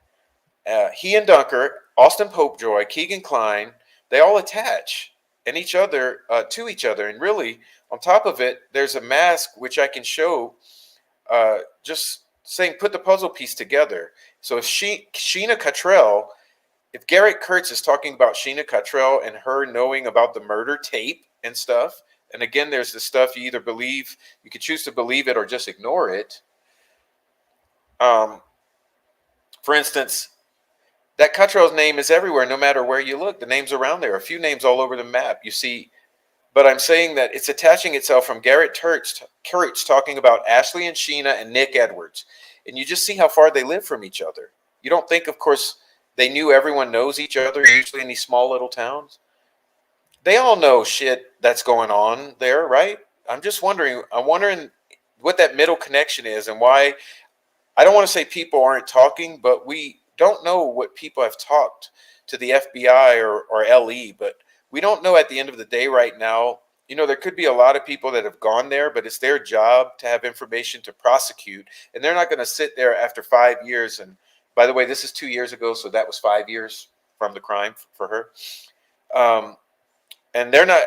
A: and Dunker, Austin Popejoy, Keegan Klein, they all attach and each other to each other. And really, on top of it, there's a mask which I can show, just saying put the puzzle piece together. So if Sheena Cottrell, if Garrett Kurtz is talking about Sheena Cottrell and her knowing about the murder tape and stuff, and again, there's the stuff you either believe, you could choose to believe it or just ignore it. For instance, that Cottrell's name is everywhere, no matter where you look. The name's around there, a few names all over the map. You see, but I'm saying that it's attaching itself from Garrett Kurtz talking about Ashley and Sheena and Nick Edwards. And you just see how far they live from each other. You don't think, of course, they knew everyone knows each other, usually in these small little towns. They all know shit that's going on there, right? I'm wondering what that middle connection is and why. I don't want to say people aren't talking, but we don't know what people have talked to the FBI or LE, but we don't know at the end of the day right now. There could be a lot of people that have gone there, but it's their job to have information to prosecute. And they're not going to sit there after 5 years. And by the way, this is 2 years ago, so that was 5 years from the crime for her. And they're not,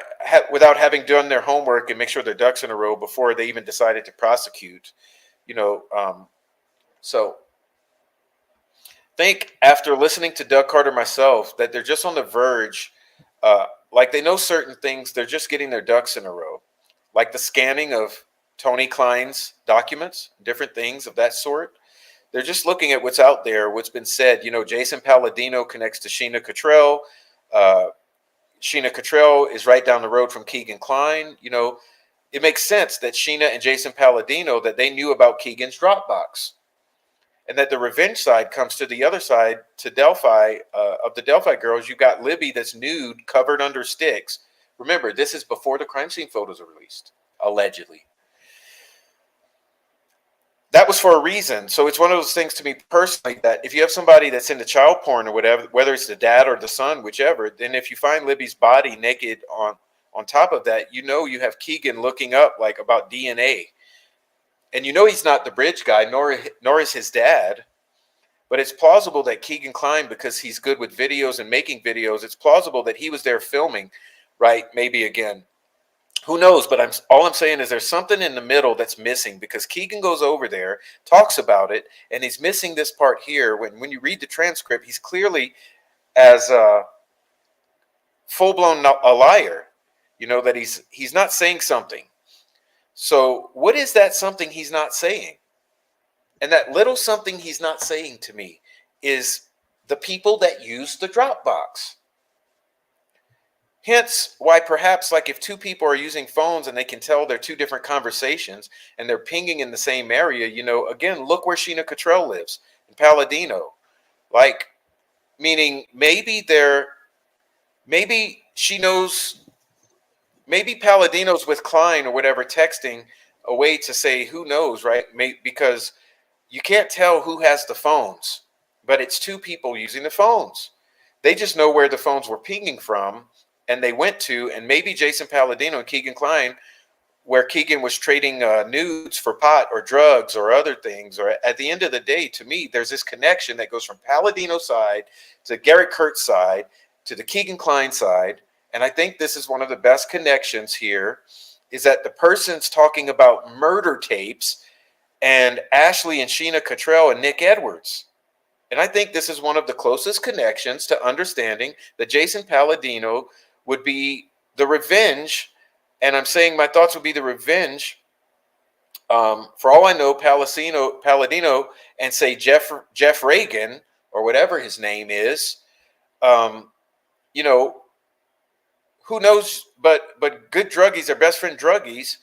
A: without having done their homework and make sure their ducks in a row before they even decided to prosecute. So think after listening to Doug Carter myself that they're just on the verge, like they know certain things, they're just getting their ducks in a row, like the scanning of Tony Klein's documents, different things of that sort. They're just looking at what's out there, what's been said. Jason Palladino connects to Sheena Cottrell. Sheena Cottrell is right down the road from Keegan Klein. It makes sense that Sheena and Jason Palladino, that they knew about Keegan's Dropbox. And that the revenge side comes to the other side, to Delphi, of the Delphi girls. You got Libby that's nude, covered under sticks. Remember, this is before the crime scene photos are released, allegedly. That was for a reason. So it's one of those things to me personally that if you have somebody that's into child porn or whatever, whether it's the dad or the son, whichever, then if you find Libby's body naked on top of that, you have Keegan looking up like about DNA. And he's not the bridge guy, nor is his dad. But it's plausible that Keegan Klein, because he's good with videos and making videos, it's plausible that he was there filming, right? Maybe again. Who knows? But all I'm saying is there's something in the middle that's missing, because Keegan goes over there, talks about it, and he's missing this part here. When you read the transcript, he's clearly as full-blown a liar, that he's not saying something. So what is that something he's not saying? And that little something he's not saying to me is the people that use the Dropbox. Hence why perhaps like if two people are using phones and they can tell they're two different conversations and they're pinging in the same area, again, look where Sheena Cottrell lives, in Palladino. Like, meaning maybe she knows. Maybe Palladino's with Klein or whatever, texting a way to say, who knows, right? Because you can't tell who has the phones, but it's two people using the phones. They just know where the phones were pinging from, and they went to, and maybe Jason Palladino and Keegan Klein, where Keegan was trading nudes for pot or drugs or other things. Or at the end of the day, to me, there's this connection that goes from Palladino's side to Garrett Kurtz's side to the Keegan Klein side. And I think this is one of the best connections here, is that the person's talking about murder tapes and Ashley and Sheena Cottrell and Nick Edwards. And I think this is one of the closest connections to understanding that Jason Palladino would be the revenge. And I'm saying my thoughts would be the revenge. For all I know, Palladino and say Jeff Reagan or whatever his name is, you know, who knows? But good druggies are best friend druggies.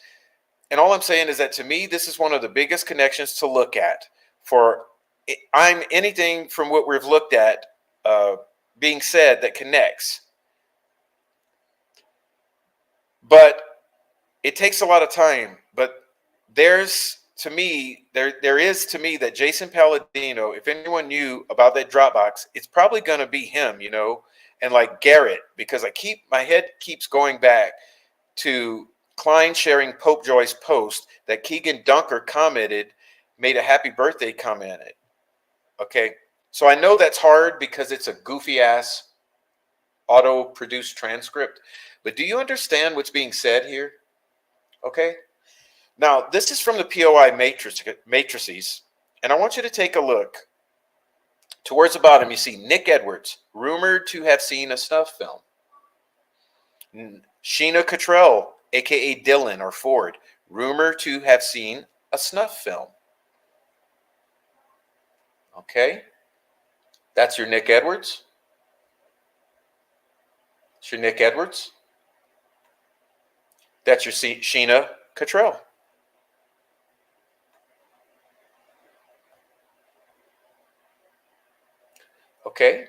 A: And all I'm saying is that to me, this is one of the biggest connections to look at. For I'm anything from what we've looked at being said that connects. But it takes a lot of time. But there's to me, there is to me that Jason Palladino, if anyone knew about that Dropbox, it's probably going to be him, you know, and like Garrett, because my head keeps going back to Klein sharing Pope Joy's post that Keegan Dunker commented, made a happy birthday comment. Okay, so I know that's hard because it's a goofy ass auto-produced transcript, but do you understand what's being said here? Okay. Now, this is from the POI matrices, and I want you to take a look. Towards the bottom, you see Nick Edwards, rumored to have seen a snuff film. Sheena Cottrell, a.k.a. Dylan or Ford, rumored to have seen a snuff film. Okay? That's your Nick Edwards. That's your Nick Edwards. That's your Sheena Cottrell. Okay?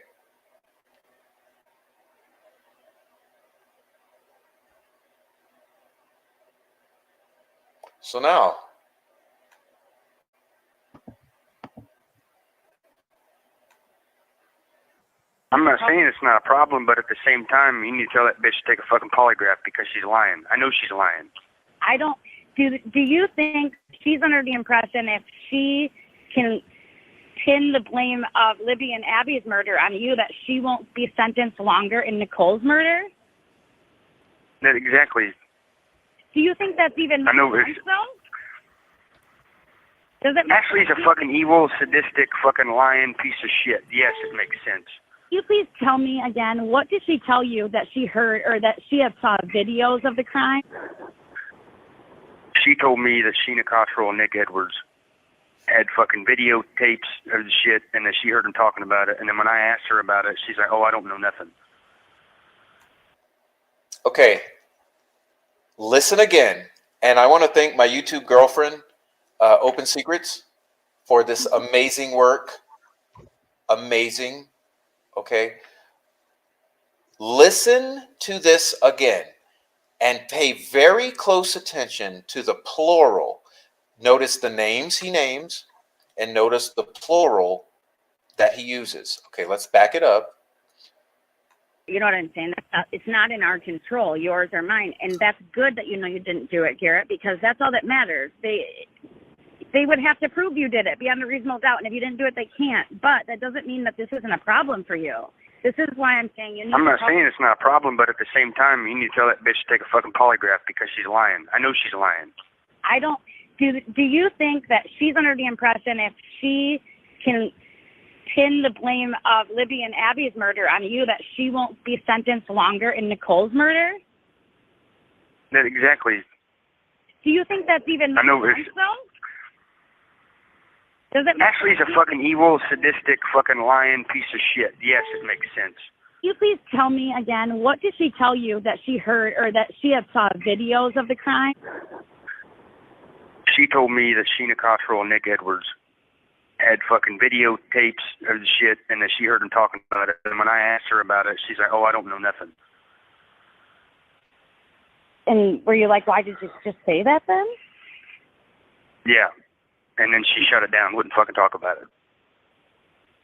A: So now,
C: I'm not saying it's not a problem, but at the same time, you need to tell that bitch to take a fucking polygraph because she's lying. I know she's lying.
D: I don't. Do you think she's under the impression if she can pin the blame of Libby and Abby's murder on you that she won't be sentenced longer in Nicole's murder?
C: That exactly.
D: Do you think that's even
C: I know
D: sense, though? Does it make
C: Ashley's a fucking evil, sadistic, fucking lying piece of shit. Yes, it makes sense.
D: Can you please tell me again, what did she tell you that she heard or that she had saw videos of the crime?
C: She told me that Sheena Cottrell and Nick Edwards had fucking videotapes of the shit and that she heard them talking about it. And then when I asked her about it, she's like, oh, I don't know nothing.
A: okay, listen again. And I want to thank my YouTube girlfriend, Open Secrets, for this amazing work. Amazing. Okay. Listen to this again and pay very close attention to the plural. Notice the names he names and notice the plural that he uses. Okay, let's back it up.
D: You know what I'm saying? It's not in our control, yours or mine. And that's good that you know you didn't do it, Garrett, because that's all that matters. They would have to prove you did it beyond a reasonable doubt. And if you didn't do it, they can't. But that doesn't mean that this isn't a problem for you. This is why I'm saying you need
C: I'm not
D: to
C: saying it's not a problem, but at the same time, you need to tell that bitch to take a fucking polygraph because she's lying. I know she's lying.
D: I don't. Do you think that she's under the impression if she can pin the blame of Libby and Abby's murder on you that she won't be sentenced longer in Nicole's murder?
C: That exactly.
D: Do you think that's even
C: I know
D: sense, though? Does it make
C: Ashley's a fucking evil, sadistic, fucking lying piece of shit. Yes, it makes sense.
D: Can you please tell me again, what did she tell you that she heard or that she had saw videos of the crime?
C: She told me that Sheena Cottrell and Nick Edwards had fucking videotapes of the shit and that she heard them talking about it. And when I asked her about it, she's like, oh, I don't know nothing.
D: And were you like, why did you just say that then?
C: Yeah. And then she shut it down, wouldn't fucking talk about it.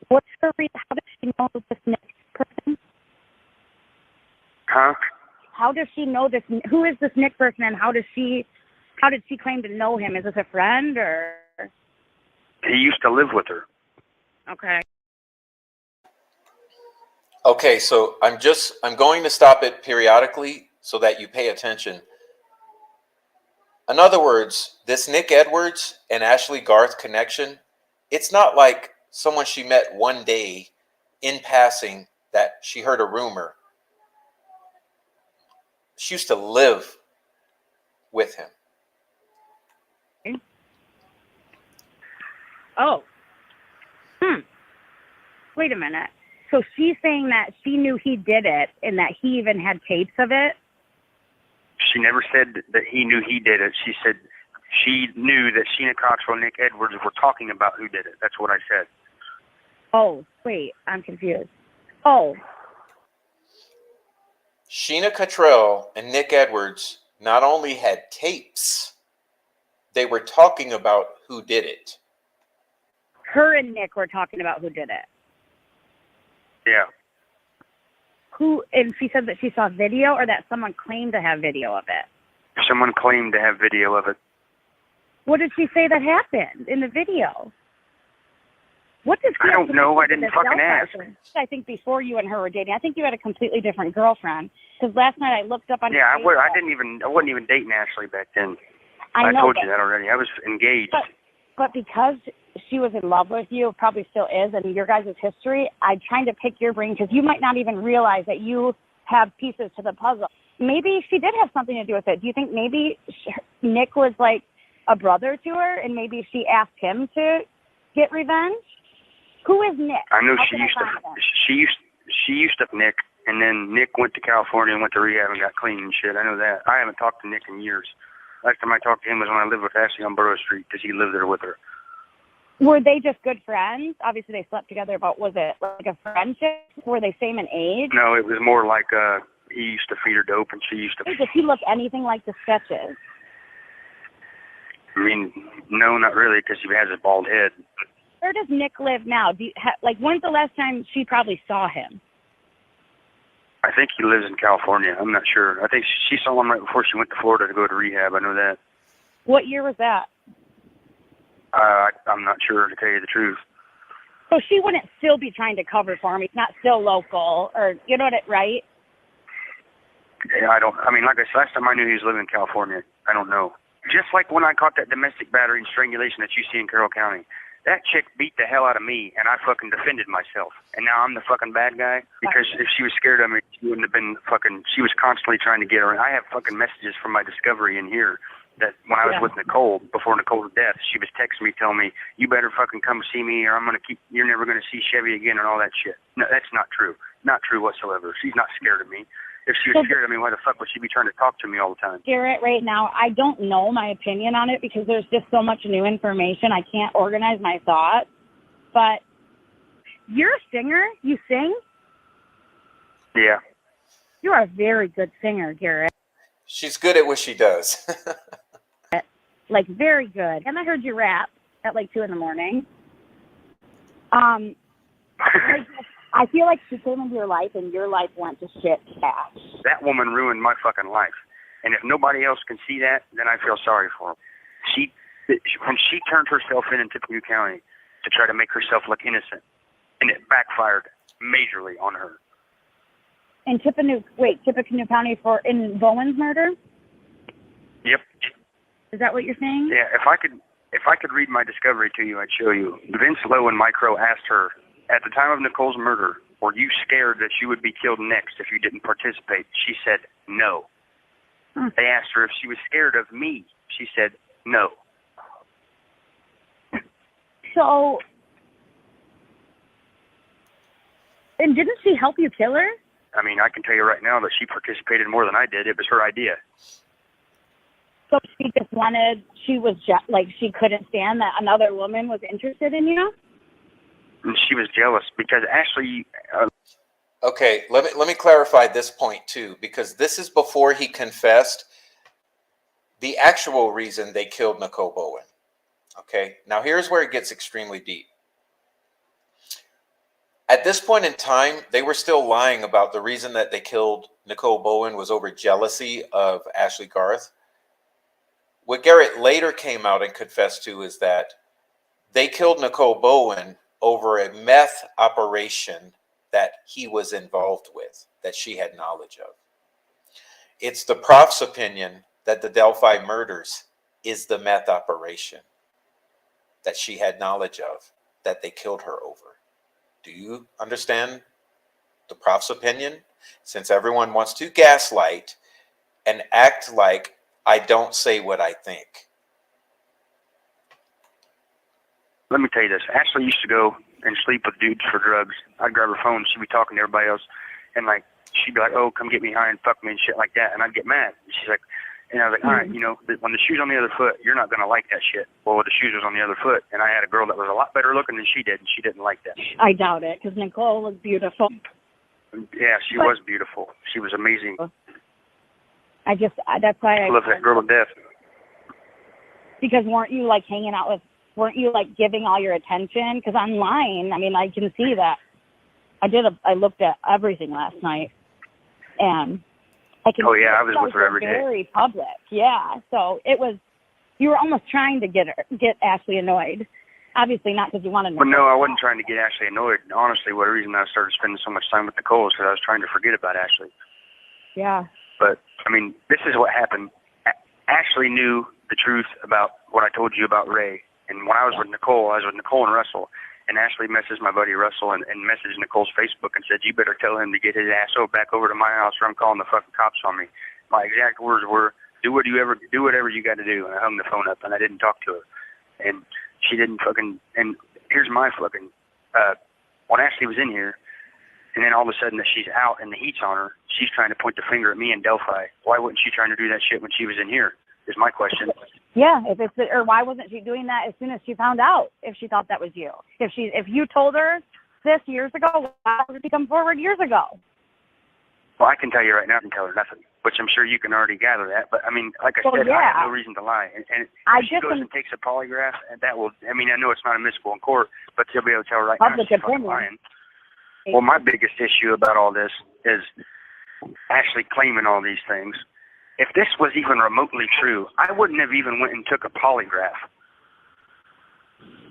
D: What's her reason? How does she know this Nick person?
C: Huh?
D: How does she know this? Who is this Nick person, and how did she claim to know him? Is this a friend or?
C: He used to live with her.
D: Okay.
A: Okay, so I'm going to stop it periodically so that you pay attention. In other words, this Nick Edwards and Ashley Garth connection, it's not like someone she met one day in passing that she heard a rumor. She used to live with him.
D: Oh. Wait a minute. So she's saying that she knew he did it and that he even had tapes of it?
C: She never said that he knew he did it. She said she knew that Sheena Cottrell and Nick Edwards were talking about who did it. That's what I said.
D: Oh, wait. I'm confused. Oh.
A: Sheena Cottrell and Nick Edwards not only had tapes, they were talking about who did it.
D: Her and Nick were talking about who did it.
C: Yeah.
D: Who? And she said that she saw video, or that someone claimed to have video of it.
C: Someone claimed to have video of it.
D: What did she say that happened in the video? What did
C: I don't know. I didn't fucking ask.
D: I think before you and her were dating, I think you had a completely different girlfriend. Because last night I looked up on.
C: Yeah, I wasn't even dating Ashley back then.
D: I know,
C: told you that already. I was engaged.
D: But because she was in love with you, probably still is, and your guys' history, I'm trying to pick your brain because you might not even realize that you have pieces to the puzzle. Maybe she did have something to do with it. Do you think maybe Nick was like a brother to her, and maybe she asked him to get revenge? Who is Nick?
C: I know she used to Nick, and then Nick went to California and went to rehab and got clean and shit. I know that. I haven't talked to Nick in years. Last time I talked to him was when I lived with Ashley on Burrow Street because he lived there with her.
D: Were they just good friends? Obviously they slept together, but was it like a friendship? Were they same in age?
C: No, it was more like he used to feed her dope and she used to.
D: Does he look anything like the sketches?
C: I mean, no, not really, because he has a bald head.
D: Where does Nick live now? When's the last time she probably saw him?
C: I think he lives in California. I'm not sure. I think she saw him right before she went to Florida to go to rehab. I know that.
D: What year was that?
C: I'm not sure, to tell you the truth.
D: So she wouldn't still be trying to cover for him. He's not still local, or you know what, right?
C: Yeah, I mean, like I said, last time I knew he was living in California. I don't know. Just like when I caught that domestic battery and strangulation that you see in Carroll County. That chick beat the hell out of me, and I fucking defended myself. And now I'm the fucking bad guy? Because if she was scared of me, she wouldn't have been fucking... She was constantly trying to get her. And I have fucking messages from my discovery in here that when I was with Nicole, before Nicole's death, she was texting me, telling me, you better fucking come see me, or I'm going to keep... You're never going to see Chevy again, and all that shit. No, that's not true. Not true whatsoever. She's not scared of me. If she was scared of me, why the fuck would she be trying to talk to me all the time?
D: Garrett, right now, I don't know my opinion on it because there's just so much new information. I can't organize my thoughts. But you're a singer? You sing?
C: Yeah.
D: You're a very good singer, Garrett.
A: She's good at what she does.
D: Like, very good. And I heard you rap at like 2 a.m. I feel like she came into your life and your life went to shit fast.
C: That woman ruined my fucking life. And if nobody else can see that, then I feel sorry for her. When she turned herself in Tippecanoe County to try to make herself look innocent, and it backfired majorly on her.
D: In Tippecanoe County in Bowen's murder?
C: Yep.
D: Is that what you're saying?
C: Yeah, if I could read my discovery to you, I'd show you. Vince Lowe and Micro asked her, at the time of Nicole's murder, were you scared that you would be killed next if you didn't participate? She said no. They asked her if she was scared of me. She said no.
D: So, and didn't she help you kill her?
C: I mean, I can tell you right now that she participated more than I did. It was her idea.
D: So she couldn't stand that another woman was interested in you?
C: And she was jealous because Ashley...
A: Okay, let me clarify this point too, because this is before he confessed the actual reason they killed Nicole Bowen. Okay, now here's where it gets extremely deep. At this point in time, they were still lying about the reason that they killed Nicole Bowen was over jealousy of Ashley Garth. What Garrett later came out and confessed to is that they killed Nicole Bowen over a meth operation that he was involved with, that she had knowledge of. It's the prof's opinion that the Delphi murders is the meth operation that she had knowledge of that they killed her over. Do you understand the prof's opinion? Since everyone wants to gaslight and act like I don't say what I think.
C: Let me tell you this. Ashley used to go and sleep with dudes for drugs. I'd grab her phone. She'd be talking to everybody else. And, like, she'd be like, oh, come get me high and fuck me and shit like that. And I'd get mad. And she's like, and I was like, all right, you know, when the shoe's on the other foot, you're not going to like that shit. Well, the shoes was on the other foot. And I had a girl that was a lot better looking than she did, and she didn't like that.
D: I doubt it, because Nicole was beautiful.
C: Yeah, she was beautiful. She was amazing.
D: That's why
C: I love that girl to death.
D: Because weren't you, like, hanging out with, weren't you, like, giving all your attention? Because online, I mean, I can see that. I looked at everything last night, and I can.
C: Oh yeah, I was with her every day.
D: Very public, yeah. So it was. You were almost trying to get Ashley annoyed. Obviously, not because you wanted to.
C: Well, no, I wasn't trying to get Ashley annoyed. Honestly, what the reason I started spending so much time with Nicole is because I was trying to forget about Ashley.
D: Yeah.
C: But I mean, this is what happened. Ashley knew the truth about what I told you about Ray, and when I was with Nicole and Russell. And Ashley messaged my buddy Russell and messaged Nicole's Facebook and said, you better tell him to get his ass back over to my house or I'm calling the fucking cops on me. My exact words were, do whatever you got to do. And I hung the phone up and I didn't talk to her. And she didn't fucking, and here's my fucking, when Ashley was in here, and then all of a sudden that she's out and the heat's on her, she's trying to point the finger at me and Delphi. Why wasn't she trying to do that shit when she was in here, is my question.
D: Yeah, or why wasn't she doing that as soon as she found out? If she thought that was you, if you told her this years ago, why did she come forward years ago?
C: Well, I can tell you right now, I can tell her nothing, which I'm sure you can already gather that. But I mean, like I said,
D: yeah.
C: I have no reason to lie. And if she goes and takes a polygraph, and that will, I mean, I know it's not admissible in court, but she'll be able to tell her right now she's fucking lying. Well, my biggest issue about all this is Ashley claiming all these things. If this was even remotely true, I wouldn't have even went and took a polygraph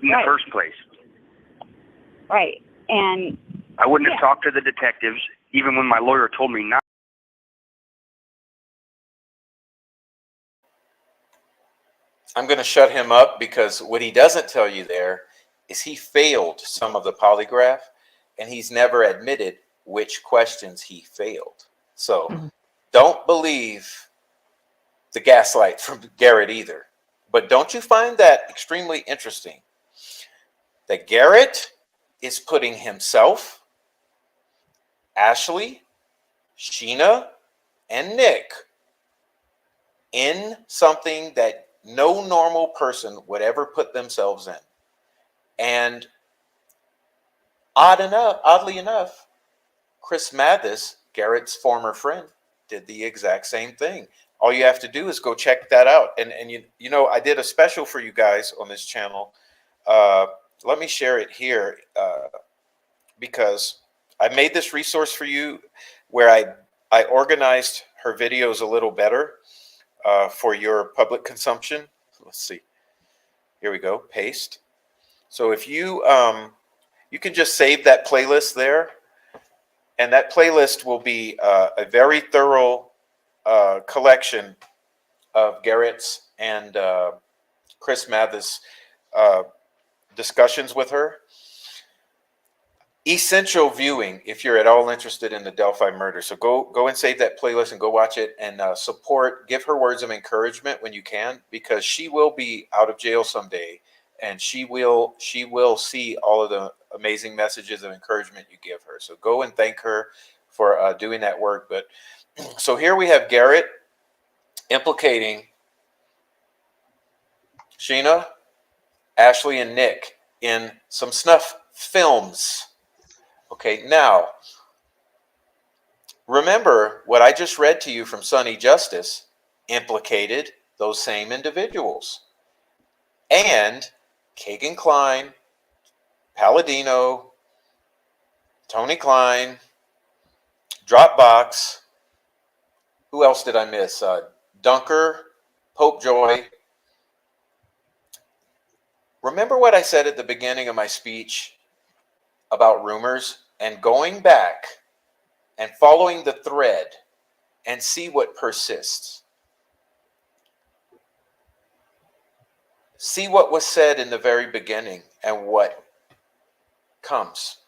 C: in the first place.
D: Right. And
C: I wouldn't have talked to the detectives, even when my lawyer told me not.
A: I'm going to shut him up because what he doesn't tell you there is he failed some of the polygraph and he's never admitted which questions he failed. So don't believe the gaslight from Garrett either. But don't you find that extremely interesting? That Garrett is putting himself, Ashley, Sheena, and Nick in something that no normal person would ever put themselves in. And oddly enough, Chris Mathis, Garrett's former friend, did the exact same thing. All you have to do is go check that out. And you know, I did a special for you guys on this channel. Let me share it here because I made this resource for you where I organized her videos a little better for your public consumption. Let's see. Here we go. Paste. So if you you can just save that playlist there, and that playlist will be a very thorough collection of Garrett's and Chris Mathis discussions with her. Essential viewing if you're at all interested in the Delphi murder. So go and save that playlist and go watch it and give her words of encouragement when you can, because she will be out of jail someday and she will see all of the amazing messages of encouragement you give her. So go and thank her for doing that work. But so here we have Garrett implicating Sheena, Ashley, and Nick in some snuff films. Okay, now, remember what I just read to you from Sonny Justice implicated those same individuals. And Kagan Klein, Palladino, Tony Klein, Dropbox, who else did I miss? Dunker, Pope Joy. Remember what I said at the beginning of my speech about rumors, and going back and following the thread and see what persists. see what was said in the very beginning and what comes.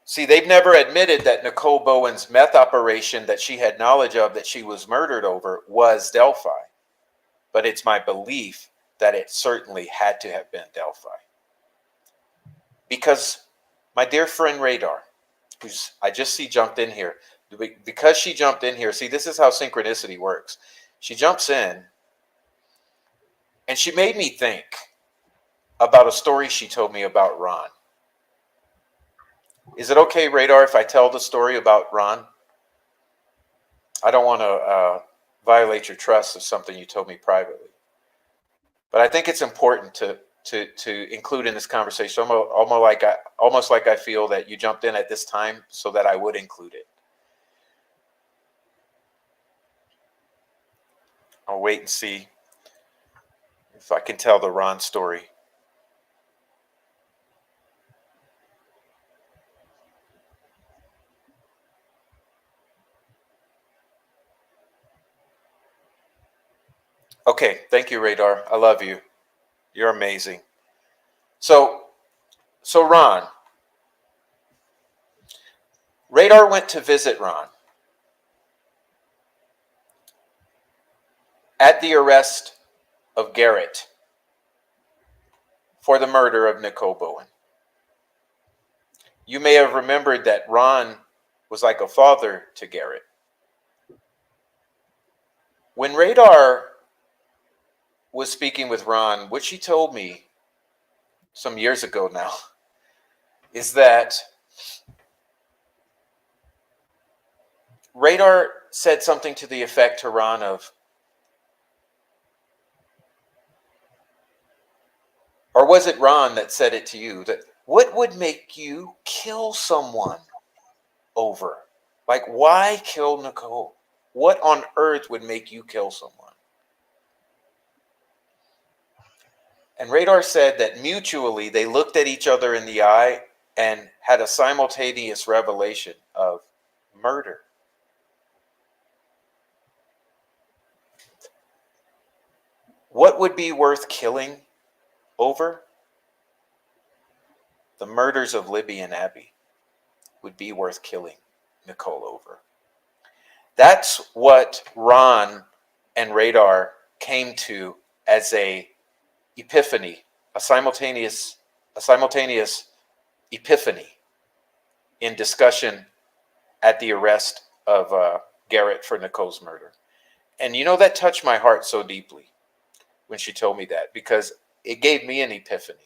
A: See, they've never admitted that Nicole Bowen's meth operation that she had knowledge of that she was murdered over was Delphi. But it's my belief that it certainly had to have been Delphi. Because my dear friend Radar, who's I just see jumped in here, because she jumped in here, see, this is how synchronicity works. She jumps in and she made me think about a story she told me about Ron. Is it okay, Radar, if I tell the story about Ron? I don't want to violate your trust of something you told me privately. But I think it's important to include in this conversation, almost like I feel that you jumped in at this time so that I would include it. I'll wait and see if I can tell the Ron story. Okay, thank you, Radar. I love you. You're amazing. So Ron, Radar went to visit Ron at the arrest of Garrett for the murder of Nicole Bowen. You may have remembered that Ron was like a father to Garrett. When Radar was speaking with Ron, what she told me some years ago now is that Radar said something to the effect to Ron of, or was it Ron that said it to you, that what would make you kill someone over? Like, why kill Nicole? What on earth would make you kill someone? And Radar said that mutually they looked at each other in the eye and had a simultaneous revelation of murder. What would be worth killing over? The murders of Libby and Abby would be worth killing Nicole over. That's what Ron and Radar came to as a epiphany, a simultaneous epiphany in discussion at the arrest of Garrett for Nicole's murder. And you know, that touched my heart so deeply when she told me that, because it gave me an epiphany.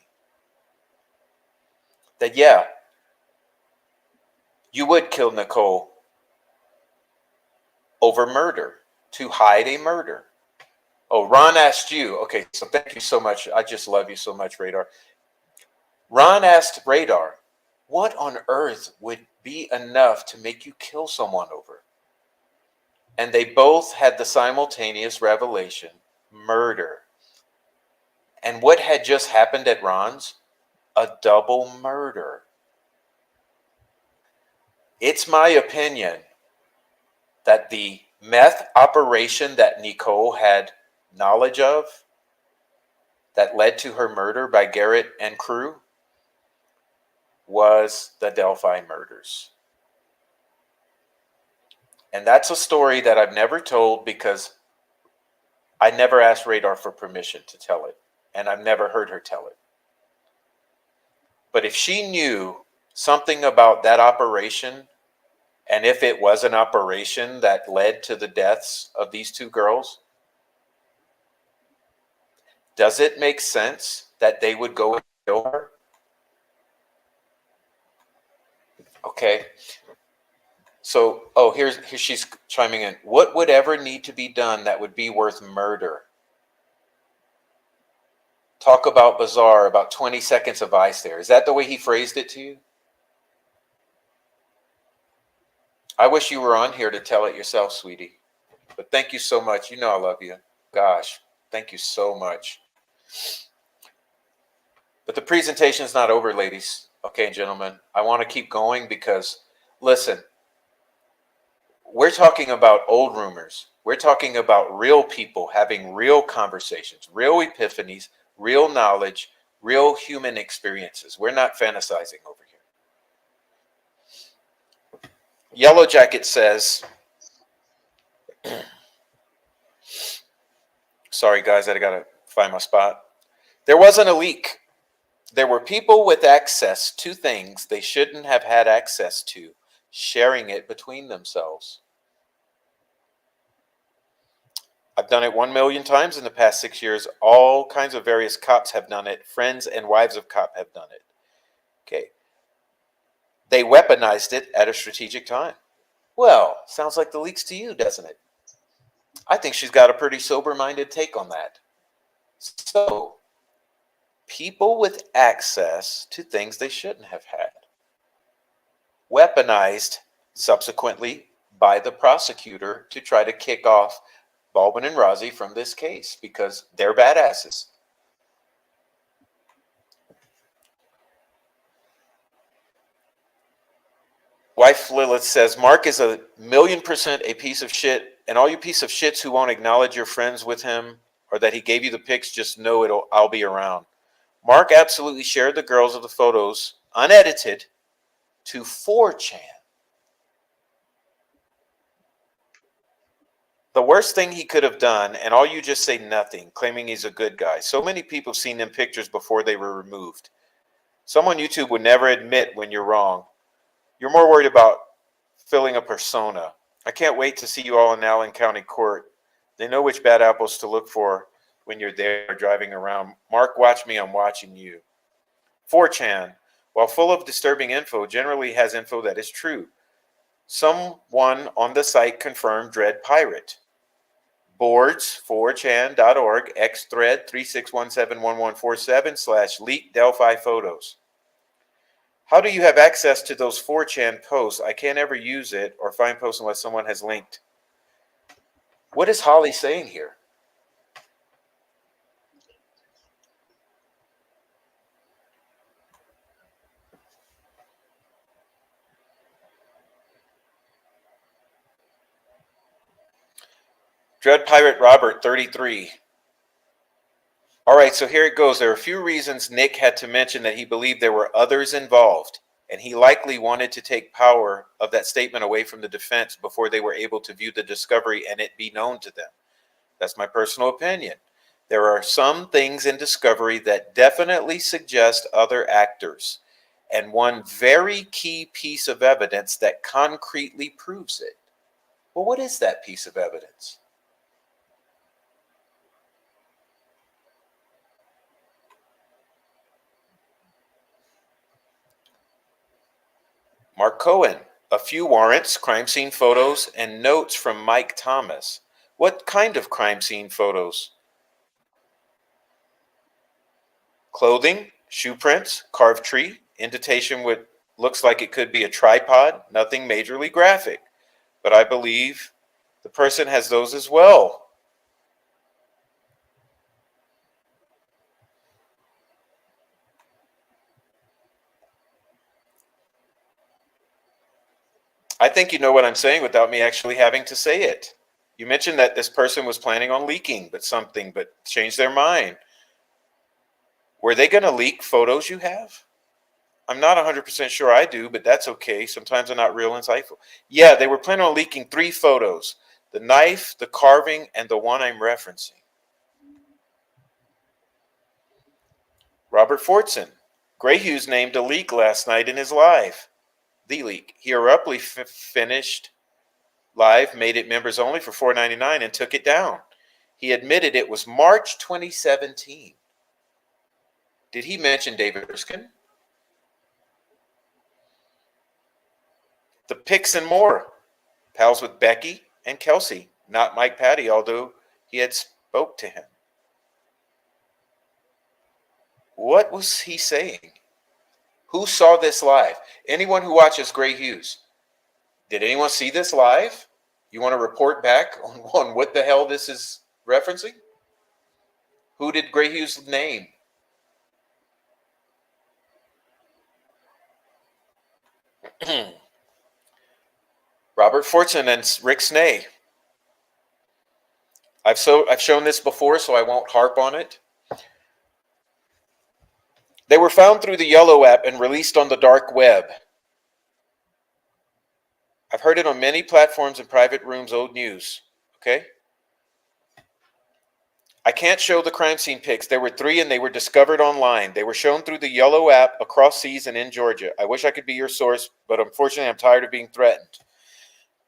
A: That, yeah, you would kill Nicole over murder, to hide a murder. Oh, Ron asked you. Okay, so thank you so much. I just love you so much, Radar. Ron asked Radar, what on earth would be enough to make you kill someone over? And they both had the simultaneous revelation, murder. And what had just happened at Ron's? A double murder. It's my opinion that the meth operation that Nicole had knowledge of that led to her murder by Garrett and crew was the Delphi murders. And that's a story that I've never told because I never asked Radar for permission to tell it, and I've never heard her tell it. But if she knew something about that operation, and if it was an operation that led to the deaths of these two girls, does it make sense that they would go and kill her? Okay. So, here she's chiming in. What would ever need to be done that would be worth murder? Talk about bizarre, about 20 seconds of ice there. Is that the way he phrased it to you? I wish you were on here to tell it yourself, sweetie. But thank you so much. You know I love you. Gosh, thank you so much. But the presentation is not over, ladies. Okay, gentlemen. I want to keep going because, listen, We're talking about old rumors. We're talking about real people having real conversations, real epiphanies, real knowledge, real human experiences. We're not fantasizing over here. Yellow Jacket says, sorry guys, I gotta find my spot. There wasn't a leak. There were people with access to things they shouldn't have had access to, sharing it between themselves. I've done it 1 million times in the past 6 years. All kinds of various cops have done it. Friends and wives of cop have done it. Okay. They weaponized it at a strategic time. Well, sounds like the leaks to you, doesn't it? I think she's got a pretty sober-minded take on that. So, people with access to things they shouldn't have had. Weaponized subsequently by the prosecutor to try to kick off Baldwin and Rozzi from this case because they're badasses. Wife Lilith says, Mark is 1,000,000% a piece of shit, and all you piece of shits who won't acknowledge you're friends with him or that he gave you the pics, just know I'll be around. Mark absolutely shared the girls of the photos, unedited, to 4chan. The worst thing he could have done, and all you just say nothing, claiming he's a good guy. So many people have seen them pictures before they were removed. Someone on YouTube would never admit when you're wrong. You're more worried about filling a persona. I can't wait to see you all in Allen County Court. They know which bad apples to look for when you're there driving around. Mark, watch me, I'm watching you. 4chan, while full of disturbing info, generally has info that is true. Someone on the site confirmed Dread Pirate. Boards, 4chan.org, xthread 36171147/leak Delphi photos. How do you have access to those 4chan posts? I can't ever use it or find posts unless someone has linked. What is Holly saying here? Dread Pirate Robert, 33. All right, so here it goes. There are a few reasons Nick had to mention that he believed there were others involved, and he likely wanted to take power of that statement away from the defense before they were able to view the discovery and it be known to them. That's my personal opinion. There are some things in discovery that definitely suggest other actors, and one very key piece of evidence that concretely proves it. Well, what is that piece of evidence? Mark Cohen, a few warrants, crime scene photos, and notes from Mike Thomas. What kind of crime scene photos? Clothing, shoe prints, carved tree, indentation with looks like it could be a tripod, nothing majorly graphic. But I believe the person has those as well. I think you know what I'm saying without me actually having to say it. You mentioned that this person was planning on leaking but changed their mind. Were they going to leak photos you have? I'm not 100% sure I do, but that's okay. Sometimes I'm not real insightful. Yeah, they were planning on leaking 3 photos. The knife, the carving, and the one I'm referencing. Robert Fortson. Gray Hughes named a leak last night in his live. The leak. He abruptly finished live, made it members only for $4.99 and took it down. He admitted it was March 2017. Did he mention David Erskine? The pics and more. Pals with Becky and Kelsey, not Mike Patty, although he had spoke to him. What was he saying? Who saw this live? Anyone who watches Gray Hughes. Did anyone see this live? You want to report back on what the hell this is referencing? Who did Gray Hughes name? Robert Fortson and Rick Snay. I've shown this before, so I won't harp on it. They were found through the Yellow app and released on the dark web. I've heard it on many platforms and private rooms, old news. Okay? I can't show the crime scene pics. There were 3 and they were discovered online. They were shown through the Yellow app across seas and in Georgia. I wish I could be your source, but unfortunately I'm tired of being threatened.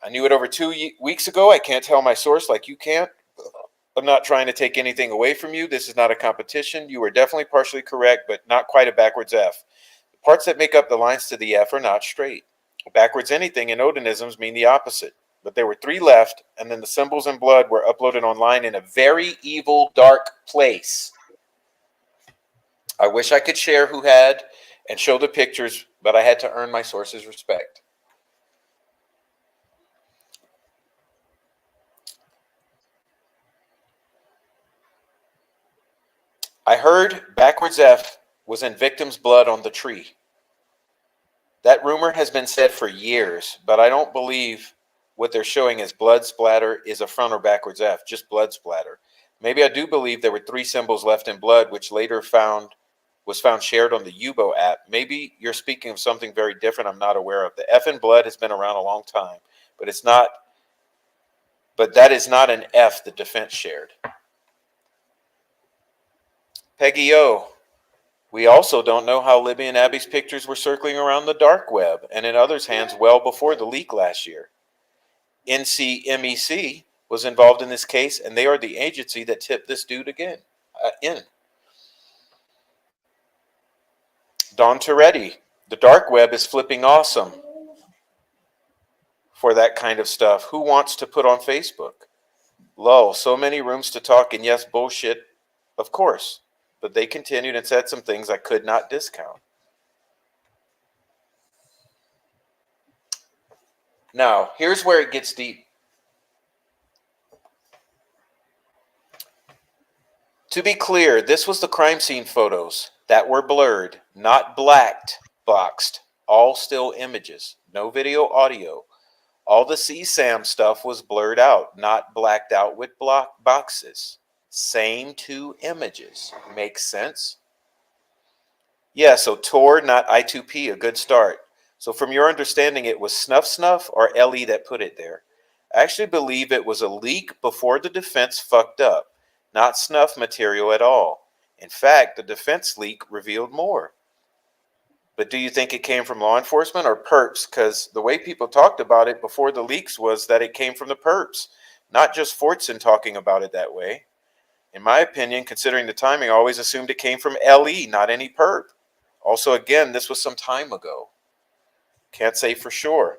A: I knew it over 2 weeks ago. I can't tell my source like you can't. I'm not trying to take anything away from you. This is not a competition. You are definitely partially correct, but not quite a backwards F. The parts that make up the lines to the F are not straight. Backwards anything in Odinisms mean the opposite. But there were 3 left, and then the symbols in blood were uploaded online in a very evil, dark place. I wish I could share who had and show the pictures, but I had to earn my source's respect. I heard backwards F was in victim's blood on the tree. That rumor has been said for years, but I don't believe what they're showing as blood splatter is a front or backwards F, just blood splatter. Maybe I do believe there were 3 symbols left in blood, which later was found shared on the Yubo app. Maybe you're speaking of something very different I'm not aware of. The F in blood has been around a long time, but that is not an F the defense shared. Peggy O. We also don't know how Libby and Abby's pictures were circling around the dark web and in others' hands well before the leak last year. NCMEC was involved in this case, and they are the agency that tipped this dude in. Don Toretti. The dark web is flipping awesome for that kind of stuff. Who wants to put on Facebook? Lol, so many rooms to talk, and yes, bullshit, of course. But they continued and said some things I could not discount. Now, here's where it gets deep. To be clear, this was the crime scene photos that were blurred, not blacked, boxed, all still images, no video, audio. All the CSAM stuff was blurred out, not blacked out with block boxes. Same 2 images. Makes sense? Yeah, so Tor, not I2P, a good start. So from your understanding, it was Snuff or LE that put it there. I actually believe it was a leak before the defense fucked up, not snuff material at all. In fact, the defense leak revealed more. But do you think it came from law enforcement or perps? Because the way people talked about it before the leaks was that it came from the perps, not just Fortson talking about it that way. In my opinion, considering the timing, I always assumed it came from LE, not any perp. Also, again, this was some time ago. Can't say for sure.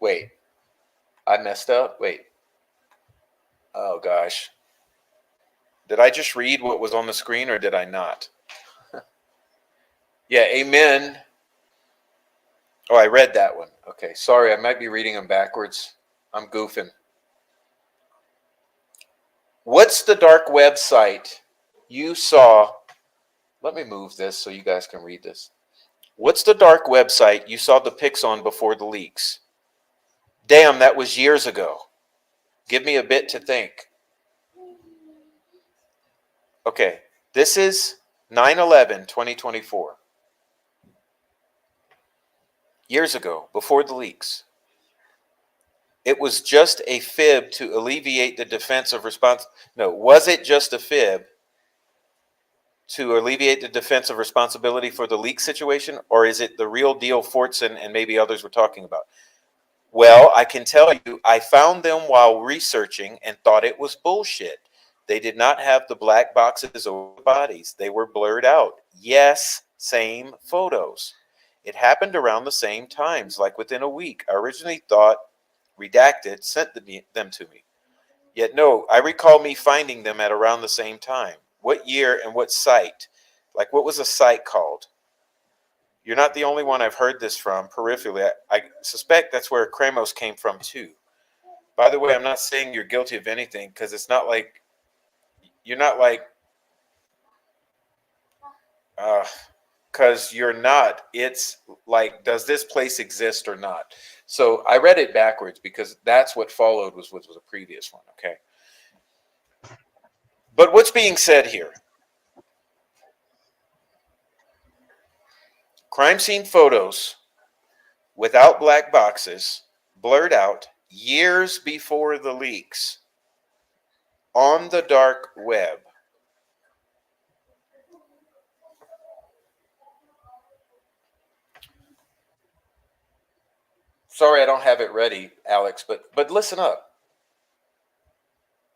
A: Wait, I messed up? Wait. Oh, gosh. Did I just read what was on the screen or did I not? Yeah, amen. Oh, I read that one. Okay, sorry, I might be reading them backwards. I'm goofing. What's the dark website you saw? Let me move this so you guys can read this. What's the dark website you saw the pics on before the leaks? Damn, that was years ago. Give me a bit to think. Okay, this is 9/11/2024. Years ago, before the leaks. It was just a fib to alleviate the defense of response. No, was it just a fib to alleviate the defense of responsibility for the leak situation, or is it the real deal Fortson and maybe others were talking about? Well, I can tell you, I found them while researching and thought it was bullshit. They did not have the black boxes over the bodies. They were blurred out. Yes, same photos. It happened around the same times, like within a week. I originally thought Redacted sent them to me. Yet no, I recall me finding them at around the same time. What year and what site? Like, what was the site called? You're not the only one I've heard this from peripherally. I suspect that's where Kramos came from too. By the way, I'm not saying you're guilty of anything, because it's not like you're not like Because you're not. It's like, does this place exist or not? So I read it backwards because that's what followed was a previous one. Okay. But what's being said here? Crime scene photos without black boxes, blurred out years before the leaks on the dark web. Sorry, I don't have it ready, Alex, but listen up.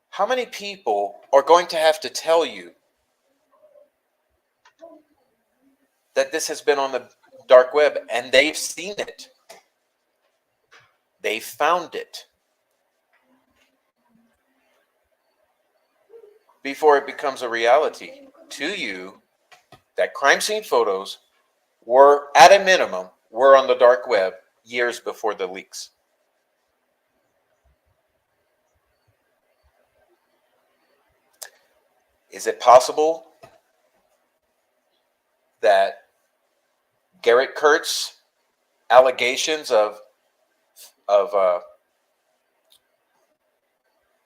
A: How many people are going to have to tell you that this has been on the dark web and they've seen it? They found it before it becomes a reality to you that crime scene photos were, at a minimum, were on the dark web years before the leaks. Is it possible that Garrett Kurtz's allegations of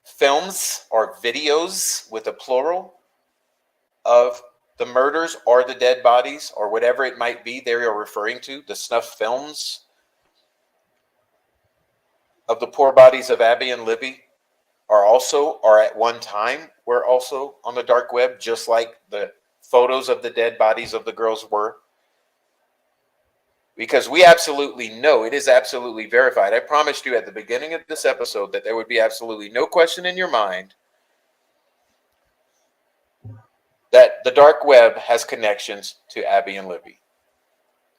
A: films or videos with a plural of the murders or the dead bodies or whatever it might be they are referring to, the snuff films of the poor bodies of Abby and Libby, are also, or at one time were also on the dark web, just like the photos of the dead bodies of the girls were? Because we absolutely know, it is absolutely verified. I promised you at the beginning of this episode that there would be absolutely no question in your mind that the dark web has connections to Abby and Libby.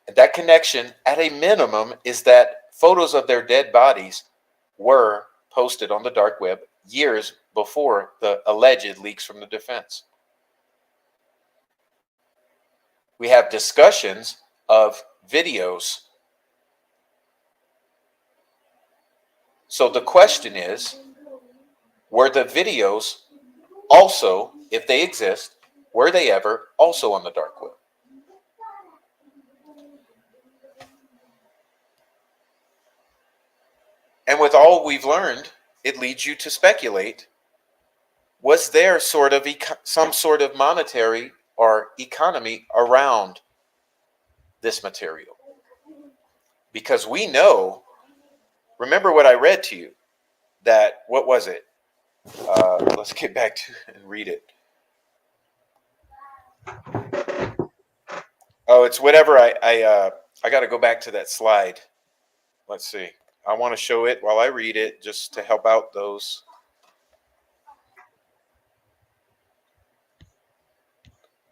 A: And that connection, at a minimum, is that photos of their dead bodies were posted on the dark web years before the alleged leaks from the defense. We have discussions of videos. So the question is, were the videos also, if they exist, were they ever also on the dark web? And with all we've learned, it leads you to speculate, was there sort of some sort of monetary or economy around this material? Because we know, remember what I read to you, that, what was it? Let's get back to and read it. Oh, it's whatever. I got to go back to that slide. Let's see. I want to show it while I read it, just to help out those.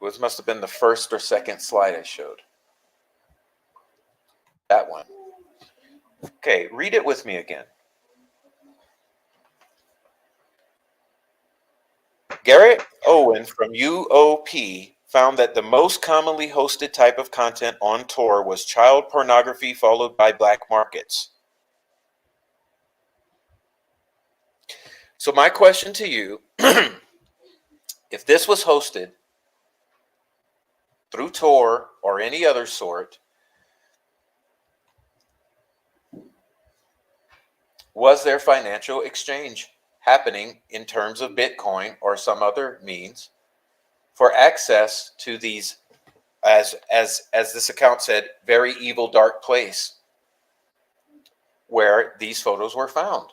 A: This must have been the first or second slide I showed. That one. Okay, read it with me again. Garrett Owen from UOP found that the most commonly hosted type of content on Tor was child pornography followed by black markets. So my question to you, if this was hosted through Tor or any other sort, was there financial exchange happening in terms of Bitcoin or some other means for access to these, as this account said, very evil dark place where these photos were found?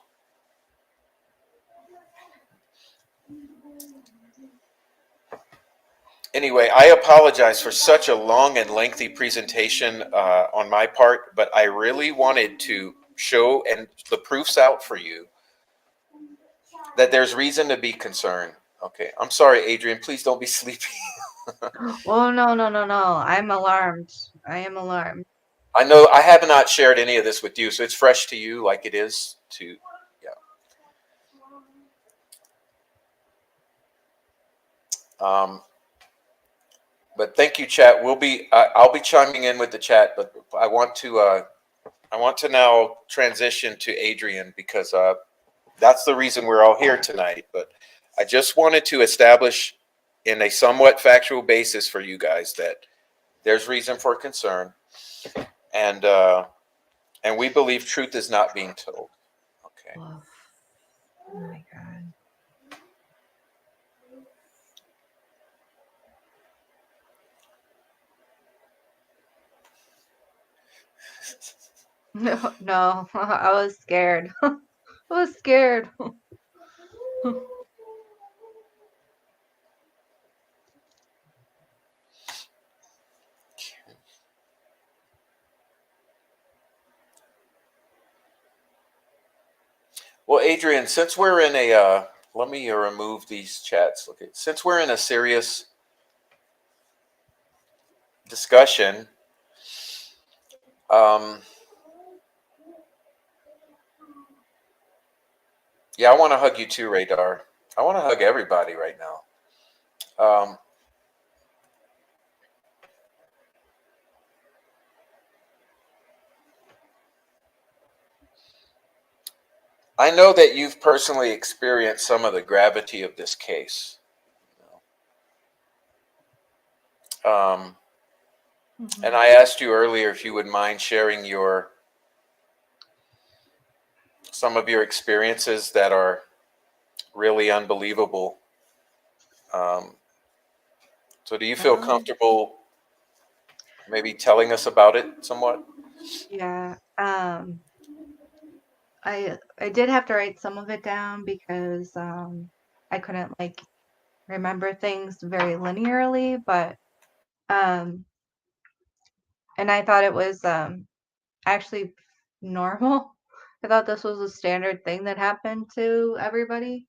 A: Anyway, I apologize for such a long and lengthy presentation on my part, but I really wanted to show and the proofs out for you that there's reason to be concerned. Okay, I'm sorry, Adrian. Please don't be sleepy.
B: Oh, no. I'm alarmed. I am alarmed.
A: I know I have not shared any of this with you, so it's fresh to you, like it is to, yeah. But thank you, chat. I'll be chiming in with the chat, but I want to now transition to Adrian because that's the reason we're all here tonight. But I just wanted to establish in a somewhat factual basis for you guys that there's reason for concern, and we believe truth is not being told. Okay.
B: Oh my God. No, no, I was scared. I was scared.
A: Well, Adrian, since we're in a let me remove these chats. Okay, since we're in a serious discussion, yeah, I want to hug you too, Radar. I want to hug everybody right now. I know that you've personally experienced some of the gravity of this case. And I asked you earlier if you would mind sharing some of your experiences that are really unbelievable. So do you feel comfortable maybe telling us about it somewhat?
B: Yeah. I did have to write some of it down because I couldn't like remember things very linearly, but and I thought it was actually normal. I thought this was a standard thing that happened to everybody.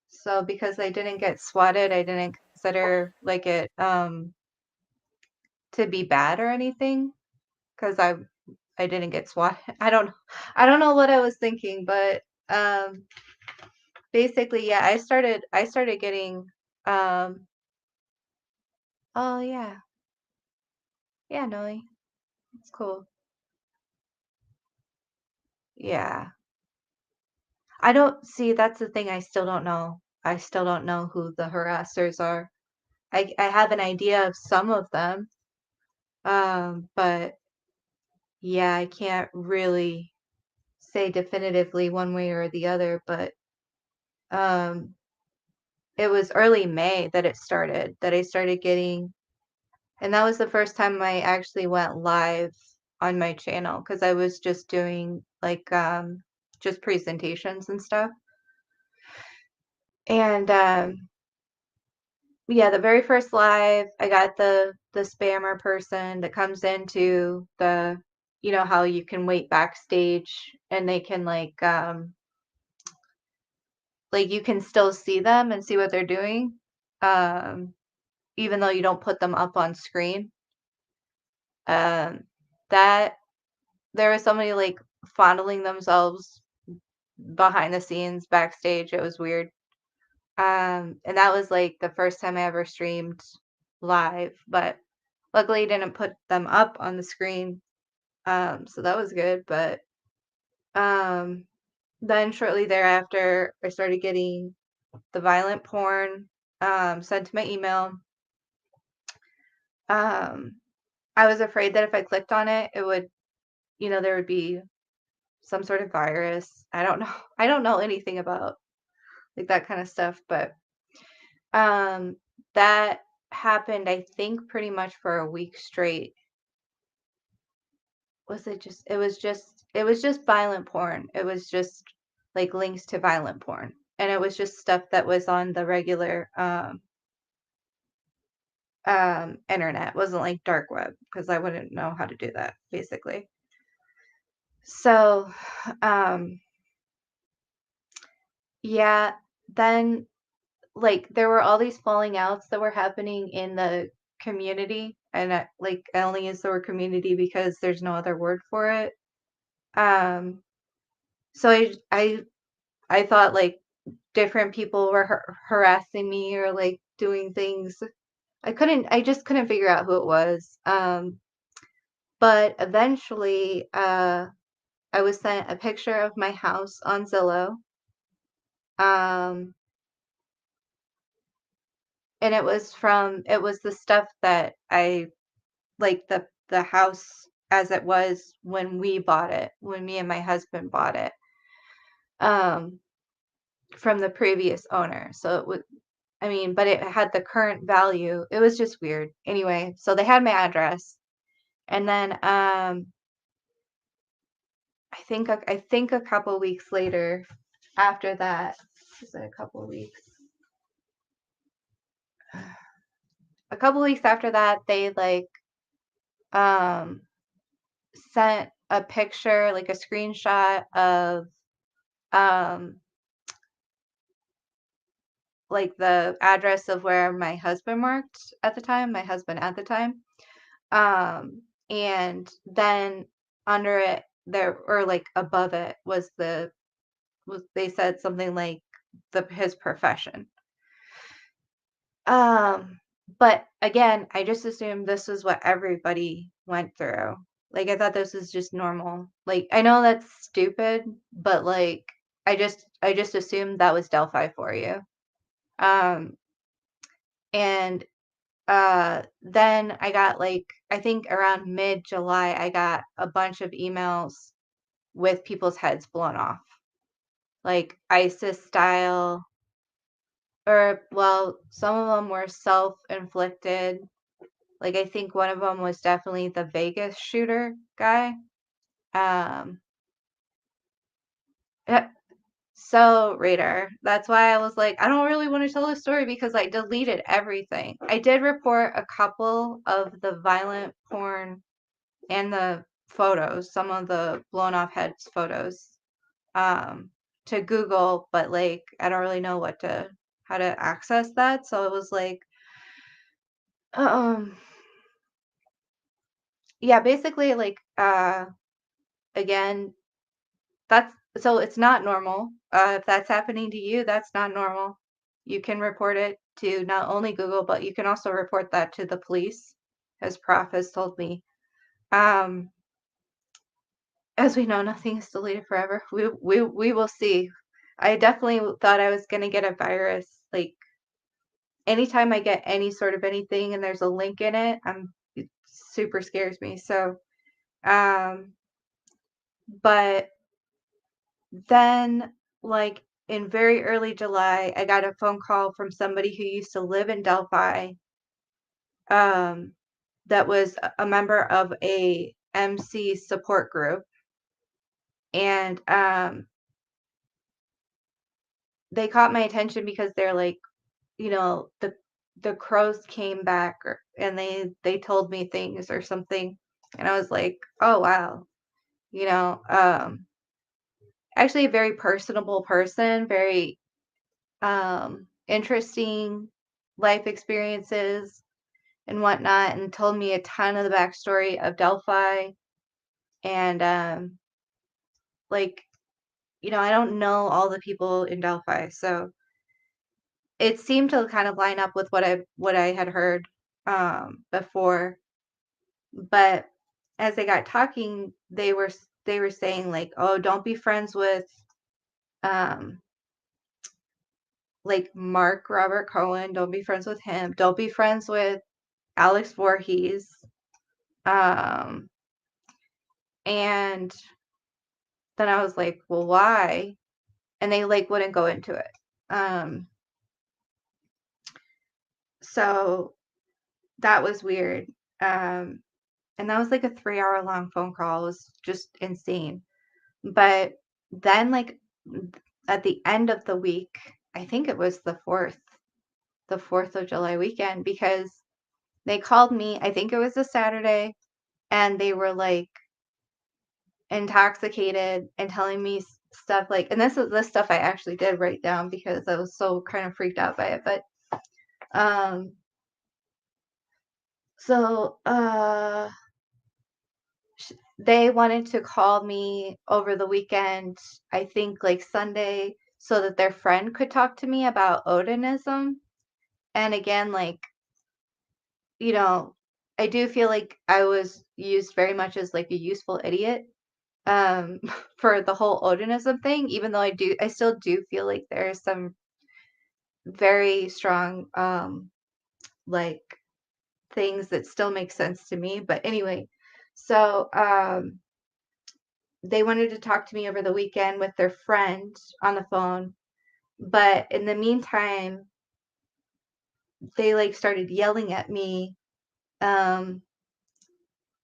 B: So because I didn't get swatted, I didn't consider like it to be bad or anything because I didn't get swatted. I don't know what I was thinking, but basically yeah, I started getting oh yeah. Yeah, Noe. It's cool. Yeah. I don't see that's the thing I still don't know. I still don't know who the harassers are. I have an idea of some of them. But yeah, I can't really say definitively one way or the other, but um it was early May that I started getting, and that was the first time I actually went live on my channel because I was just doing like just presentations and stuff. And yeah, the very first live, I got the spammer person that comes into the, you know how you can wait backstage and they can like you can still see them and see what they're doing, um, even though you don't put them up on screen. Um, that there was somebody like fondling themselves behind the scenes backstage. It was weird. And that was like the first time I ever streamed live, but luckily I didn't put them up on the screen. So that was good. But um, then shortly thereafter, I started getting the violent porn sent to my email. Um, I was afraid that if I clicked on it, it would, you know, there would be some sort of virus. I don't know. I don't know anything about like that kind of stuff, but um, that happened, I think, pretty much for a week straight. Was it just? It was just violent porn. It was just like links to violent porn, and it was just stuff that was on the regular internet. It wasn't like dark web because I wouldn't know how to do that basically. So um yeah, then like there were all these falling outs that were happening in the community, and like I only use the word community because there's no other word for it. um so I thought like different people were harassing me or like doing things. I just couldn't figure out who it was. But eventually I was sent a picture of my house on Zillow. Um, and it was the stuff that I like the house as it was when we bought it, when me and my husband bought it, from the previous owner. So it would, I mean, but it had the current value. It was just weird. Anyway, so they had my address, and then I think a couple weeks later, after that, was it a couple of weeks? A couple weeks after that, they like sent a picture, like a screenshot of like the address of where my husband worked at the time, and then under it there, or like above it, was they said something like his profession. But again, I just assumed this is what everybody went through. Like, I thought this was just normal. Like, I know that's stupid, but like I just assumed that was Delphi for you. And then I got, like, I think around mid-July, I got a bunch of emails with people's heads blown off, like ISIS style, or well, some of them were self-inflicted. Like, I think one of them was definitely the Vegas shooter guy. Yeah, so Raider, that's why I was like, I don't really want to tell this story because I deleted everything. I did report a couple of the violent porn and the photos, some of the blown off heads photos, to Google, but like I don't really know how to access that. So it was like, yeah, basically like again, so it's not normal. If that's happening to you, that's not normal. You can report it to not only Google, but you can also report that to the police, as Prof has told me. As we know, nothing is deleted forever. We will see. I definitely thought I was gonna get a virus. Like, anytime I get any sort of anything and there's a link in it, it super scares me. So, but then, like, in very early July, I got a phone call from somebody who used to live in Delphi, that was a member of a MC support group, and they caught my attention because they're like, the crows came back, and they told me things or something, and I was like, oh wow, you know, actually a very personable person, very interesting life experiences and whatnot, and told me a ton of the backstory of Delphi. And like, I don't know all the people in Delphi, so it seemed to kind of line up with what I had heard before. But as they got talking, they were saying like, oh, don't be friends with um like Mark Robert Cohen, don't be friends with him, don't be friends with Alex Voorhees. Um, and then I was like, well, why? And they like wouldn't go into it. So that was weird. And that was like a 3-hour long phone call. It was just insane. But then, like, at the end of the week, I think it was the 4th of July weekend, because they called me, I think it was a Saturday, and they were like intoxicated and telling me stuff like, and this is the stuff I actually did write down because I was so kind of freaked out by it. But so they wanted to call me over the weekend, I think like Sunday, so that their friend could talk to me about Odinism. And again, like, I do feel like I was used very much as like a useful idiot for the whole Odinism thing, even though I still do feel like there's some very strong like things that still make sense to me. But anyway, so they wanted to talk to me over the weekend with their friend on the phone. But in the meantime, they like started yelling at me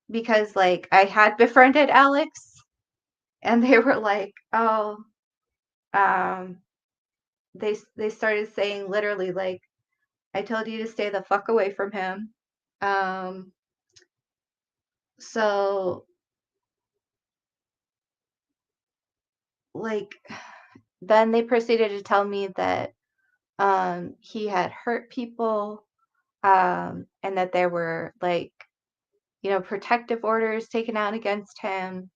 B: because like I had befriended Alex, and they were like, "Oh, they started saying literally like, I told you to stay the fuck away from him." So like then they proceeded to tell me that he had hurt people, and that there were like, protective orders taken out against him,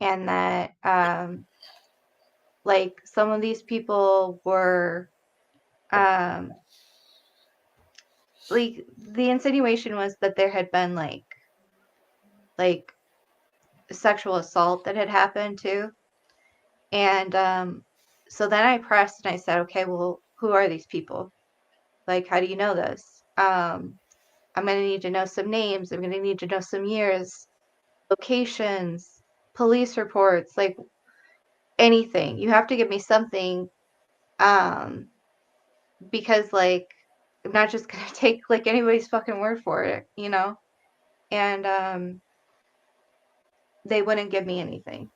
B: and that like some of these people were like the insinuation was that there had been like sexual assault that had happened too. And so then I pressed and I said, okay, well, who are these people? Like, how do you know this? I'm going to need to know some names. I'm going to need to know some years, locations, police reports, like anything. You have to give me something, because like I'm not just going to take like anybody's fucking word for it, And they wouldn't give me anything.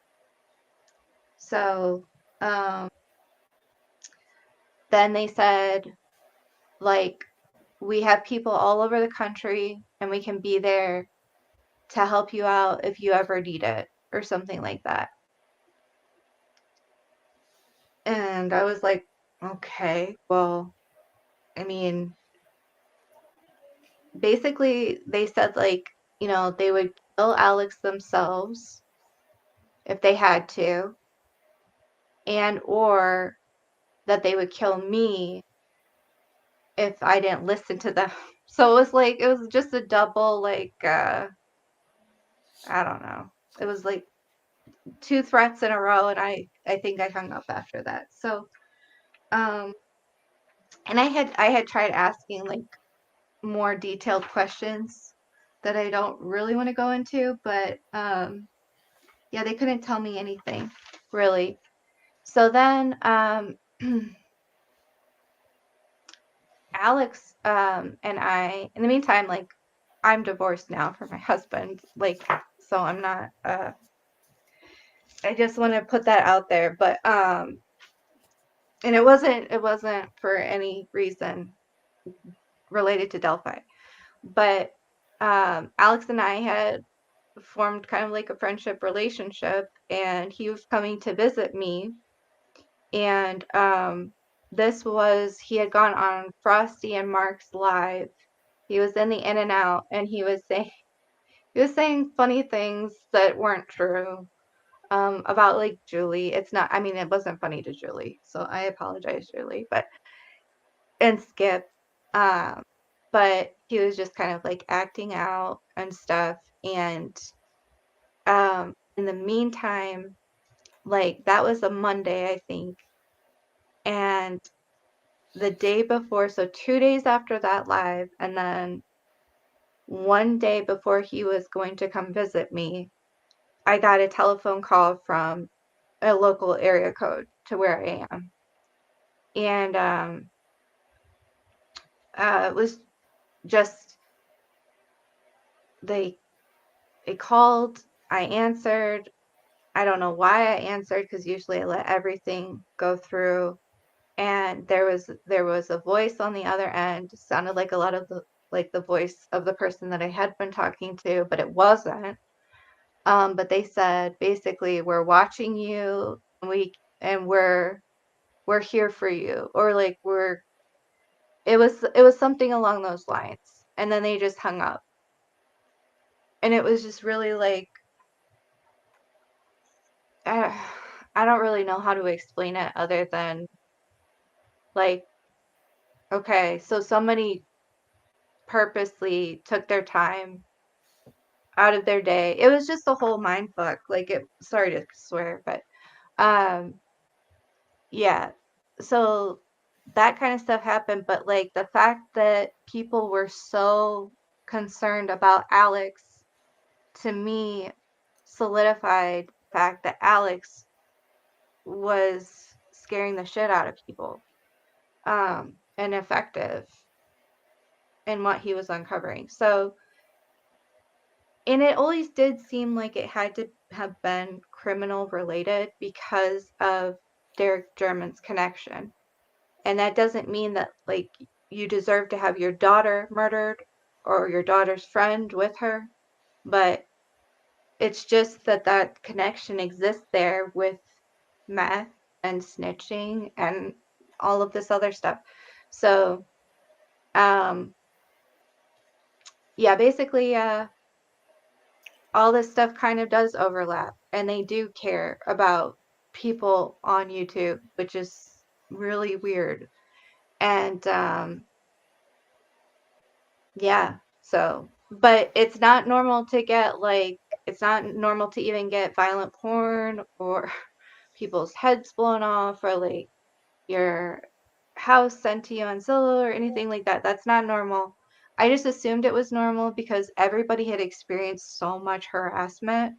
B: So then they said, like, we have people all over the country and we can be there to help you out if you ever need it, or something like that. And I was like, okay, well, I mean, basically they said like, they would kill Alex themselves if they had to, and or that they would kill me if I didn't listen to them. So it was just a double, like, I don't know. It was like 2 threats in a row, and I think I hung up after that. So, and I had tried asking like more detailed questions that I don't really want to go into, but yeah, they couldn't tell me anything really. So then Alex and I, in the meantime, like, I'm divorced now from my husband, like, so I'm not I just want to put that out there, but and it wasn't for any reason related to Delphi, but Alex and I had formed kind of like a friendship relationship, and he was coming to visit me, and he had gone on Frosty and Mark's live. He was in the In and Out, and he was saying funny things that weren't true, about like Julie. It's not, I mean, it wasn't funny to Julie, so I apologize, Julie, and Skip. But he was just kind of like acting out and stuff. And in the meantime, like, that was a Monday, I think. And the day before, so 2 days after that live, and then one day before he was going to come visit me, I got a telephone call from a local area code to where I am. And it was just, they called, I answered. I don't know why I answered, because usually I let everything go through. And there was a voice on the other end. It sounded like a lot of the voice of the person that I had been talking to, but it wasn't. But they said basically, we're watching you, and we're here for you, or like it was something along those lines. And then they just hung up. And it was just really like, I don't really know how to explain it other than like, okay, so somebody purposely took their time out of their day. It was just a whole mind fuck. Like, sorry to swear, but yeah. So that kind of stuff happened, but like the fact that people were so concerned about Alex, to me, solidified the fact that Alex was scaring the shit out of people, and effective in what he was uncovering. So, and it always did seem like it had to have been criminal related because of Derek German's connection. And that doesn't mean that, like, you deserve to have your daughter murdered or your daughter's friend with her, but it's just that that connection exists there with meth and snitching and all of this other stuff. So, yeah, basically, all this stuff kind of does overlap, and they do care about people on YouTube, which is really weird. And yeah, so, but it's not normal to get, like, it's not normal to even get violent porn or people's heads blown off or like your house sent to you on Zillow or anything like that. That's not normal. I just assumed it was normal because everybody had experienced so much harassment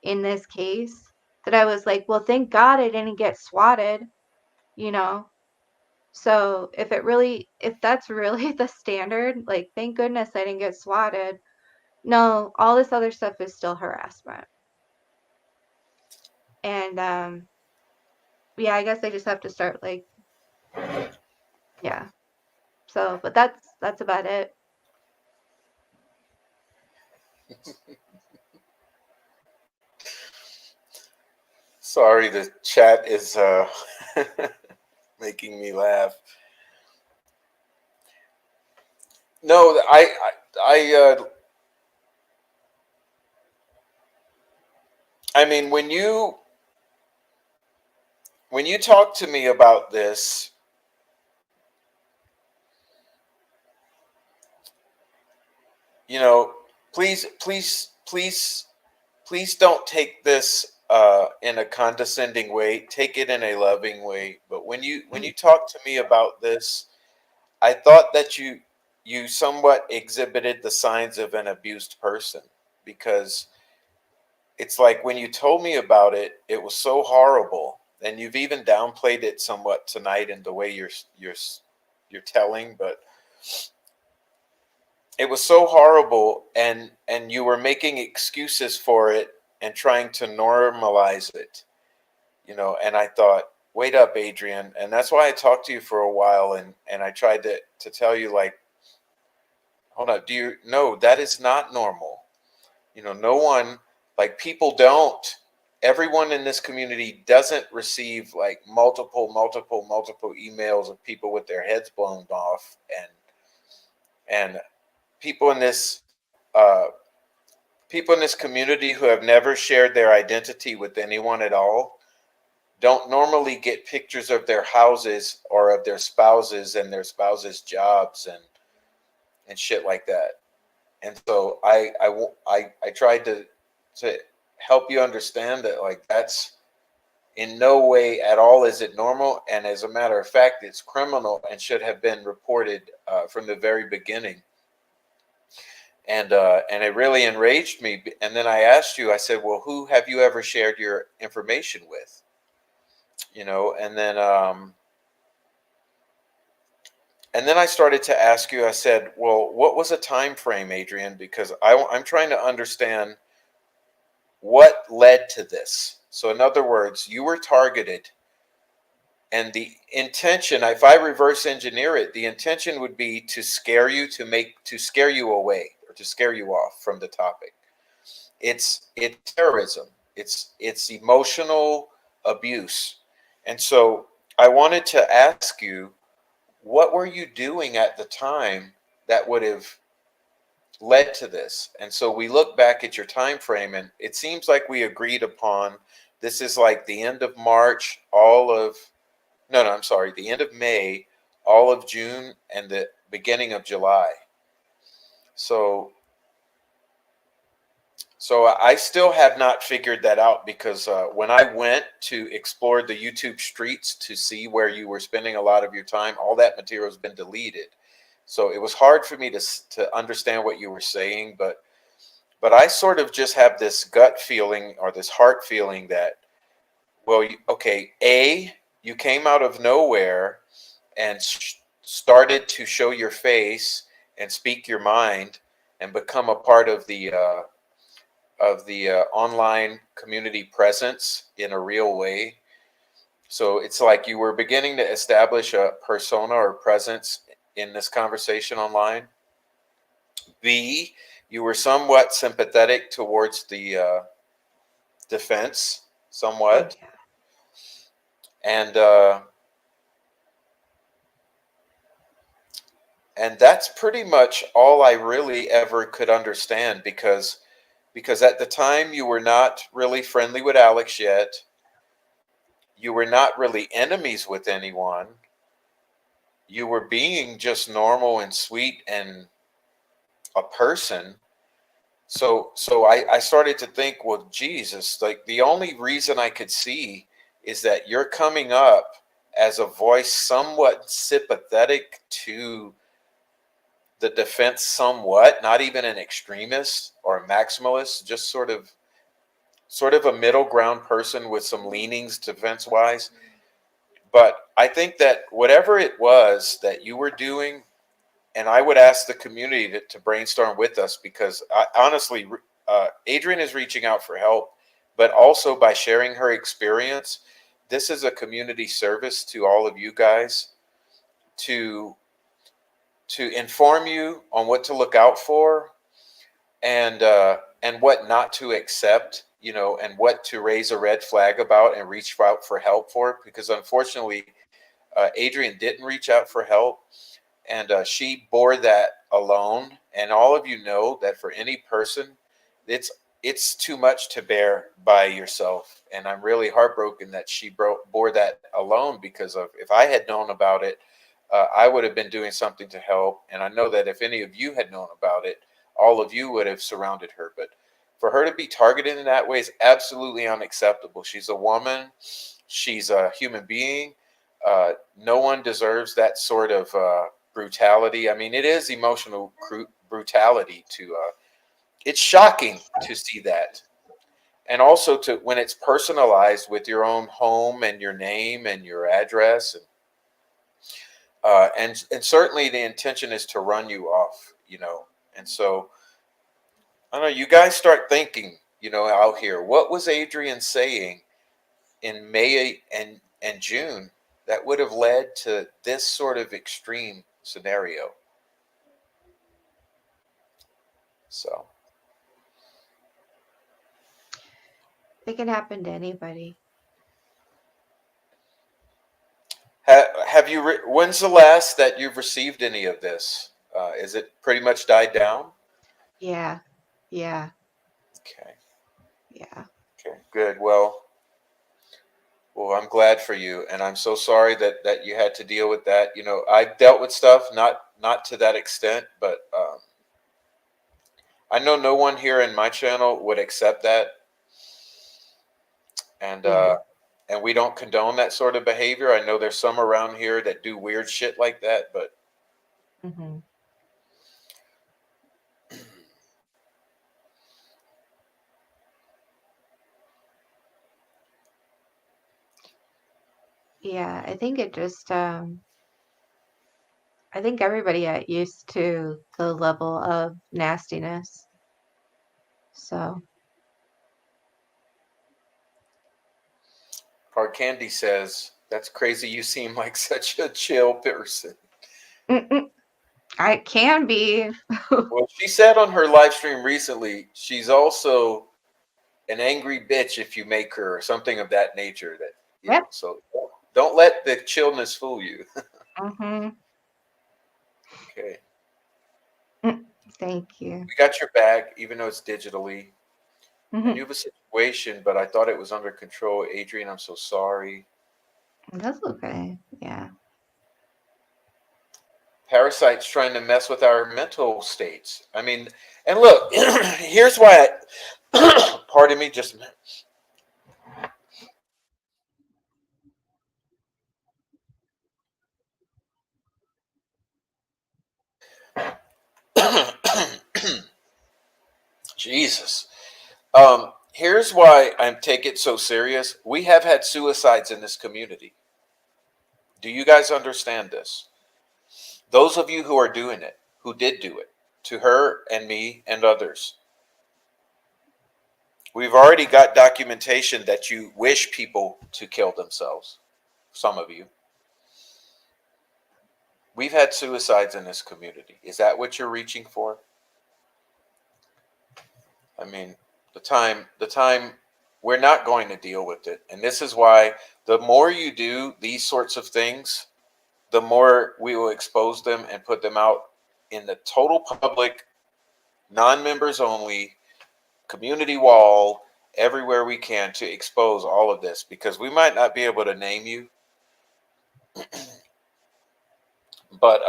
B: in this case that I was like, well, thank God I didn't get swatted, you know? So if that's really the standard, like, thank goodness I didn't get swatted. No, all this other stuff is still harassment. And yeah, I guess I just have to start, like, yeah. So, but that's about it.
A: Sorry, the chat is making me laugh. No, I mean, when you talk to me about this, you know, please don't take this in a condescending way. Take it in a loving way. But when you talk to me about this, I thought that you somewhat exhibited the signs of an abused person, because it's like when you told me about it, it was so horrible, and you've even downplayed it somewhat tonight in the way you're telling, but it was so horrible, and you were making excuses for it and trying to normalize it, you know. And I thought, wait up, Adrian. And that's why I talked to you for a while, and I tried to tell you, like, hold on, do you know that is not normal? You know, no one, like, people don't, everyone in this community doesn't receive like multiple emails of people with their heads blown off, and people in this uh, community who have never shared their identity with anyone at all don't normally get pictures of their houses or of their spouses and their spouses' jobs and shit like that. And so I tried to help you understand that, like, that's in no way at all is it normal, and as a matter of fact, it's criminal and should have been reported from the very beginning. And it really enraged me. And then I asked you, I said, well, who have you ever shared your information with? You know, and then I started to ask you, I said, well, what was a time frame, Adrian? Because I'm trying to understand what led to this. So in other words, you were targeted, and the intention, if I reverse engineer it, the intention would be to scare you, to scare you away, or to scare you off from the topic. It's terrorism. It's emotional abuse. And so I wanted to ask you, what were you doing at the time that would have led to this? And so we look back at your time frame, and it seems like we agreed upon this is like the end of March, the end of May, all of June, and the beginning of July. So I still have not figured that out, because when I went to explore the YouTube streets to see where you were spending a lot of your time, all that material has been deleted. So it was hard for me to understand what you were saying, but I sort of just have this gut feeling or this heart feeling that, well, okay, A, you came out of nowhere and started to show your face and speak your mind and become a part of the online community presence in a real way. So it's like you were beginning to establish a persona or presence in this conversation online. B, you were somewhat sympathetic towards the defense,
B: Oh
A: somewhat,
B: yeah.
A: and and that's pretty much all I really ever could understand because at the time you were not really friendly with Alex yet. You were not really enemies with anyone. You were being just normal and sweet and a person. So I started to think, well, Jesus, like the only reason I could see is that you're coming up as a voice somewhat sympathetic to the defense, somewhat, not even an extremist or a maximalist, just sort of a middle ground person with some leanings defense wise. But I think that whatever it was that you were doing, and I would ask the community to brainstorm with us because honestly, Adrian is reaching out for help, but also by sharing her experience, this is a community service to all of you guys to inform you on what to look out for and what not to accept, and what to raise a red flag about and reach out for help for. Because unfortunately, Adrian didn't reach out for help, and she bore that alone. And all of you know that for any person, it's too much to bear by yourself. And I'm really heartbroken that she bore that alone because of if I had known about it, I would have been doing something to help. And I know that if any of you had known about it, all of you would have surrounded her. But for her to be targeted in that way is absolutely unacceptable. She's a woman. She's a human being. No one deserves that sort of brutality. I mean, it is emotional brutality to. It's shocking to see that, and also to when it's personalized with your own home and your name and your address, and certainly the intention is to run you off. And so I don't know. You guys start thinking, out here. What was Adrian saying in May and June that would have led to this sort of extreme scenario? So,
B: It can happen to anybody.
A: have you? When's the last that you've received any of this? Is it pretty much died down?
B: Yeah. Yeah.
A: Okay.
B: Yeah.
A: Okay. Good. Well, I'm glad for you, and I'm so sorry that you had to deal with that. I've dealt with stuff, not to that extent, but I know no one here in my channel would accept that, and
B: Yeah.
A: and we don't condone that sort of behavior. I know there's some around here that do weird shit like that, but
B: Hmm. Yeah. I think it just I think everybody got used to the level of nastiness. So
A: Hard Candy says that's crazy. You seem like such a chill person.
B: Mm-mm. I can be.
A: Well, she said on her live stream recently, she's also an angry bitch if you make her, or something of that nature. That
B: Yep.
A: so don't let the chillness fool you.
B: Mm-hmm.
A: Okay,
B: Thank you.
A: we got your back, even though it's digitally. I
B: Hmm.
A: knew the situation, but I thought it was under control. Adrian, I'm so sorry.
B: That's okay. Yeah.
A: Parasites trying to mess with our mental states. I mean, and look, here's why. Pardon me, just a minute. Jesus. Here's why I take it so serious. We have had suicides in this community. Do you guys understand this? Those of you who are doing it, who did do it, to her and me and others, we've already got documentation that you wish people to kill themselves. Some of you. We've had suicides in this community. Is that what you're reaching for? I mean, the time we're not going to deal with it. And this is why the more you do these sorts of things, the more we will expose them and put them out in the total public, non-members only, community wall, everywhere we can to expose all of this, because we might not be able to name you, but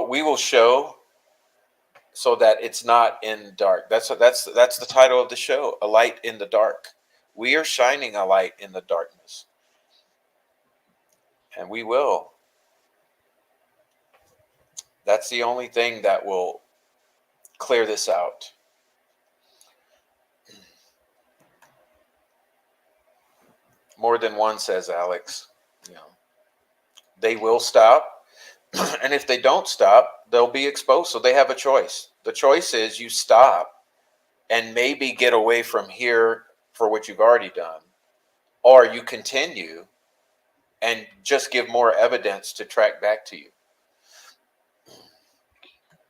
A: we will show so that it's not in dark. That's the title of the show, A Light in the Dark. We are shining a light in the darkness. And we will. That's the only thing that will clear this out. More than one, says Alex. You know, they will stop. And if they don't stop, they'll be exposed. So they have a choice. The choice is you stop and maybe get away from here for what you've already done, or you continue and just give more evidence to track back to you.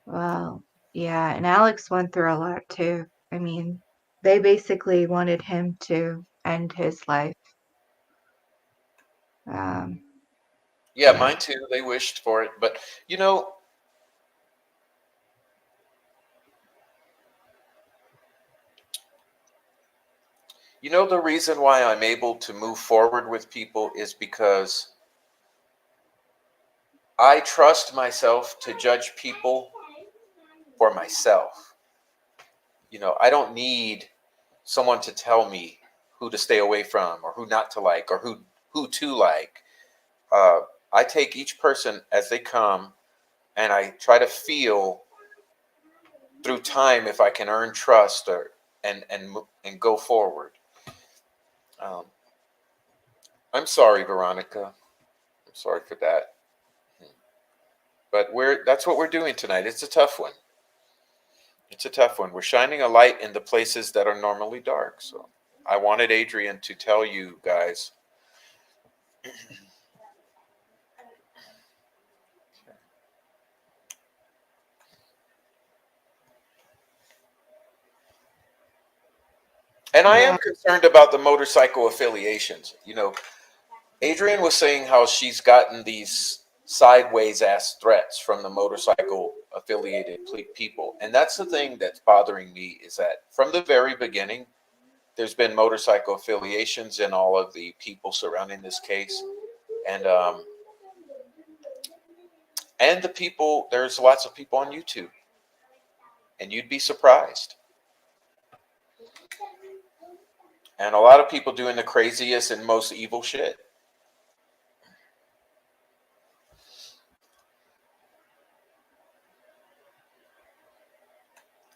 B: Well, yeah, and Alex went through a lot too. I mean, they basically wanted him to end his life. Um,
A: Yeah,
B: yeah.
A: mine too. They wished for it. But, you know, the reason why I'm able to move forward with people is because I trust myself to judge people for myself. I don't need someone to tell me who to stay away from or who not to like or who to like. I take each person as they come and I try to feel through time if I can earn trust and go forward. I'm sorry, Veronica. I'm sorry for that. But that's what we're doing tonight. It's a tough one. It's a tough one. We're shining a light in the places that are normally dark. So I wanted Adrian to tell you guys. And I am concerned about the motorcycle affiliations. Adrian was saying how she's gotten these sideways ass threats from the motorcycle affiliated people. And that's the thing that's bothering me, is that from the very beginning, there's been motorcycle affiliations in all of the people surrounding this case. And the people, there's lots of people on YouTube. And you'd be surprised. And a lot of people doing the craziest and most evil shit.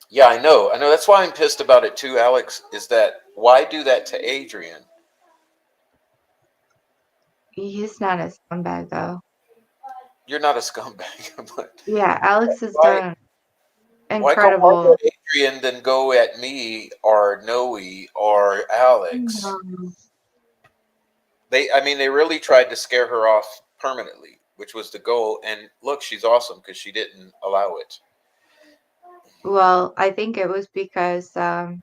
A: Yeah, I know. That's why I'm pissed about it too, Alex, is that why do that to Adrian?
B: He's not a scumbag though.
A: You're not a scumbag. But
B: Yeah, Alex has
A: why,
B: done
A: why go harder
B: incredible.
A: at Adrian than go at me or Noe or Alex? They really tried to scare her off permanently, which was the goal. And look, she's awesome because she didn't allow it.
B: Well, I think it was because, I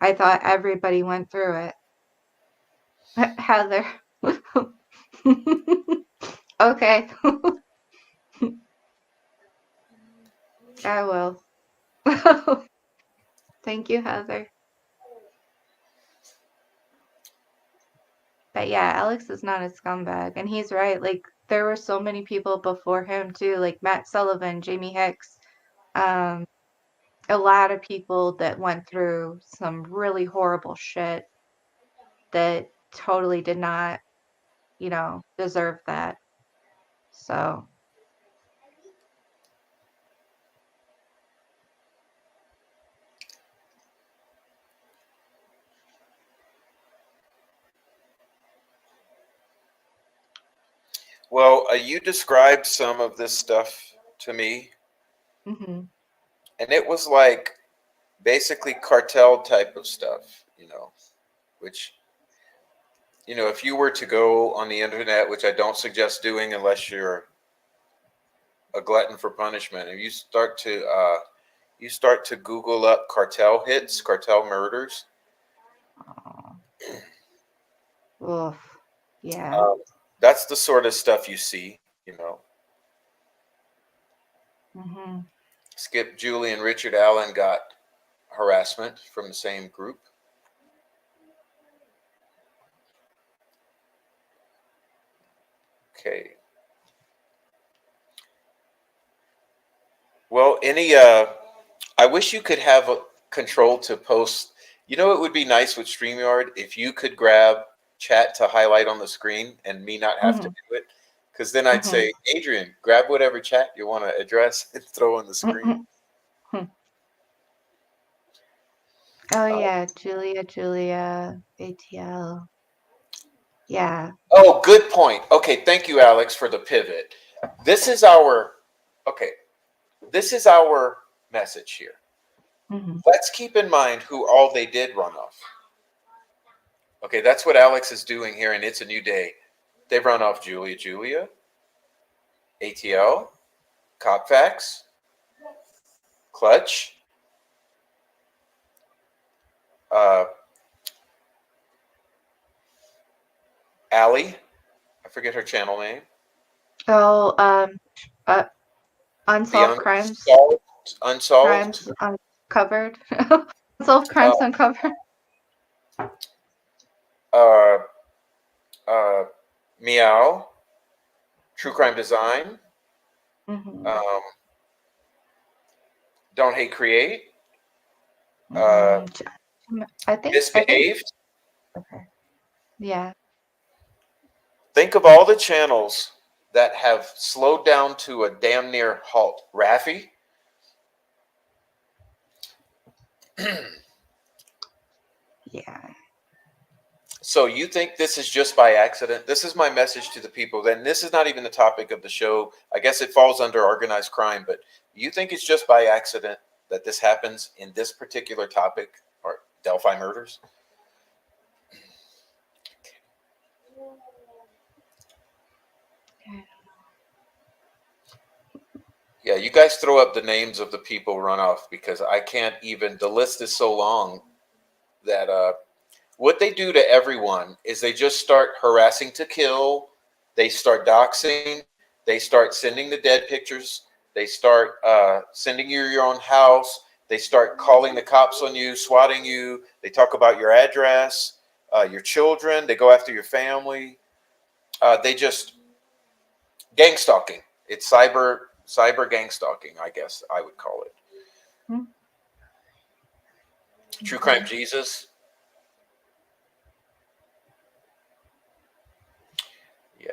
B: thought everybody went through it. Heather. Okay. I will. Thank you, Heather. But yeah, Alex is not a scumbag. And he's right. Like, there were so many people before him, too, like Matt Sullivan, Jamie Hicks. A lot of people that went through some really horrible shit that totally did not, deserve that. So.
A: Well, you described some of this stuff to me,
B: Mm-hmm.
A: and it was like basically cartel type of stuff, which, if you were to go on the internet, which I don't suggest doing unless you're a glutton for punishment, and you start to Google up cartel hits, cartel murders.
B: Oof. Yeah.
A: Um, that's the sort of stuff you see.
B: Mm-hmm.
A: Skip, Julie, and Richard Allen got harassment from the same group. Okay. Well, I wish you could have a control to post. It would be nice with StreamYard if you could grab chat to highlight on the screen and me not have to
B: Mm-hmm.
A: do it. Because then I'd
B: Mm-hmm.
A: say, Adrian, grab whatever chat you want to address and throw on the screen.
B: Mm-hmm. Oh
A: Uh,
B: yeah, Julia, ATL. Yeah.
A: oh, good point. Okay, thank you, Alex, for the pivot. This is our okay. This is our message here.
B: Mm-hmm.
A: Let's keep in mind who all they did run off. Okay, that's what Alex is doing here, and it's a new day. They've run off Julia, ATL, Copfax, Clutch, uh, Allie. I forget her channel name.
B: Oh, uh,
A: The
B: unsolved crimes,
A: unsolved.
B: crimes uncovered, unsolved
A: Uh,
B: crimes uncovered.
A: uh, uh, Meow, True Crime Design,
B: Mm-hmm.
A: um, Don't Hate Create, uh,
B: Mm-hmm. I think.
A: Misbehaved.
B: Okay. Yeah.
A: Think of all the channels that have slowed down to a damn near halt. Raffy.
B: Yeah.
A: So you think this is just by accident? This is my message to the people. Then this is not even the topic of the show. I guess it falls under organized crime, but you think it's just by accident that this happens in this particular topic or Delphi murders? Yeah, you guys throw up the names of the people run off because I can't even. The list is so long that what they do to everyone is they just start harassing to kill. They start doxing. They start sending the dead pictures. They start sending you your own house. They start calling the cops on you, swatting you. They talk about your address, your children. They go after your family. They just gang stalking. It's cyber gang stalking, I guess I would call it.
B: Mm-hmm.
A: True Crime Jesus. Yeah.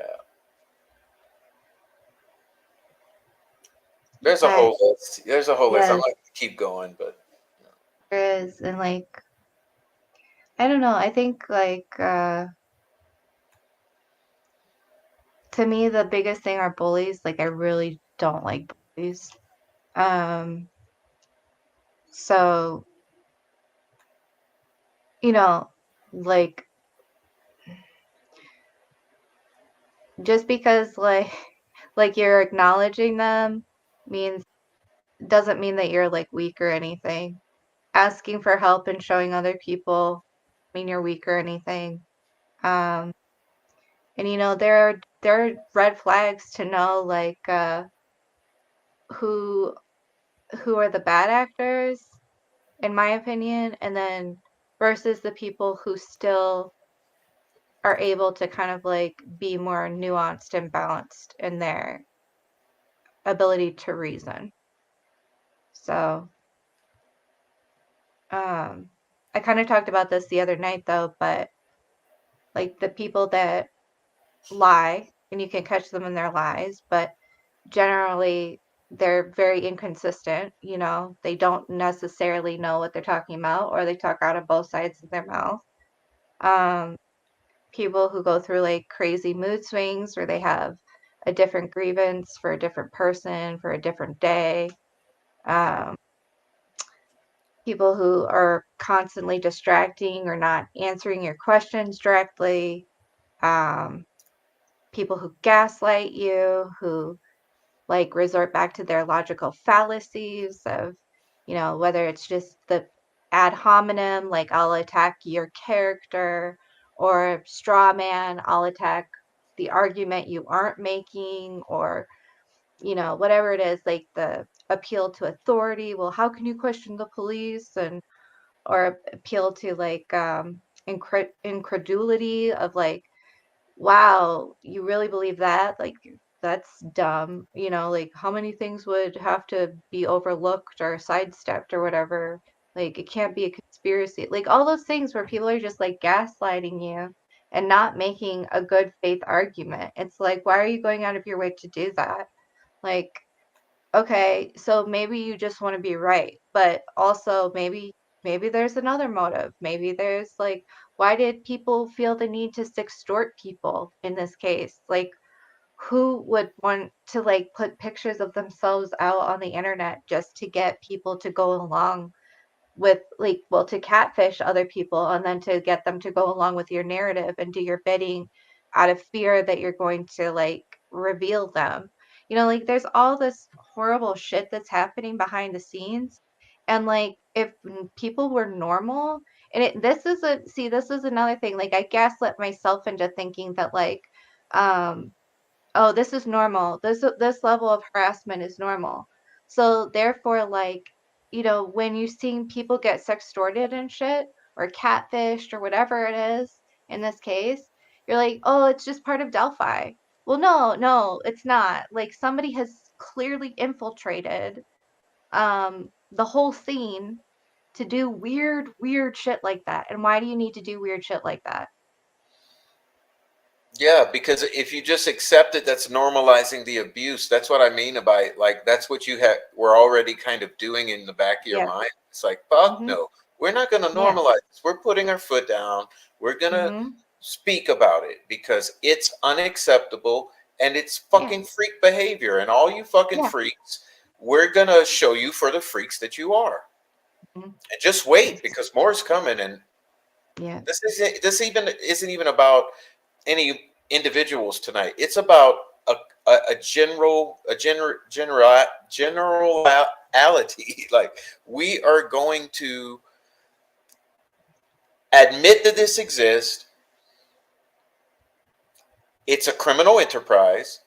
A: There's a whole list. There's a whole list. I'm
B: Yes,
A: not gonna keep going, but
B: there is, and like I don't know. I think to me the biggest thing are bullies. Like I really don't like bullies. Um, so you know, like just because like you're acknowledging them means doesn't mean that you're like weak or anything. Asking for help and showing other people mean you're weak or anything. Um, and there are red flags to know like who who are the bad actors, in my opinion, and then versus the people who still are able to kind of like be more nuanced and balanced in their ability to reason. So, I kind of talked about this the other night though, but like the people that lie, and you can catch them in their lies, but generally they're very inconsistent. They don't necessarily know what they're talking about, or they talk out of both sides of their mouth. Um, People who go through like crazy mood swings where they have a different grievance for a different person for a different day. Um, People who are constantly distracting or not answering your questions directly. People who gaslight you, who like resort back to their logical fallacies of, whether it's just the ad hominem, like I'll attack your character, or straw man, I'll attack the argument you aren't making, or, whatever it is, like the appeal to authority. Well, how can you question the police? And, or appeal to like incredulity of like, wow, you really believe that? Like, that's dumb. Like, how many things would have to be overlooked or sidestepped or whatever? Like, it can't be a conspiracy. Like, all those things where people are just like gaslighting you and not making a good faith argument. It's like, why are you going out of your way to do that? Like, okay, so maybe you just want to be right, but also maybe there's another motive. Maybe there's like, why did people feel the need to extort people in this case? Like, who would want to like put pictures of themselves out on the internet just to get people to go along with, like, well, to catfish other people and then to get them to go along with your narrative and do your bidding out of fear that you're going to like reveal them? Like, there's all this horrible shit that's happening behind the scenes. And like, if people were normal, and this is another thing, like I gaslit myself into thinking that like, um oh, this is normal. This level of harassment is normal. So therefore, like, when you're seeing people get sextorted and shit, or catfished, or whatever it is in this case, you're like, oh, it's just part of Delphi. Well, no, it's not. Like, somebody has clearly infiltrated the whole scene to do weird shit like that. And why do you need to do weird shit like that?
A: Yeah, because if you just accept it, that's normalizing the abuse. That's what I mean by like that's what you were already kind of doing in the back of your
B: Yeah.
A: mind. It's like, fuck
B: Mm-hmm.
A: no, we're not going to
B: Yeah.
A: normalize this. We're putting our foot down. We're going to
B: Mm-hmm.
A: speak about it because it's unacceptable and it's
B: Yeah.
A: fucking freak behavior. And all you fucking
B: Yeah.
A: freaks, we're going to show you for the freaks that you are.
B: Mhm.
A: And just wait
B: It's,
A: because more's coming. And
B: yeah.
A: this even isn't even about any individuals tonight. It's about a generality. Like we are going to admit that this exists. It's a criminal enterprise.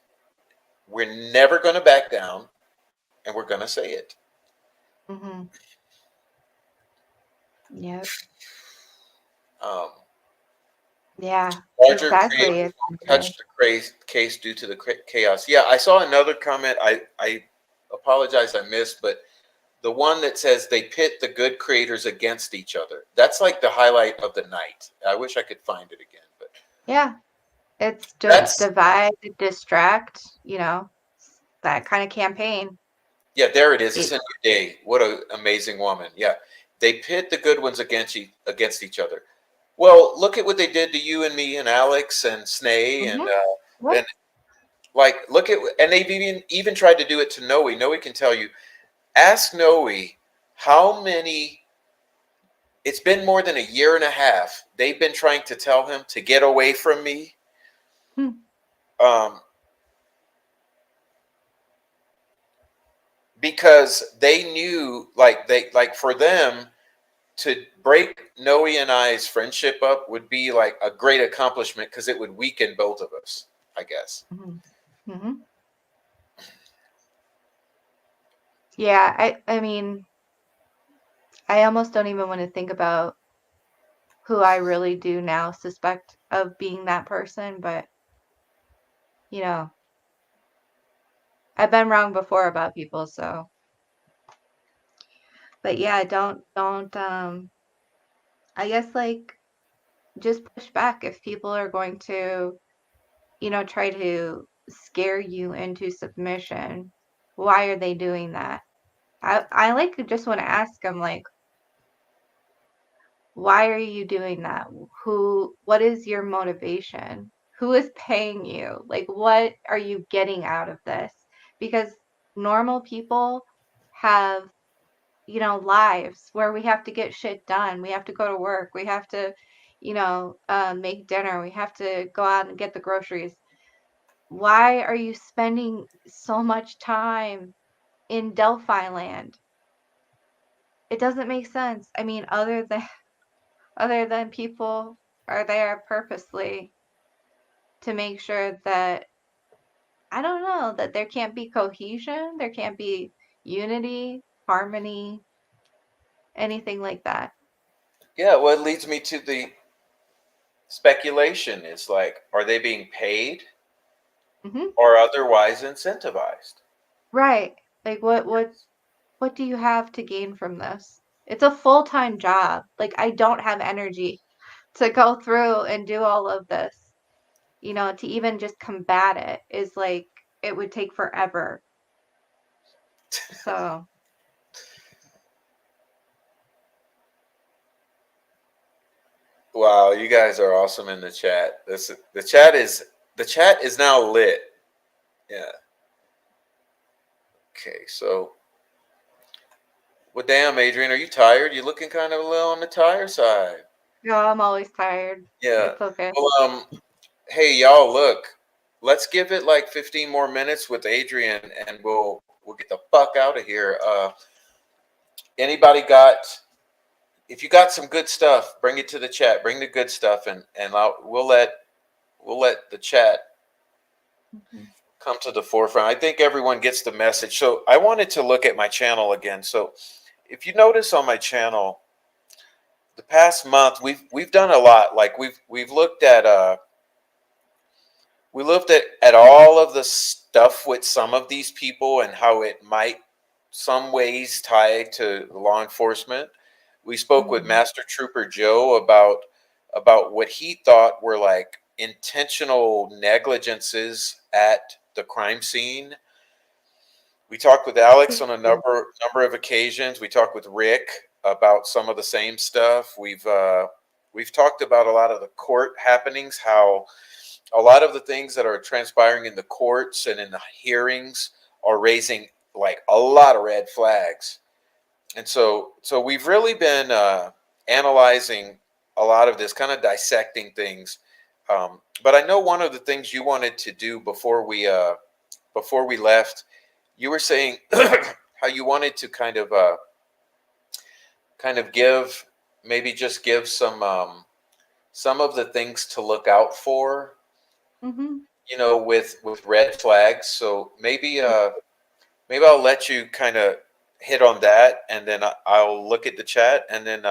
A: We're never going to back down, and we're going to say it.
B: Mm-hmm. Yep.
A: Um,
B: Yeah,
A: Larger
B: exactly.
A: creators touch the case due to the chaos. Yeah, I saw another comment. I apologize I missed, but the one that says they pit the good creators against each other. That's like the highlight of the night. I wish I could find it again, but
B: Yeah, it's
A: that's
B: divide, distract, that kind of campaign.
A: yeah. There it is. It's
B: It,
A: a new day. What an amazing woman. Yeah, they pit the good ones against each other. Well, look at what they did to you and me and Alex and Snay
B: mm-hmm.
A: and like look at and they've even tried to do it to Noe. Noe can tell you. Ask Noe how many. It's been more than a year and a half. They've been trying to tell him to get away from me.
B: Hmm.
A: Because they knew, like for them to break Noe and I's friendship up would be like a great accomplishment because it would weaken both of us, I guess.
B: Mm-hmm. Mm-hmm. Yeah, I mean, I almost don't even want to think about who I really do now suspect of being that person, but you know, I've been wrong before about people, so. But yeah, don't I guess like just push back if people are going to, try to scare you into submission. Why are they doing that? I like just want to ask them like, why are you doing that? What is your motivation? who is paying you? Like, what are you getting out of this? Because normal people have, lives where we have to get shit done. We have to go to work. We have to, make dinner. We have to go out and get the groceries. Why are you spending so much time in Delphi land? It doesn't make sense. I mean, other than people are there purposely to make sure that, I don't know, that there can't be cohesion, there can't be unity, harmony, anything like that.
A: Yeah, well, it leads me to the speculation. It's like, are they being paid
B: Hmm.
A: or otherwise incentivized?
B: Right. Like, what do you have to gain from this? It's a full-time job. Like, I don't have energy to go through and do all of this. To even just combat it is like it would take forever. So,
A: Wow, you guys are awesome in the chat. The chat is now lit. Yeah. Okay, so well, damn, Adrian, are you tired? You looking kind of a little on the tired side.
B: I'm always tired.
A: Yeah.
B: It's okay.
A: Well, hey y'all, look, let's give it like 15 more minutes with Adrian, and we'll get the fuck out of here. Anybody got? If you got some good stuff, bring it to the chat. Bring the good stuff, and we'll let the chat
B: Mhm.
A: come to the forefront. I think everyone gets the message. So I wanted to look at my channel again. So if you notice on my channel, the past month we've done a lot. Like we've looked at we looked at all of the stuff with some of these people and how it might some ways tie to law enforcement. We spoke with
B: Mhm.
A: Master Trooper Joe about what he thought were like intentional negligences at the crime scene. We talked with Alex on a number of occasions. We talked with Rick about some of the same stuff. We've talked about a lot of the court happenings, how a lot of the things that are transpiring in the courts and in the hearings are raising like a lot of red flags. And so we've really been analyzing a lot of this, kind of dissecting things. But I know one of the things you wanted to do before we left, you were saying how you wanted to kind of give, maybe just give some of the things to look out for,
B: Mhm.
A: with red flags. So maybe I'll let you kind of hit on that, and then I'll look at the chat, and then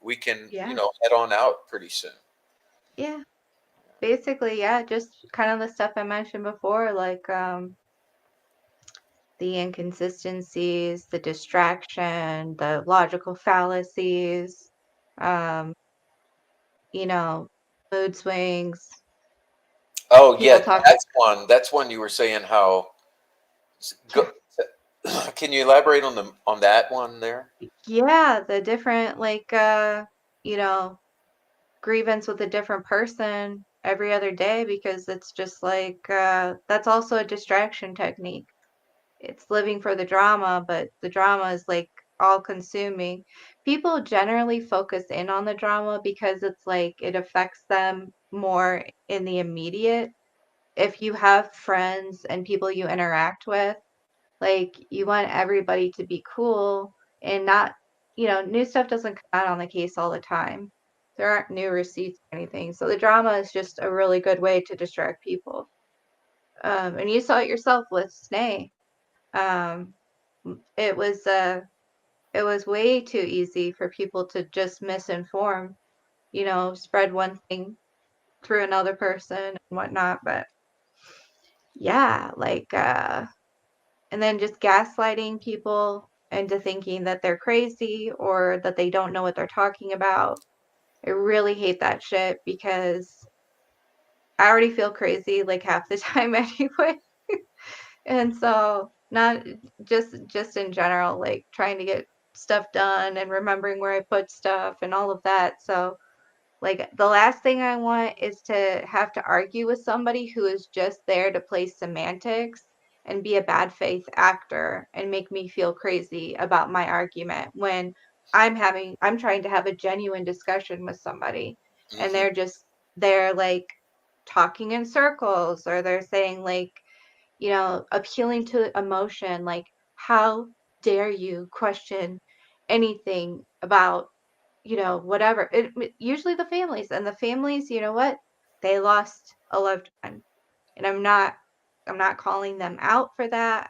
A: we can
B: Yeah.
A: head on out pretty soon.
B: Yeah. Basically, yeah, just kind of the stuff I mentioned before, like the inconsistencies, the distraction, the logical fallacies, um, you know, mood swings,
A: Oh yeah,
B: people talk.
A: that's one you were saying how. Go, can you elaborate on that one there?
B: Yeah, the different, like, you know, grievance with a different person every other day, because it's just like that's also a distraction technique. It's living for the drama, but the drama is like all consuming. People generally focus in on the drama because it's like it affects them more in the immediate. If you have friends and people you interact with, like, you want everybody to be cool and not, new stuff doesn't come out on the case all the time. There aren't new receipts or anything. So the drama is just a really good way to distract people. And you saw it yourself with Snay. Um, it was way too easy for people to just misinform, spread one thing through another person and whatnot. But yeah, like and then just gaslighting people into thinking that they're crazy or that they don't know what they're talking about. I really hate that shit because I already feel crazy like half the time anyway. And so not just in general, like trying to get stuff done and remembering where I put stuff and all of that. So Like, the last thing I want is to have to argue with somebody who is just there to play semantics and be a bad faith actor and make me feel crazy about my argument when I'm trying to have a genuine discussion with somebody, and
A: Hmm.
B: they're like talking in circles, or they're saying, like, appealing to emotion, like, how dare you question anything about, whatever. Usually the families, and the families, you know what? They lost a loved one. And I'm not calling them out for that.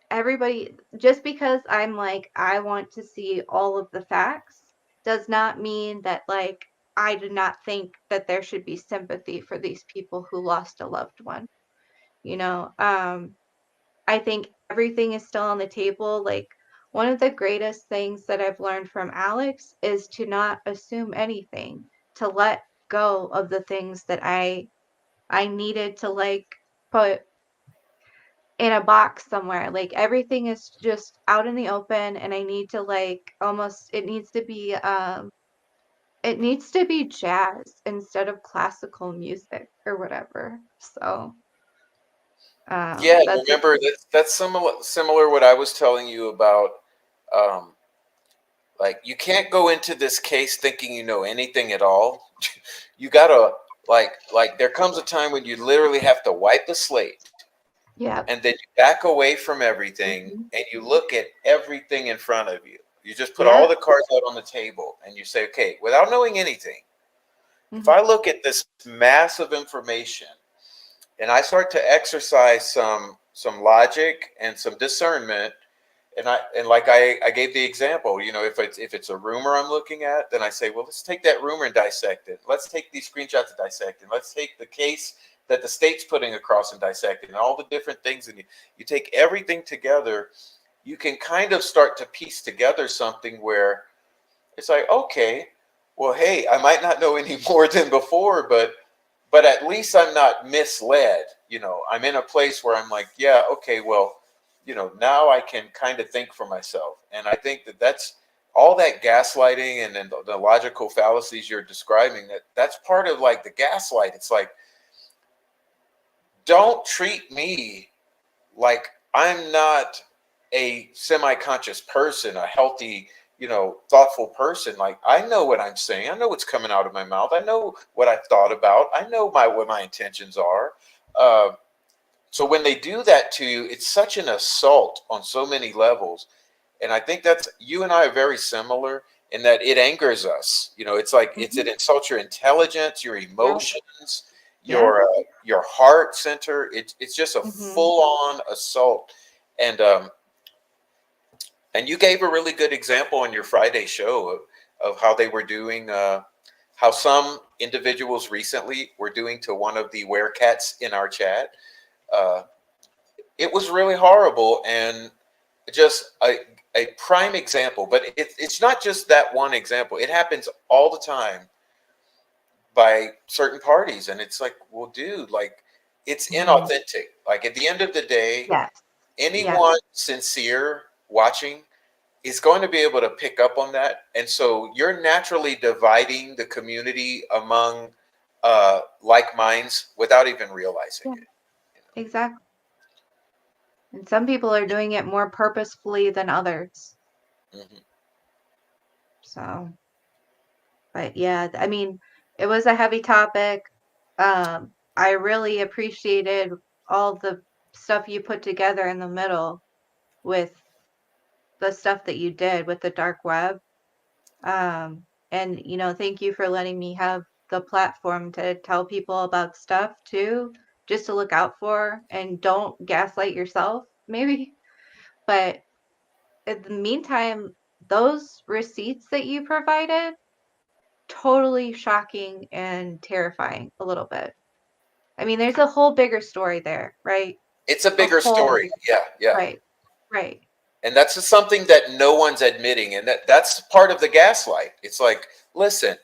B: Everybody, just because I'm like, I want to see all of the facts, does not mean that, like, I do not think that there should be sympathy for these people who lost a loved one. You know, I think everything is still on the table. Like, one of the greatest things that I've learned from Alex is to not assume anything, to let go of the things that I needed to, like, put in a box somewhere. Like, everything is just out in the open, and I need to, like, almost, it needs to be jazz instead of classical music or whatever. So
A: Yeah,
B: that's it.
A: remember that's similar what I was telling you about. Um, like you can't go into this case thinking you know anything at all. You gotta like there comes a time when you literally have to wipe the slate
B: Yeah.
A: and then you back away from everything
B: Mhm.
A: and you look at everything in front of you. You just put all
B: Yep.
A: the cards out on the table and you say, okay, without knowing anything, if
B: Mhm.
A: I look at this mass of information and I start to exercise some logic and some discernment, and like I gave the example, if it's a rumor I'm looking at, then I say, well, let's take that rumor and dissect it. Let's take these screenshots and dissect it. Let's take the case that the state's putting across and dissect it, and all the different things. And you take everything together, you can kind of start to piece together something where it's like, okay, well, hey, I might not know any more than before, but at least I'm not misled. I'm in a place where I'm like, yeah, okay, well, now I can kind of think for myself. And I think that's all that gaslighting and then the logical fallacies you're describing, that's part of like the gaslight. It's like, don't treat me like I'm not a semi-conscious person, a healthy, thoughtful person. Like I know what I'm saying. I know what's coming out of my mouth. I know what I've thought about. I know what my intentions are. Uh, so when they do that to you, it's such an assault on so many levels. And I think that's you and I are very similar in that it angers us. It's like it
B: Mhm.
A: insults your intelligence, your
B: Yep.
A: emotions,
B: Yep.
A: your heart center. It's just a
B: Mhm.
A: full on assault. And you gave a really good example on your Friday show of how they were doing, how some individuals recently were doing to one of the werecats in our chat. Uh, it was really horrible and just a prime example. But it's not just that one example. It happens all the time by certain parties. And it's like, well, dude, like it's
B: Mhm.
A: inauthentic. Like at the end of the day,
B: Yes. Yes.
A: anyone sincere watching is going to be able to pick up on that. And so you're naturally dividing the community among like minds without even realizing
B: Yeah.
A: it.
B: Exactly. And some people are doing it more purposefully than others.
A: Hmm.
B: So, but yeah, I mean, it was a heavy topic. I really appreciated all the stuff you put together in the middle with the stuff that you did with the dark web. And thank you for letting me have the platform to tell people about stuff too, just to look out for, and don't gaslight yourself, maybe. But in the meantime, those receipts that you provided, totally shocking and terrifying a little bit. I mean, there's a whole bigger story there, right?
A: It's a
B: A
A: bigger
B: whole
A: story. Yeah, yeah.
B: right, right.
A: And that's just something that no one's admitting. And that's part of the gaslight. It's like, listen,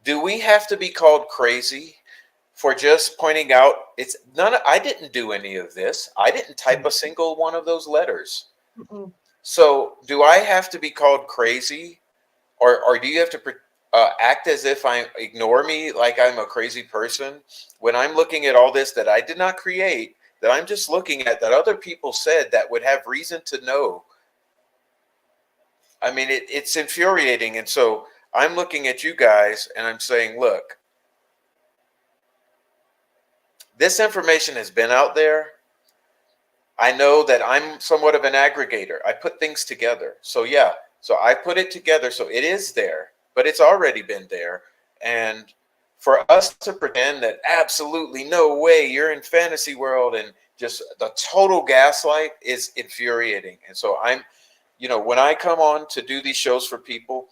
A: do we have to be called crazy for just pointing out it's none of, I didn't do any of this. I didn't type a single one of those letters.
B: Mm-mm.
A: So do I have to be called crazy, or do you have to act as if I ignore me like I'm a crazy person when I'm looking at all this that I did not create, that I'm just looking at, that other people said that would have reason to know. I mean, it's infuriating. And so I'm looking at you guys and I'm saying, look, this information has been out there. I know that I'm somewhat of an aggregator. I put things together. So yeah, so I put it together. So it is there, but it's already been there. And for us to pretend that absolutely no way, you're in fantasy world, and just the total gaslight is infuriating. And so I'm, when I come on to do these shows for people,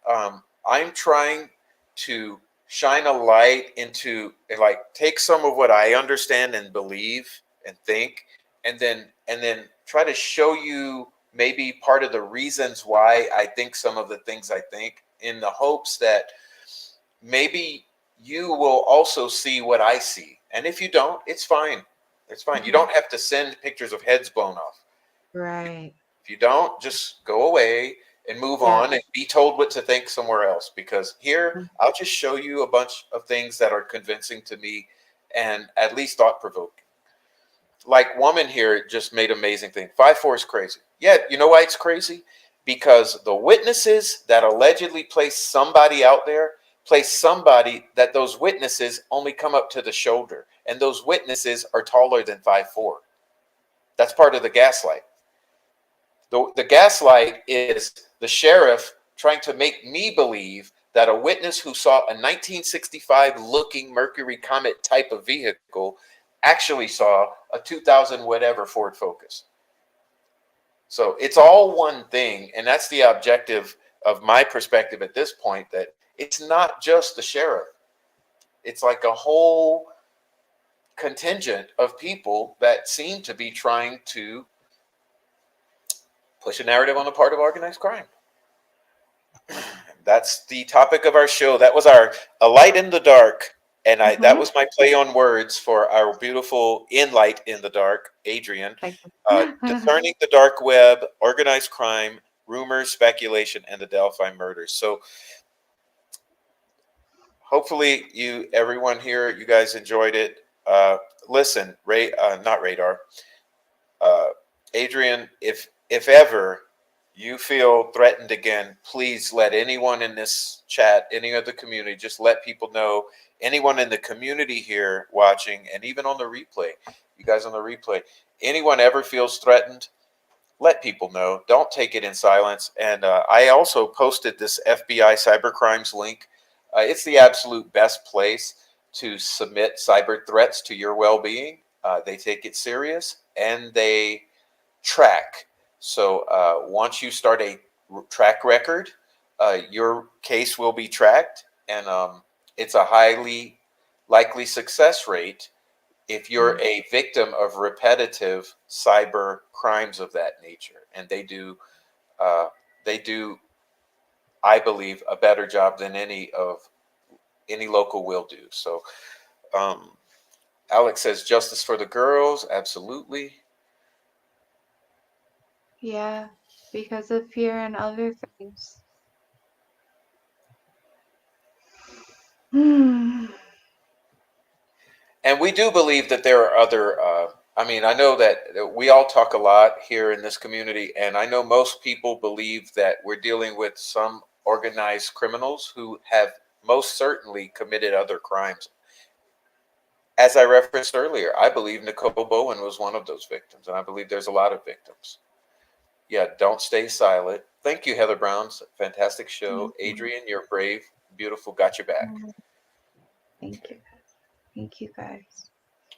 A: I'm trying to shine a light into, like, take some of what I understand and believe and think, and then try to show you maybe part of the reasons why I think some of the things I think, in the hopes that maybe you will also see what I see. And if you don't, it's fine. It's fine. You don't have to send pictures of heads blown off.
B: Right.
A: If you don't, just go away and move on and be told what to think somewhere else. Because here, I'll just show you a bunch of things that are convincing to me and at least thought provoking. Like woman here just made amazing thing. 5-4 is crazy. Yeah, you know why it's crazy? Because the witnesses that allegedly placed somebody out there place somebody that those witnesses only come up to the shoulder, and those witnesses are taller than 5'4". That's part of the gaslight. The gaslight is the sheriff trying to make me believe that a witness who saw a 1965 looking Mercury Comet type of vehicle actually saw a 2000 whatever Ford Focus. So it's all one thing, and that's the objective of my perspective at this point, that it's not just the sheriff. It's like a whole contingent of people that seem to be trying to push a narrative on the part of organized crime. That's the topic of our show. That was our A Light in the Dark. And that was my play on words for our beautiful Enlight in the Dark, Adrian. Discerning the dark web, organized crime, rumors, speculation, and the Delphi murders. So hopefully everyone here, you guys enjoyed it. Listen, not radar. Adrian, if ever you feel threatened again, please let anyone in this chat, any of the community, just let people know. Anyone in the community here watching, and even on the replay, you guys on the replay, anyone ever feels threatened, let people know. Don't take it in silence. And I also posted this FBI cybercrimes link. It's the absolute best place to submit cyber threats to your well-being. They take it serious and they track. So once you start a track record, your case will be tracked, and it's a highly likely success rate if you're a victim of repetitive cyber crimes of that nature. And they do, I believe, a better job than any local will do. So Alex says justice for the girls. Absolutely.
B: Yeah, because of fear and other things.
A: And we do believe that there are other, I know that we all talk a lot here in this community, and I know most people believe that we're dealing with some organized criminals who have most certainly committed other crimes. As I referenced earlier, I believe Nicole Bowen was one of those victims, and I believe there's a lot of victims. Yeah, don't stay silent. Thank you, Heather Browns. Fantastic show. Adrian, you're brave, beautiful, got your back.
B: Thank you. Thank you, guys.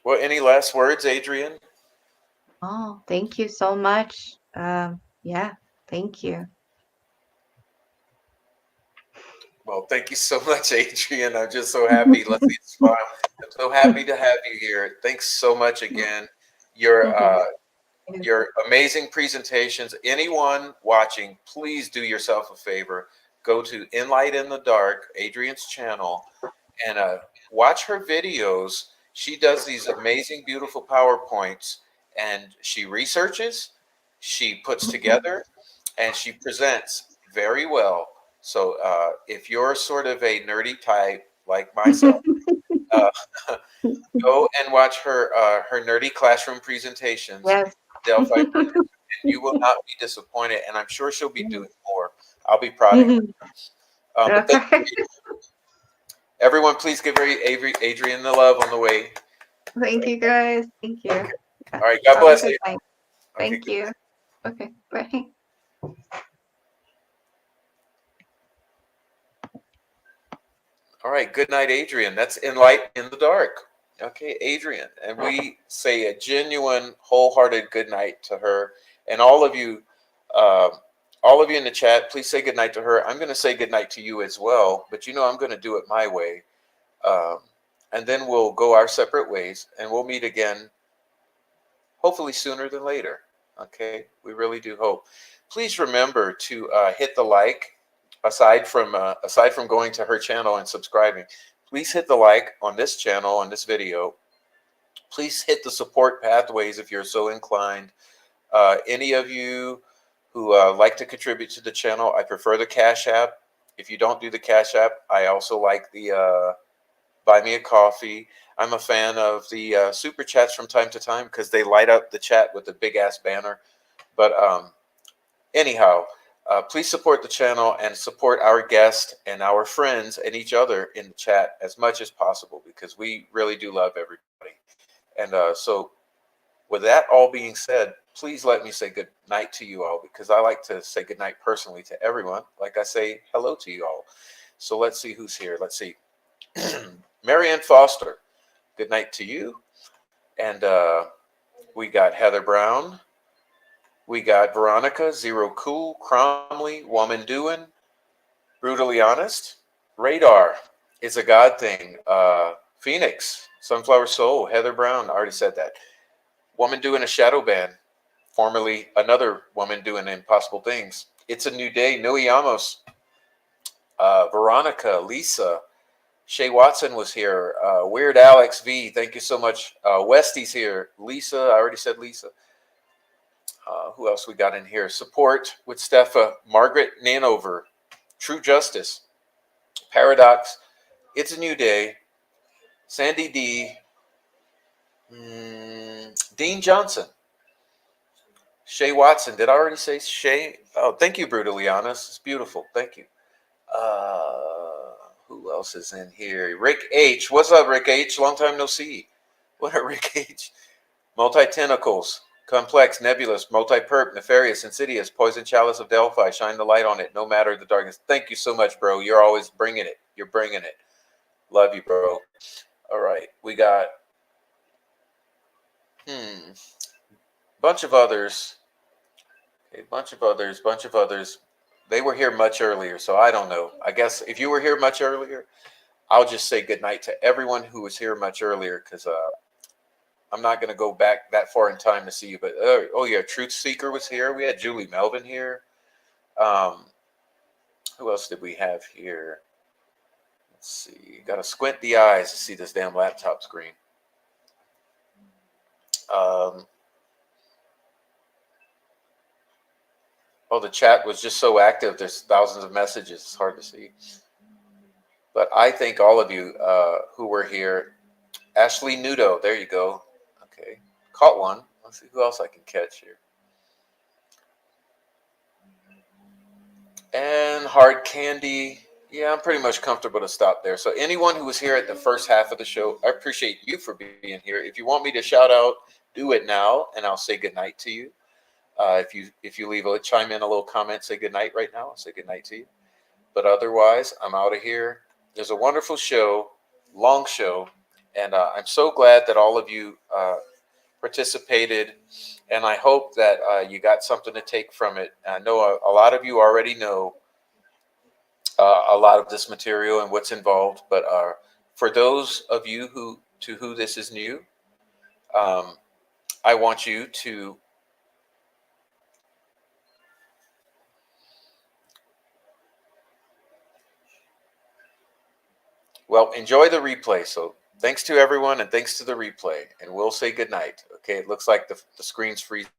A: Well, any last words, Adrian?
B: Oh, thank you so much. Yeah, thank you.
A: Well, thank you so much, Adrian. I'm just so happy. Let's smile. I'm so happy to have you here. Thanks so much again. Your amazing presentations. Anyone watching, please do yourself a favor. Go to Enlight in the Dark, Adrian's channel, and watch her videos. She does these amazing, beautiful PowerPoints, and she researches, she puts together, and she presents very well. So if you're sort of a nerdy type like myself, uh, go and watch her nerdy classroom presentations,
B: Yes.
A: Delphi, and you will not be disappointed. And I'm sure she'll be doing more. I'll be prodding her. But thank
B: Okay.
A: you, everyone. Please give Adrian the love on the way.
B: Thank you, guys. Thank you.
A: Okay.
B: Yeah.
A: All right. God
B: Have a
A: bless
B: good
A: you.
B: night.
A: Okay.
B: Thank you. Okay. Bye.
A: All right. Good night, Adrian. That's Enlight in the dark. Okay, Adrian. And we say a genuine, wholehearted good night to her. And uh, all of you in the chat, please say good night to her. I'm going to say good night to you as well. But I'm going to do it my way. Um, and then we'll go our separate ways and we'll meet again, hopefully sooner than later. Okay, we really do hope. Please remember to hit the like. Aside from going to her channel and subscribing, please hit the like on this channel, on this video. Please hit the support pathways if you're so inclined. Any of you who like to contribute to the channel, I prefer the Cash App. If you don't do the Cash App, I also like the Buy Me a Coffee. I'm a fan of the Super Chats from time to time because they light up the chat with a big ass banner. But anyhow, please support the channel and support our guests and our friends and each other in the chat as much as possible because we really do love everybody. And so, with that all being said, please let me say good night to you all because I like to say good night personally to everyone, like I say hello to you all. So let's see who's here. Let's see. Marianne Foster, good night to you. And we got Heather Brown. We got Veronica, Zero Cool, Cromley, Woman Doing, Brutally Honest, Radar, It's a God Thing, Phoenix, Sunflower Soul, Heather Brown, I already said that. Woman Doing a Shadow Band, formerly another woman doing impossible things. It's a New Day, Nui Amos, Veronica, Lisa, Shay Watson was here. Weird Alex V, thank you so much. Westy's here. Lisa, I already said Lisa. Who else we got in here? Support with Steffa, Margaret Nanover, True Justice, Paradox, It's a New Day, Sandy D, Dean Johnson, Shay Watson. Did I already say Shay? Oh, thank you, Brutally Honest. It's beautiful. Thank you. Who else is in here? Rick H. What's up, Rick H? Long time no see. What are Rick H? Multi-tentacles, complex, nebulous, multi-perp, nefarious, insidious, poison chalice of Delphi. Shine the light on it, no matter the darkness. Thank you so much, bro. You're always bringing it. You're bringing it. Love you, bro. All right, we got bunch of others. A bunch of others. They were here much earlier, so I don't know. I guess if you were here much earlier, I'll just say goodnight to everyone who was here much earlier because I'm not going to go back that far in time to see you. But oh yeah, Truth Seeker was here. We had Julie Melvin here. Who else did we have here? Let's see. Got to squint the eyes to see this damn laptop screen. Oh, the chat was just so active. There's thousands of messages. It's hard to see. But I thank all of you who were here. Ashley Nudo, there you go. Okay, caught one. Let's see who else I can catch here. And Hard Candy. Yeah, I'm pretty much comfortable to stop there. So anyone who was here at the first half of the show, I appreciate you for being here. If you want me to shout out, do it now, and I'll say goodnight to you. If you leave chime in a little comment, say goodnight right now. I'll say goodnight to you. But otherwise, I'm out of here. There's a wonderful show, long show, and I'm so glad that all of you participated, and I hope that you got something to take from it. I know a lot of you already know a lot of this material and what's involved, but for those of you to who this is new, I want you to enjoy the replay. So thanks to everyone, and thanks to the replay, and we'll say goodnight. Okay, it looks like the screen's freezing.